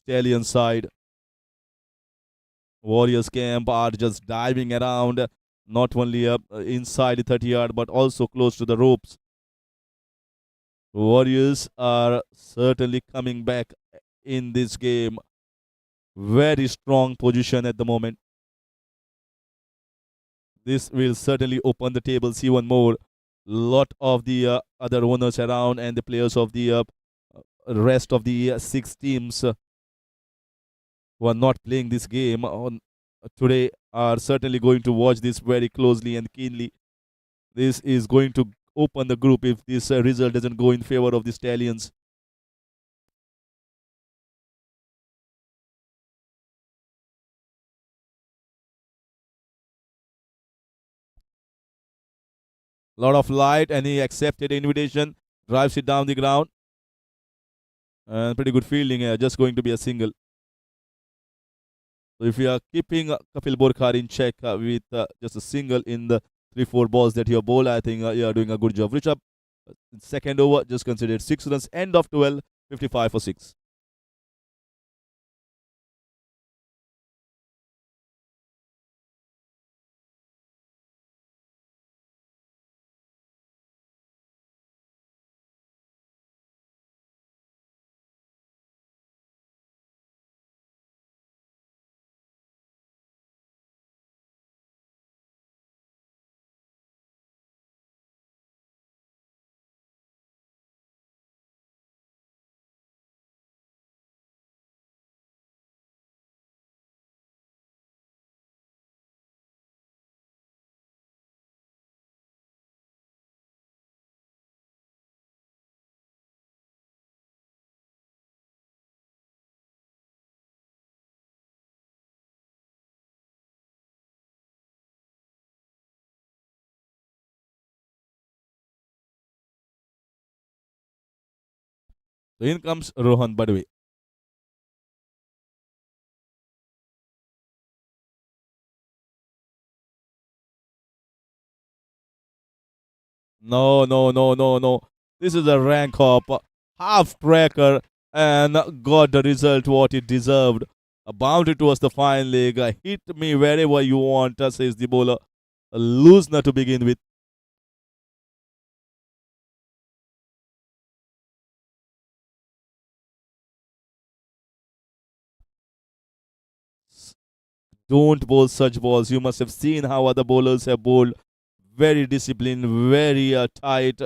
[SPEAKER 1] Stallion side. Warriors camp are just diving around, not only inside the 30 yard, but also close to the ropes. Warriors are certainly coming back in this game. Very strong position at the moment. This will certainly open the tables even more. Lot of the other owners around and the players of the rest of the six teams who are not playing this game on today are certainly going to watch this very closely and keenly. This is going to open the group if this result doesn't go in favor of the Stallions. Lot of light, and he accepted the invitation, drives it down the ground. And pretty good fielding here, just going to be a single. So if you are keeping Kapil Borkar in check with just a single in the 3-4 balls that you bowl, I think you are doing a good job. Rishabh, second over, just considered 6 runs, end of 12, 55 for 6. So in comes Rohan Badwe. No, no, no, no, no. This is a rank hop, half tracker, and got the result what it deserved. A boundary towards the fine leg. Hit me wherever you want, says the bowler. A loosener to begin with. Don't bowl such balls. You must have seen how other bowlers have bowled. Very disciplined, very tight,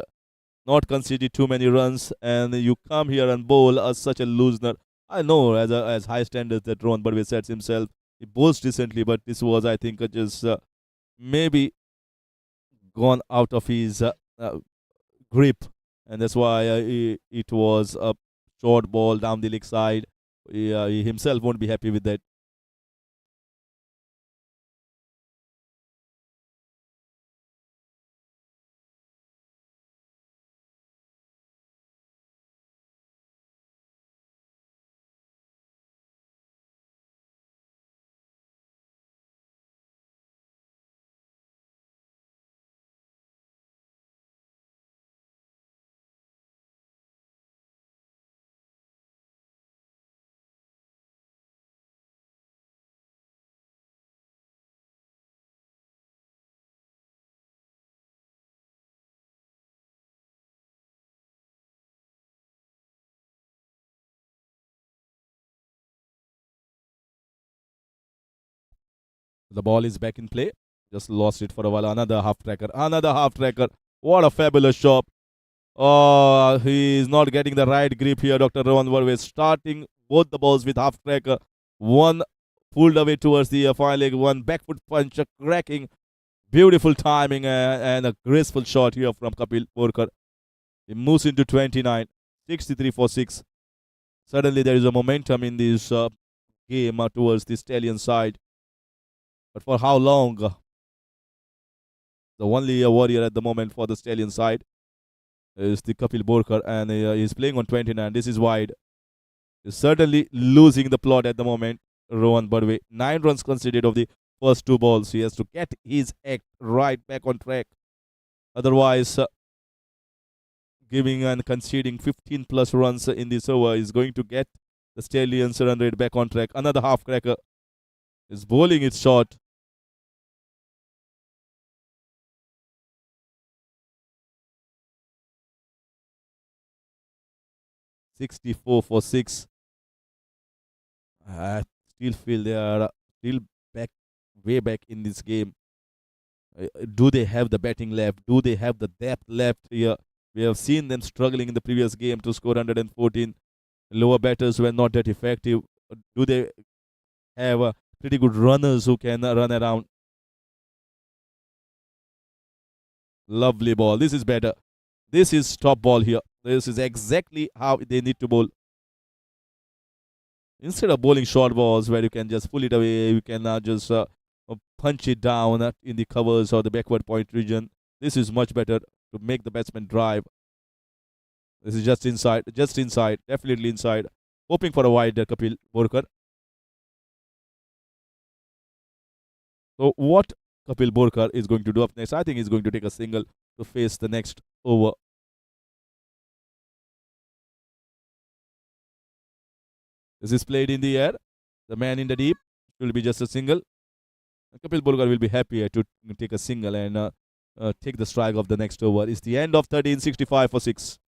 [SPEAKER 1] not conceded too many runs, and you come here and bowl such a loosener. I know as high standards that Ron Budway sets himself. He bowls decently, but this was, I think, just maybe gone out of his grip, and that's why it was a short ball down the leg side. He himself won't be happy with that. The ball is back in play. Just lost it for a while. Another half tracker. Another half tracker. What a fabulous shot. Oh, he is not getting the right grip here. Dr. Rohan Varve starting both the balls with half tracker. One pulled away towards the fine leg. One back foot punch, cracking. Beautiful timing and a graceful shot here from Kapil Borkar. He moves into 29, 63 for 6. Suddenly there is a momentum in this game towards the Stallion side. But for how long? The only warrior at the moment for the Stallion side is the Kapil Borkar, and he's playing on 29. This is wide. He's certainly losing the plot at the moment. Rohan Badwe, 9 runs conceded of the first 2 balls. He has to get his act right back on track. Otherwise, giving and conceding 15 plus runs in this over is going to get the Stallions run rate back on track. Another half cracker is bowling it short. "64 for 6. I still feel they are still back, way back in this game. Do they have the batting left? Do they have the depth left here? We have seen them struggling in the previous game to score 114. Lower batters were not that effective. Do they have pretty good runners who can run around? Lovely ball. This is better. This is top ball here. This is exactly how they need to bowl. Instead of bowling short balls where you can just pull it away, you can just punch it down in the covers or the backward point region. This is much better to make the batsman drive. This is just inside, definitely inside. Hoping for a wide, Kapil Borkar. So what Kapil Borkar is going to do up next? I think he's going to take a single to face the next over. This is played in the air. The man in the deep will be just a single. Kapil Borkar will be happy to take a single and take the strike of the next over. It's the end of 13, 65 for 6.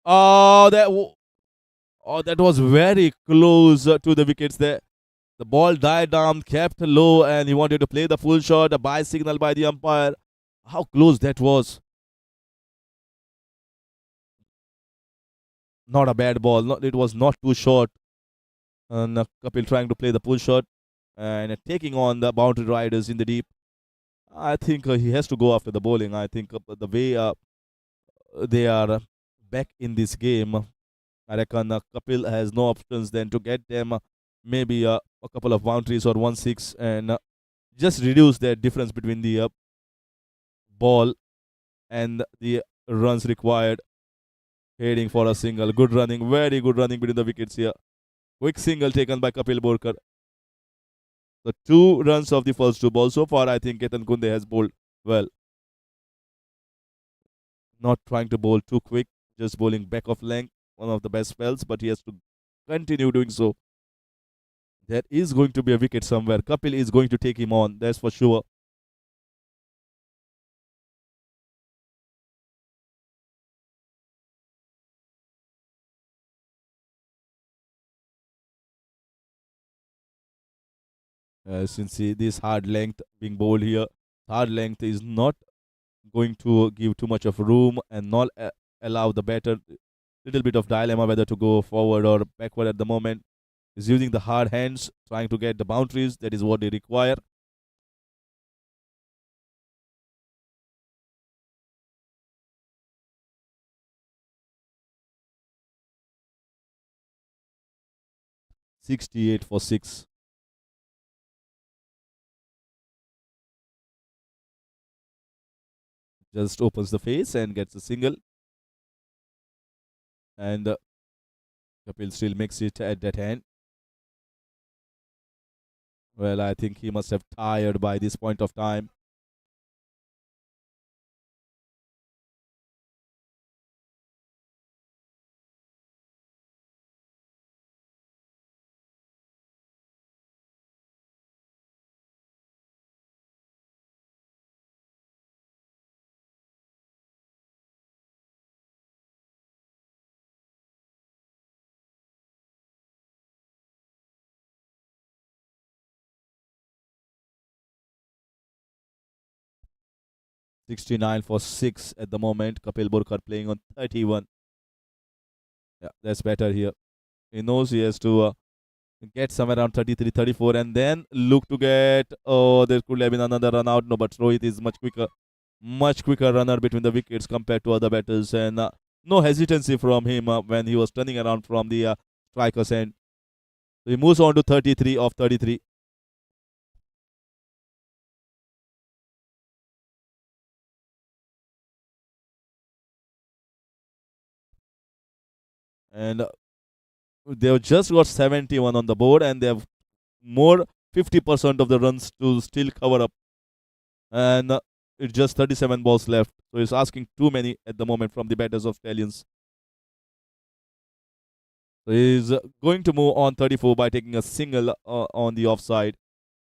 [SPEAKER 1] Oh, that was very close to the wickets there. The ball died down, kept low, and he wanted to play the full shot. A buy signal by the umpire. How close that was. Not a bad ball. It was not too short. And Kapil trying to play the pull shot and taking on the boundary riders in the deep. I think he has to go after the bowling. I think the way they are back in this game, I reckon Kapil has no options then to get them maybe a couple of boundaries or 1-6 and just reduce that difference between the ball and the runs required. Heading for a single. Good running, very good running between the wickets here. Quick single taken by Kapil Borkar. The 2 runs of the first 2 balls. So far, I think Ketan Kunde has bowled well. Not trying to bowl too quick, just bowling back of length. One of the best spells, but he has to continue doing so. There is going to be a wicket somewhere. Kapil is going to take him on, that's for sure. Since this hard length being bowled here, hard length is not going to give too much of room and not allow the batter little bit of dilemma whether to go forward or backward at the moment. He's using the hard hands, trying to get the boundaries. That is what they require. $68 for 6. Just opens the face and gets a single. And Kapil still makes it at that hand. Well, I think he must have tired by this point of time. $69 for 6 at the moment. Kapil Burkar playing on 31. Yeah, that's better here. He knows he has to get somewhere around 33, 34, and then look to get. Oh, there could have been another run out. No, but Rohit is much quicker runner between the wickets compared to other batters, and no hesitancy from him when he was turning around from the striker's end. So he moves on to 33 of 33. And they've just got 71 on the board, and they have more 50% of the runs to still cover up. And it's just 37 balls left. So he's asking too many at the moment from the batters of Stallions. So he's going to move on 34 by taking a single on the offside.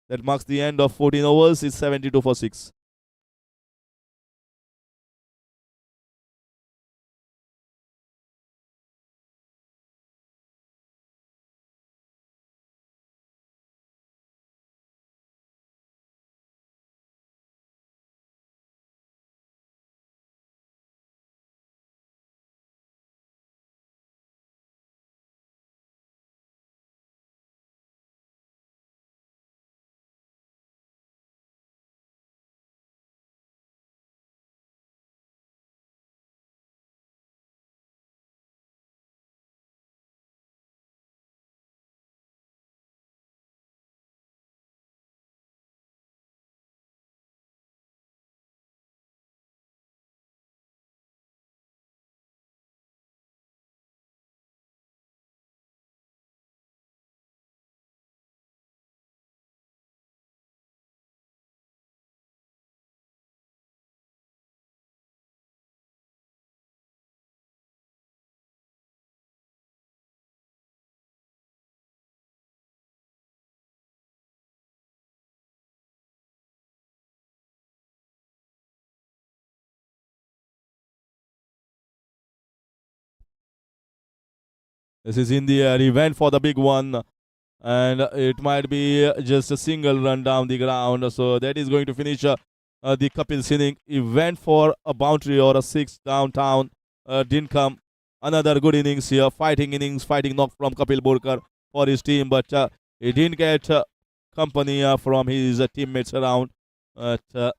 [SPEAKER 1] That marks the end of 14 overs. It's 72 for 6. This is in the air. He went for the big one, and it might be just a single run down the ground. So that is going to finish the Kapil's inning. He went for a boundary or a six downtown. Didn't come. Another good innings here. Fighting innings, fighting knock from Kapil Borkar for his team, but he didn't get company from his teammates around. But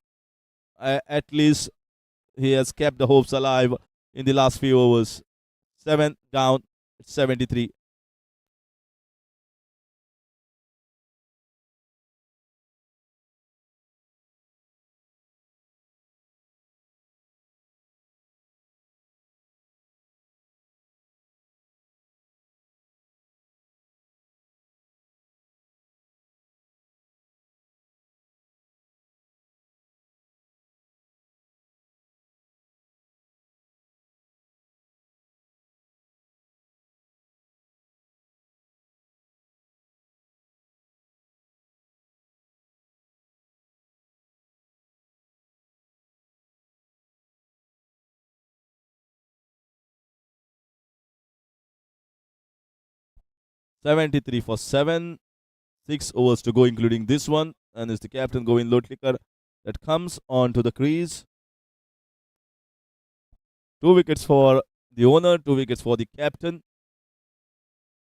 [SPEAKER 1] at least he has kept the hopes alive in the last few overs. 7 down, 73. $73 for 7. 6 overs to go, including this one. And it's the captain, Govind Lotlikar, that comes onto the crease. 2 wickets for the owner, 2 wickets for the captain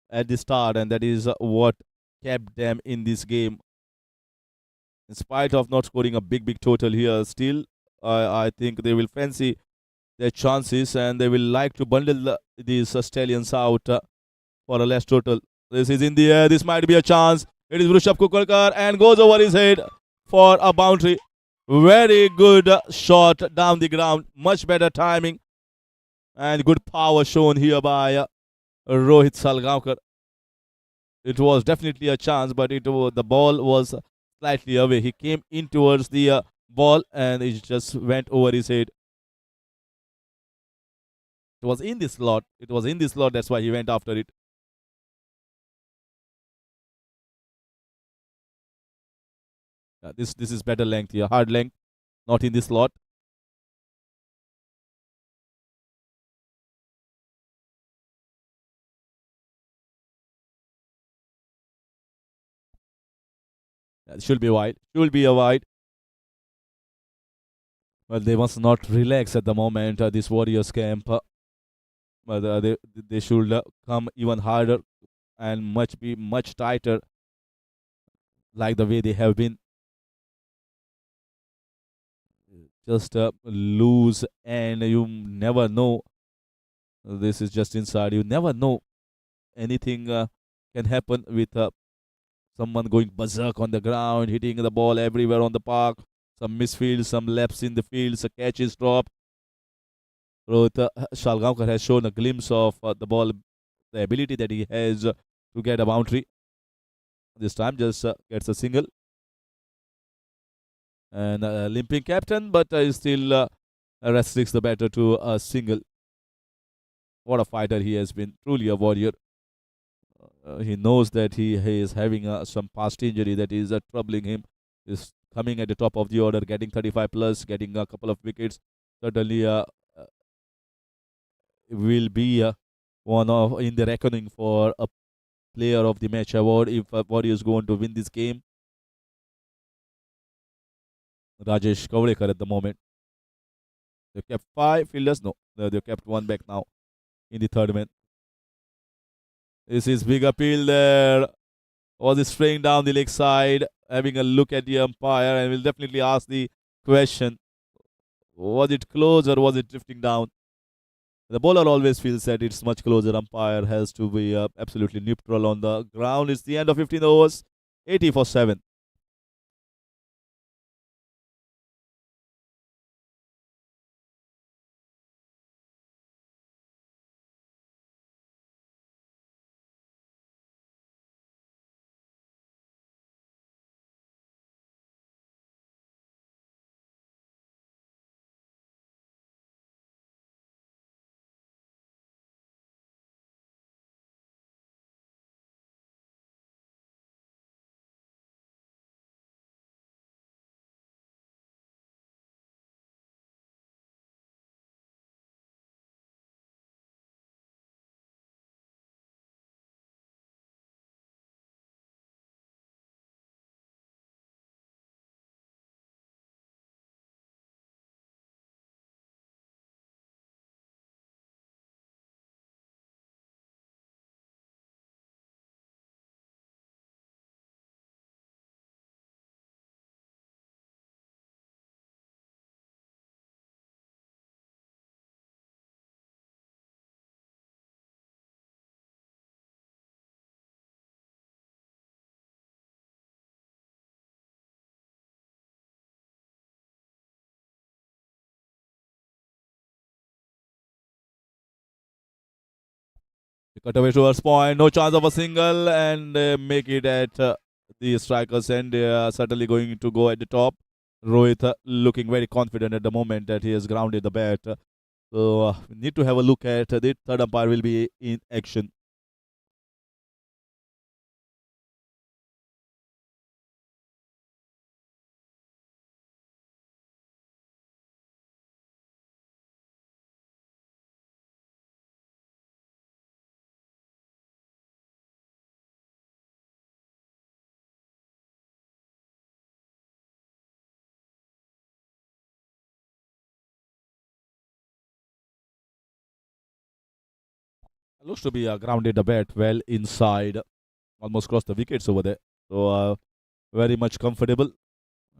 [SPEAKER 1] at the start, and that is what kept them in this game. In spite of not scoring a big total here, still, I think they will fancy their chances and they will like to bundle these Stallions out for a less total. This is in the air. This might be a chance. It is Vrushab Kukarkar and goes over his head for a boundary. Very good shot down the ground. Much better timing and good power shown here by Rohit Salgaonkar. It was definitely a chance, but the ball was slightly away. He came in towards the ball and it just went over his head. It was in the slot. It was in the slot. That's why he went after it. This is better length here. Hard length, not in the slot. Should be wide. Should be a wide. Well, they must not relax at the moment. This Warriors camp. But they should come even harder and be much tighter, like the way they have been. Just lose, and you never know. This is just inside. You never know. Anything can happen with someone going berserk on the ground, hitting the ball everywhere on the park. Some misfields, some laps in the fields, a catch is dropped. Rohit Shalgaonkar has shown a glimpse of the ball, the ability that he has to get a boundary. This time just gets a single. And limping captain, but still restricts the batter to a single. What a fighter he has been, truly a warrior. He knows that he is having some past injury that is troubling him. Is coming at the top of the order, getting 35 plus, getting a couple of wickets. Certainly will be one of in the reckoning for a player of the match award if Warriors going to win this game. Rajesh Kavlekar at the moment. They kept 5 fielders. No, they kept one back now in the third man. This is big appeal there. Was he spraying down the leg side, having a look at the umpire, and will definitely ask the question: was it close or was it drifting down? The bowler always feels that it's much closer. Umpire has to be absolutely neutral on the ground. It's the end of 15 overs, 80 for 7. Cut away towards point, no chance of a single, and make it at the strikers end. They are certainly going to go at the top. Rohit looking very confident at the moment that he has grounded the bat. So we need to have a look at the third umpire will be in action. Looks to be grounded the bat well inside, almost crossed the wickets over there. So very much comfortable.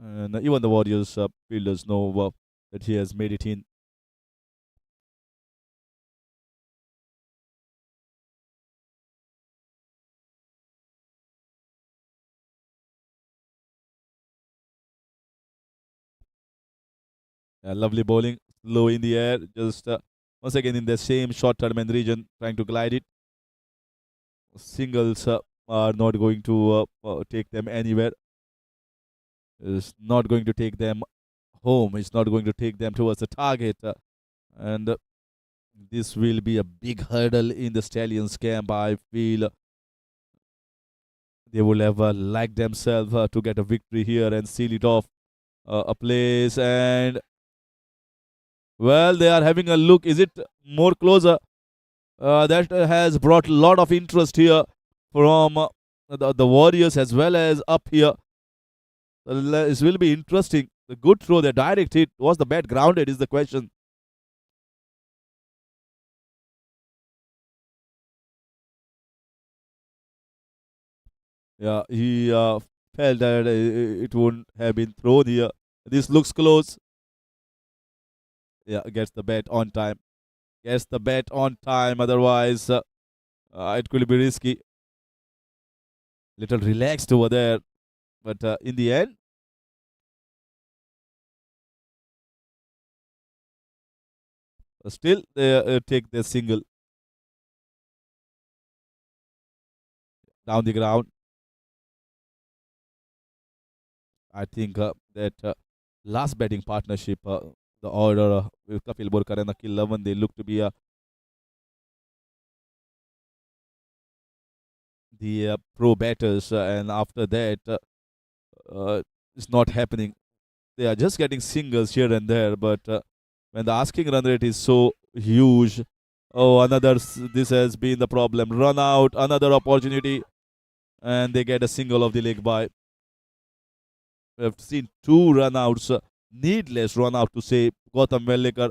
[SPEAKER 1] And even the Warriors fielders know that he has made it in. Lovely bowling, low in the air, just once again in the same short tournament region, trying to glide it. Singles are not going to take them anywhere. It's not going to take them home. It's not going to take them towards the target. And this will be a big hurdle in the Stallions camp. I feel they will have liked themselves to get a victory here and seal it off a place. And well, they are having a look. Is it more closer? That has brought a lot of interest here from the Warriors as well as up here. This will be interesting. The good throw, the direct hit. Was the bat grounded is the question. Yeah, he felt that it wouldn't have been thrown here. This looks close. Yeah, gets the bat on time. Gets the bat on time. Otherwise, it could be risky. Little relaxed over there. But in the end, still they take the single down the ground. I think that last batting partnership, the order with Kapil Borkar and Akil Lavan, they look to be the pro batters, and after that, it's not happening. They are just getting singles here and there, but when the asking run rate is so huge, oh, this has been the problem. Run out, another opportunity, and they get a single of the leg by. We have seen two run outs, needless run out to say Gautam Vellikar.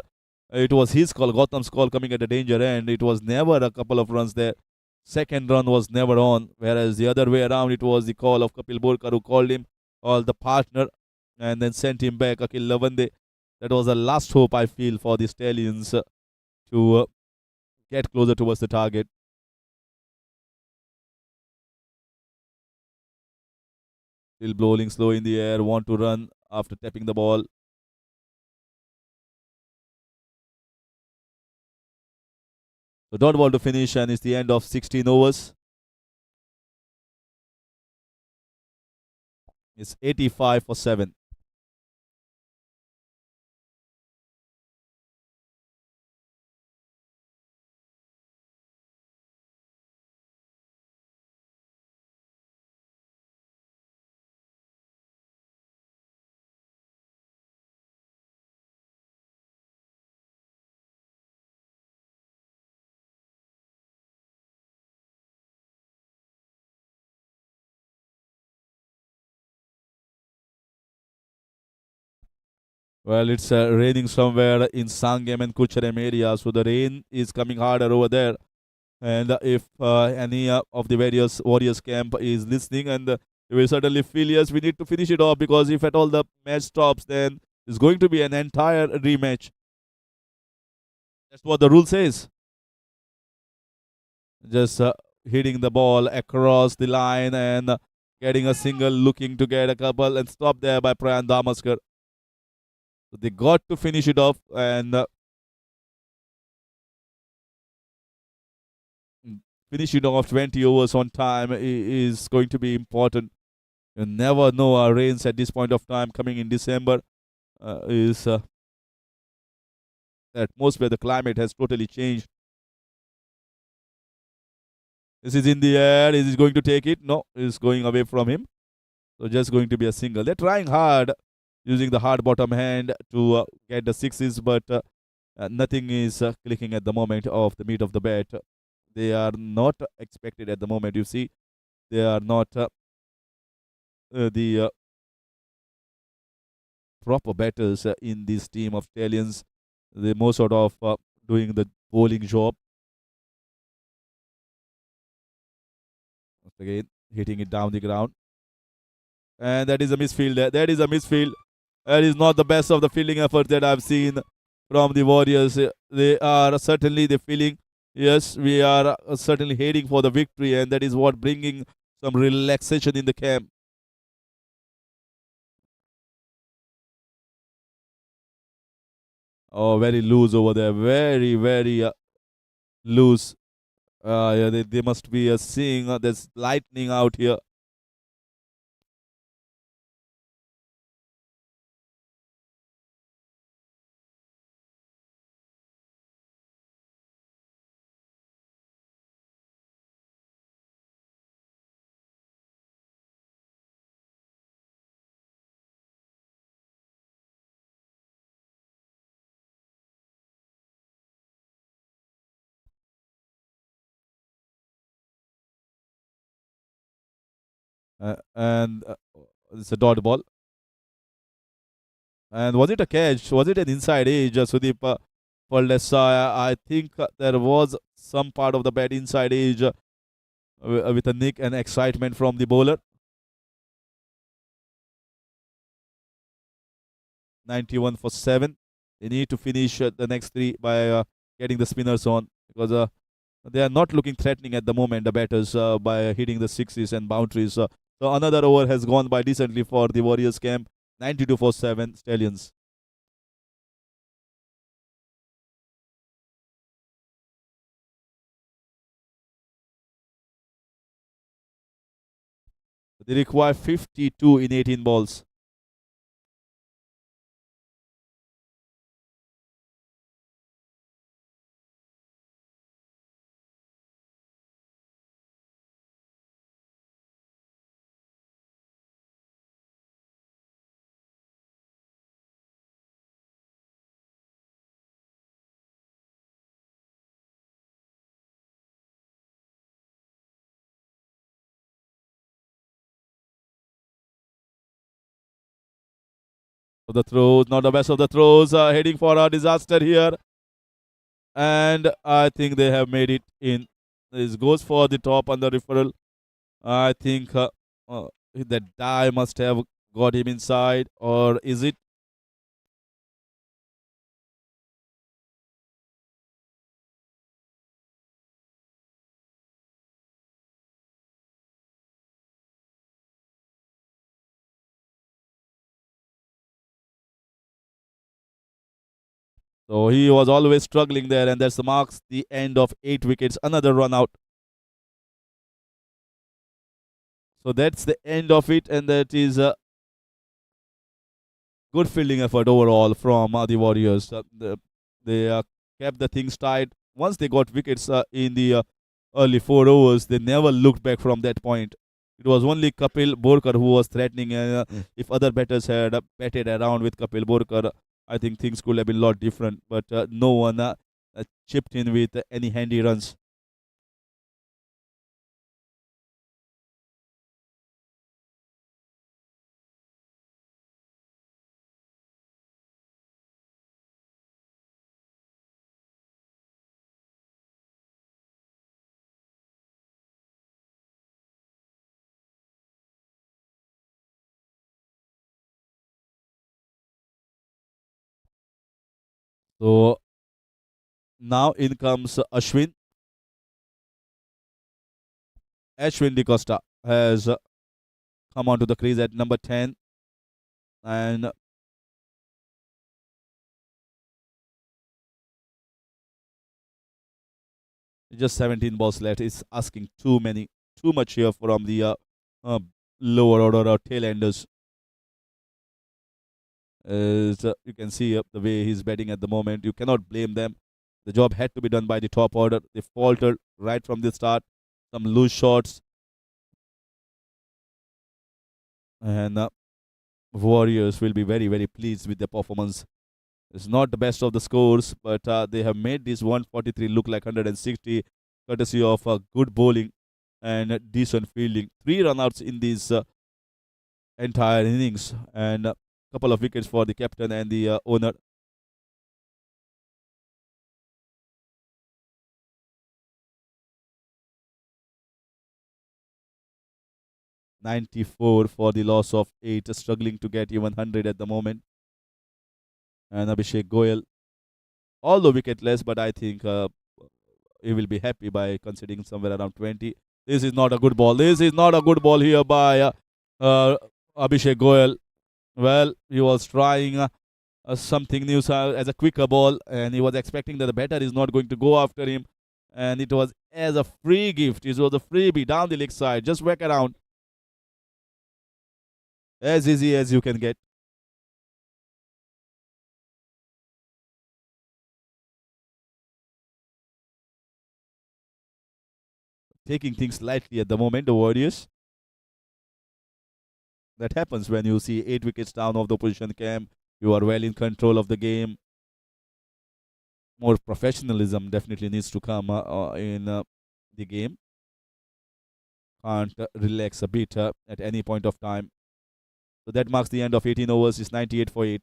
[SPEAKER 1] It was his call, Gautam's call coming at a danger end. It was never a couple of runs there. Second run was never on, whereas the other way around, it was the call of Kapil Borkar who called him, called the partner, and then sent him back. Akil Lavande. That was the last hope I feel for the Stallions to get closer towards the target. Still bowling slow in the air, want to run after tapping the ball. So dot ball to finish, and it's the end of 16 overs. It's 85 for 7. Well, it's raining somewhere in Sangam and Kucharem area, so the rain is coming harder over there. And if any of the various Warriors camp is listening, and they will certainly feel, yes, we need to finish it off, because if at all the match stops, then it's going to be an entire rematch. That's what the rule says. Just hitting the ball across the line and getting a single, looking to get a couple, and stop there by Prayan Damaskar. So they got to finish it off, and finishing off 20 overs on time is going to be important. You never know. Rains at this point of time coming in December is the atmosphere, the climate has totally changed. This is in the air. Is he going to take it? No, it's going away from him. So just going to be a single. They're trying hard, using the hard bottom hand to get the sixes, but nothing is clicking at the moment of the meat of the bat. They are not expected at the moment. You see, they are not the proper batters in this team of Stallions. They're more sort of doing the bowling job. Again, hitting it down the ground. And that is a misfield. That is a misfield. That is not the best of the fielding effort that I've seen from the Warriors. They are certainly the feeling. Yes, we are certainly heading for the victory, and that is what bringing some relaxation in the camp. Oh, very loose over there. Very loose. Yeah, they must be seeing there's lightning out here. And it's a dot ball. And was it a catch? Was it an inside edge, Sudeep? For Lessa, I think there was some part of the bat inside edge with a nick and excitement from the bowler. 91 for 7. They need to finish the next three by getting the spinners on because they are not looking threatening at the moment, the batters, by hitting the sixes and boundaries. So another over has gone by decently for the Warriors camp. 92 for 7, Stallions. They require 52 in 18 balls. So the throws, not the best of the throws, heading for a disaster here. And I think they have made it in. This goes for the top on the referral. I think that die must have got him inside, or is it? So he was always struggling there, and that's marks the end of 8 wickets. Another run out. So that's the end of it, and that is a good fielding effort overall from the Warriors. They kept the things tight. Once they got wickets in the early 4 overs, they never looked back from that point. It was only Kapil Borkar who was threatening. If other batters had batted around with Kapil Borkar, I think things could have been a lot different. But no one chipped in with any handy runs. So now in comes Ashwin. Ashwin De Costa has come onto the crease at number 10, and just 17 balls left. It's asking too much here from the uh, lower order or tail enders. As you can see the way he's batting at the moment, you cannot blame them. The job had to be done by the top order. They faltered right from the start. Some loose shots, and Warriors will be very pleased with their performance. It's not the best of the scores, but they have made this 143 look like 160, courtesy of good bowling and decent fielding. 3 runouts in this entire innings, and a couple of wickets for the captain and the owner. 94 for the loss of 8, struggling to get even 100 at the moment. And Abhishek Goyal, although wicketless, but I think he will be happy by conceding somewhere around 20. This is not a good ball. This is not a good ball here by uh, Abhishek Goyal. Well, he was trying something new as a quicker ball, and he was expecting that the batter is not going to go after him. And it was as a free gift. It was a freebie down the leg side. Just whack around. As easy as you can get. Taking things lightly at the moment, the Warriors. That happens when you see 8 wickets down of the opposition camp. You are well in control of the game. More professionalism definitely needs to come in the game. Can't relax a bit at any point of time. So that marks the end of 18 overs. It's 98 for 8.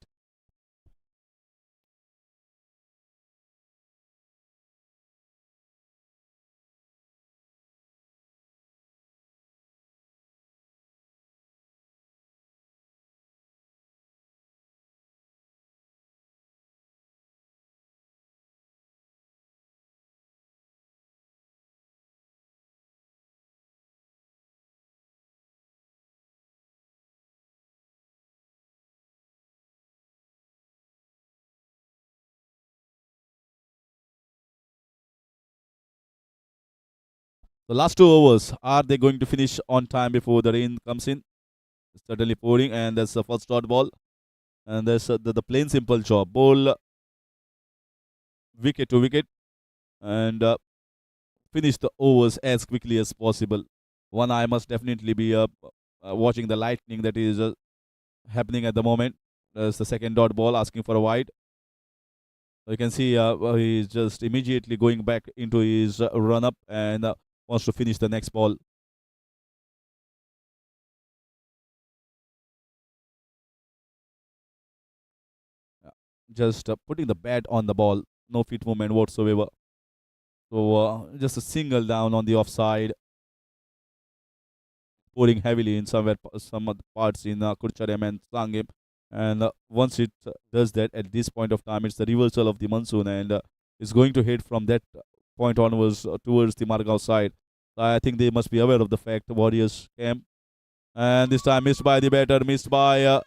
[SPEAKER 1] The last 2 overs, are they going to finish on time before the rain comes in? It's certainly pouring, and that's the first dot ball. And there's the plain simple job. Bowl wicket to wicket and finish the overs as quickly as possible. One eye must definitely be watching the lightning that is happening at the moment. There's the second dot ball asking for a wide. So you can see he's just immediately going back into his run up and wants to finish the next ball. Just putting the bat on the ball, no feet movement whatsoever. So just a single down on the offside, pouring heavily in some of the parts in Kurcharem and Sangim. And once it does that at this point of time, it's the reversal of the monsoon and it's going to hit from that point onwards towards the Margao side. So I think they must be aware of the fact the Warriors camp. And this time missed by the batter, missed by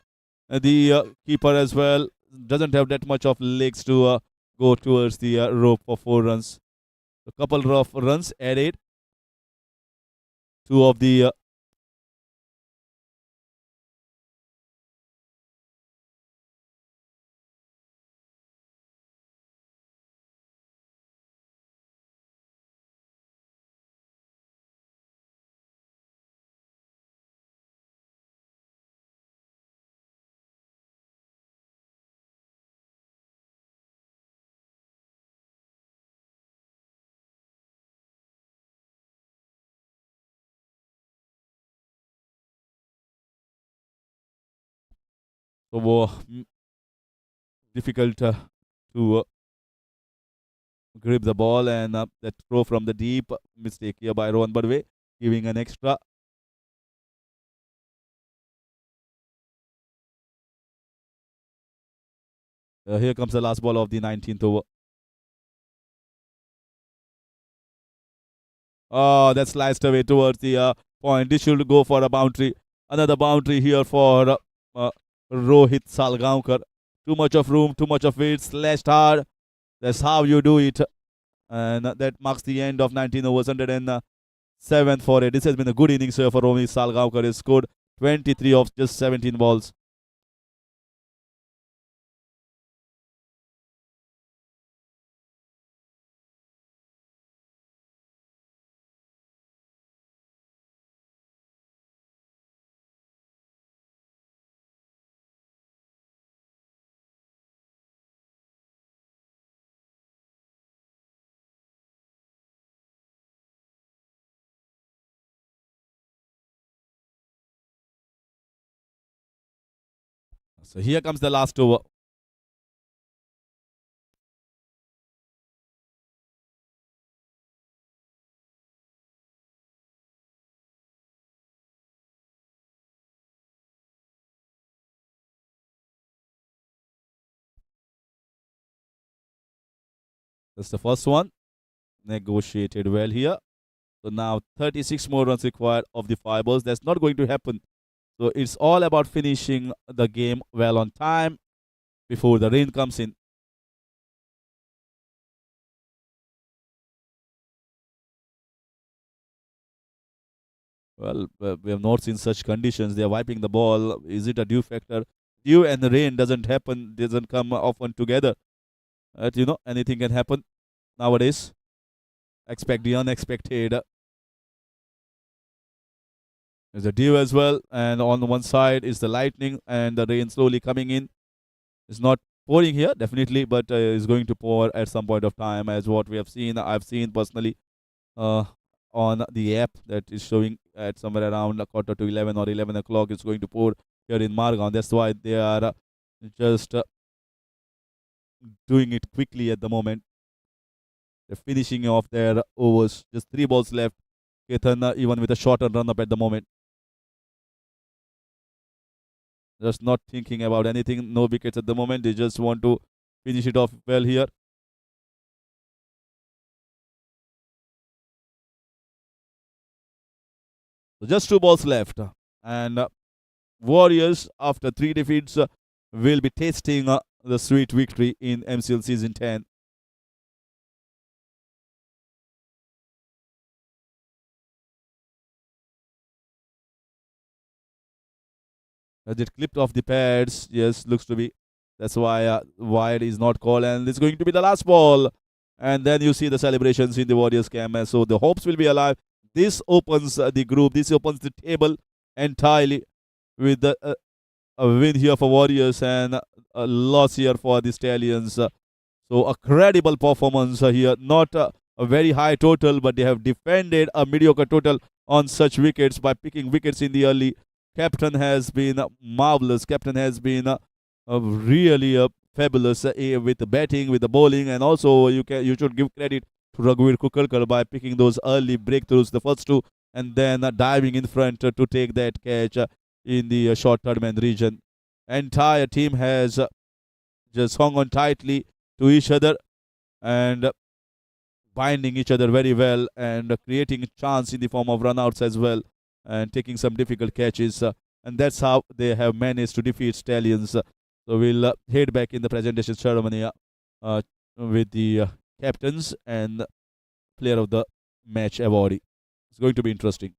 [SPEAKER 1] the keeper as well. Doesn't have that much of legs to go towards the rope for 4 runs. A couple of runs added. Two of the so, difficult to grip the ball and that throw from the deep mistake here by Rohan Badwe, giving an extra. Here comes the last ball of the 19th over. Oh, that sliced away towards the point. This should go for a boundary. Another boundary here for Rohit Salgaonkar. Too much of room, too much of weight, slashed hard. That's how you do it. And that marks the end of 19 overs, 107 for it. This has been a good innings here for Rohit Salgaonkar. He scored 23 of just 17 balls. So here comes the last over. That's the first one. Negotiated well here. So now 36 more runs required of the five balls. That's not going to happen. So it's all about finishing the game well on time before the rain comes in. Well, we have not seen such conditions. They are wiping the ball. Is it a dew factor? Dew and the rain doesn't come often together. Anything can happen nowadays. Expect the unexpected. There's a dew as well, and on the one side is the lightning and the rain slowly coming in. It's not pouring here, definitely, but it's going to pour at some point of time, as what we have seen. I've seen personally uh, on the app that is showing at somewhere around a quarter to 11 or 11 o'clock. It's going to pour here in Margao. That's why they are just doing it quickly at the moment. They're finishing off their overs. Just three balls left. Ketan, even with a short run up at the moment. Just not thinking about anything. No wickets at the moment. They just want to finish it off well here. So just two balls left. And Warriors, after three defeats, will be tasting the sweet victory in MCL Season 10. As it clipped off the pads, yes, looks to be. That's why wide is not called, and it's going to be the last ball. And then you see the celebrations in the Warriors camp. And so the hopes will be alive. This opens the group. This opens the table entirely with a win here for Warriors and a loss here for the Stallions. So a credible performance here. Not a very high total, but they have defended a mediocre total on such wickets by picking wickets in the early. Captain has been marvelous. Captain has been really fabulous with the batting, with the bowling, and also you should give credit to Raghuveer Kukarkar by picking those early breakthroughs, the first two, and then diving in front to take that catch in the short tournament region. Entire team has just hung on tightly to each other and binding each other very well and creating a chance in the form of runouts as well and taking some difficult catches. And that's how they have managed to defeat Stallions. So we'll head back in the presentation ceremony with the captains and player of the match awardee. It's going to be interesting.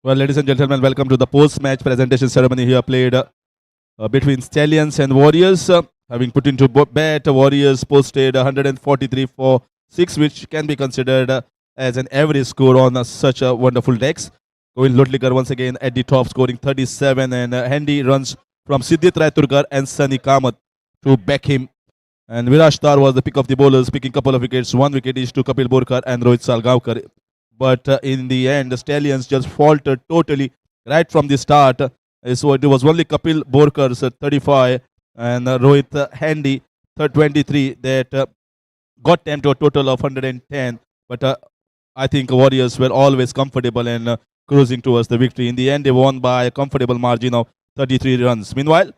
[SPEAKER 1] Well, ladies and gentlemen, welcome to the post-match presentation ceremony here played between Stallions and Warriors. Having put into bat, Warriors posted 143 for 6, which can be considered as an average score on such a wonderful decks. Govind Lotlikar once again at the top, scoring 37, and handy runs from Siddhit Rai Turkar and Sunny Kamath to back him. And Viraj Tar was the pick of the bowlers, picking a couple of wickets, 1 wicket each to Kapil Borkar and Rohit Salgaonkar. But in the end, the Stallions just faltered totally right from the start. So it was only Kapil Borkar's 35 and Rohit Handy 23 that got them to a total of 110. But I think Warriors were always comfortable and cruising towards the victory. In the end, they won by a comfortable margin of 33 runs. Meanwhile,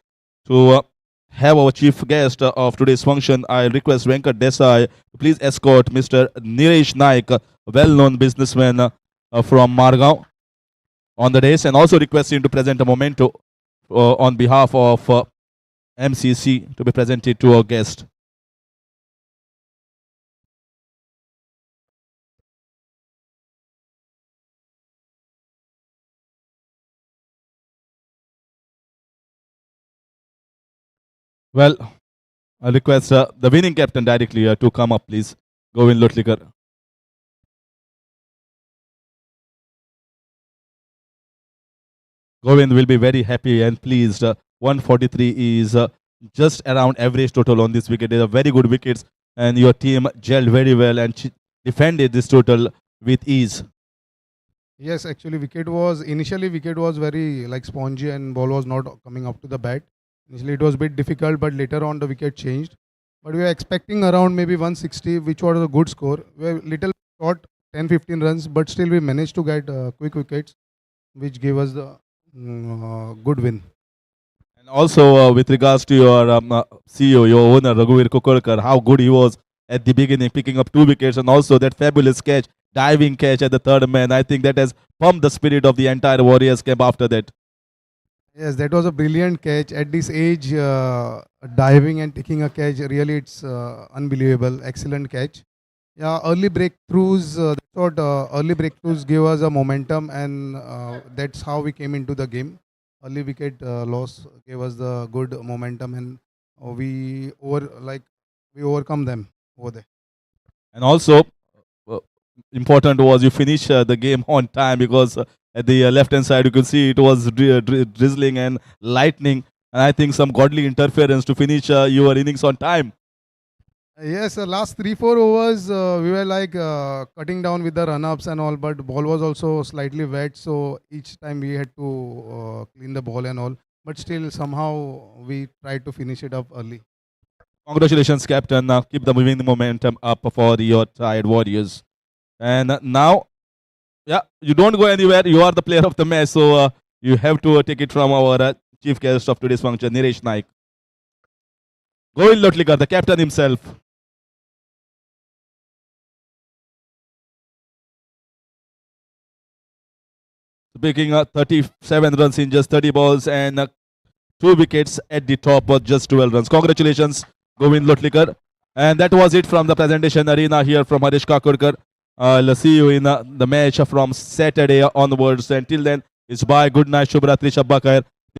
[SPEAKER 1] to have our chief guest of today's function, I request Venkat Desai to please escort Mr. Niresh Naik, a well-known businessman from Margao, on the days, and also request him to present a memento on behalf of MCC to be presented to our guest. Well, I request the winning captain directly to come up, please. Govind Lotlikar. Govind will be very happy and pleased. 143 is just around average total on this wicket. They are very good wickets, and your team gelled very well and defended this total with ease.
[SPEAKER 2] Yes, actually, wicket was very like spongy and ball was not coming up to the bat. Initially, it was a bit difficult, but later on the wicket changed. But we were expecting around maybe 160, which was a good score. We were little short, 10-15 runs, but still we managed to get quick wickets, which gave us the good win.
[SPEAKER 1] And also, with regards to your CEO, your owner, Raghuvir Kukulkar, how good he was at the beginning, picking up 2 wickets, and also that fabulous catch, diving catch at the third man. I think that has pumped the spirit of the entire Warriors camp after that.
[SPEAKER 2] Yes, that was a brilliant catch. At this age, diving and taking a catch, really it's unbelievable. Excellent catch. Yeah, early breakthroughs, that's what early breakthroughs gave us a momentum, and that's how we came into the game. Early wicket loss gave us the good momentum, and we overcome them over there.
[SPEAKER 1] And also, important was you finish the game on time, because at the left hand side you could see it was drizzling and lightning, and I think some godly interference to finish your innings on time.
[SPEAKER 2] Yes, last 3-4 overs we were like cutting down with the run-ups and all, but ball was also slightly wet, so each time we had to clean the ball and all. But still, somehow we tried to finish it up early.
[SPEAKER 1] Congratulations, captain. Keep the moving momentum up for your tired Warriors. And now, yeah, you don't go anywhere. You are the player of the match, so you have to take it from our chief guest of today's function, Niresh Naik. Govind Lotlikar, the captain himself. Picking 37 runs in just 30 balls and 2 wickets at the top of just 12 runs. Congratulations, Govind Lotlikar. And that was it from the presentation arena here from Harish Kakurkar. I'll see you in the match from Saturday onwards. Until then, it's bye. Good night. Shubhratri. Shabba Khair.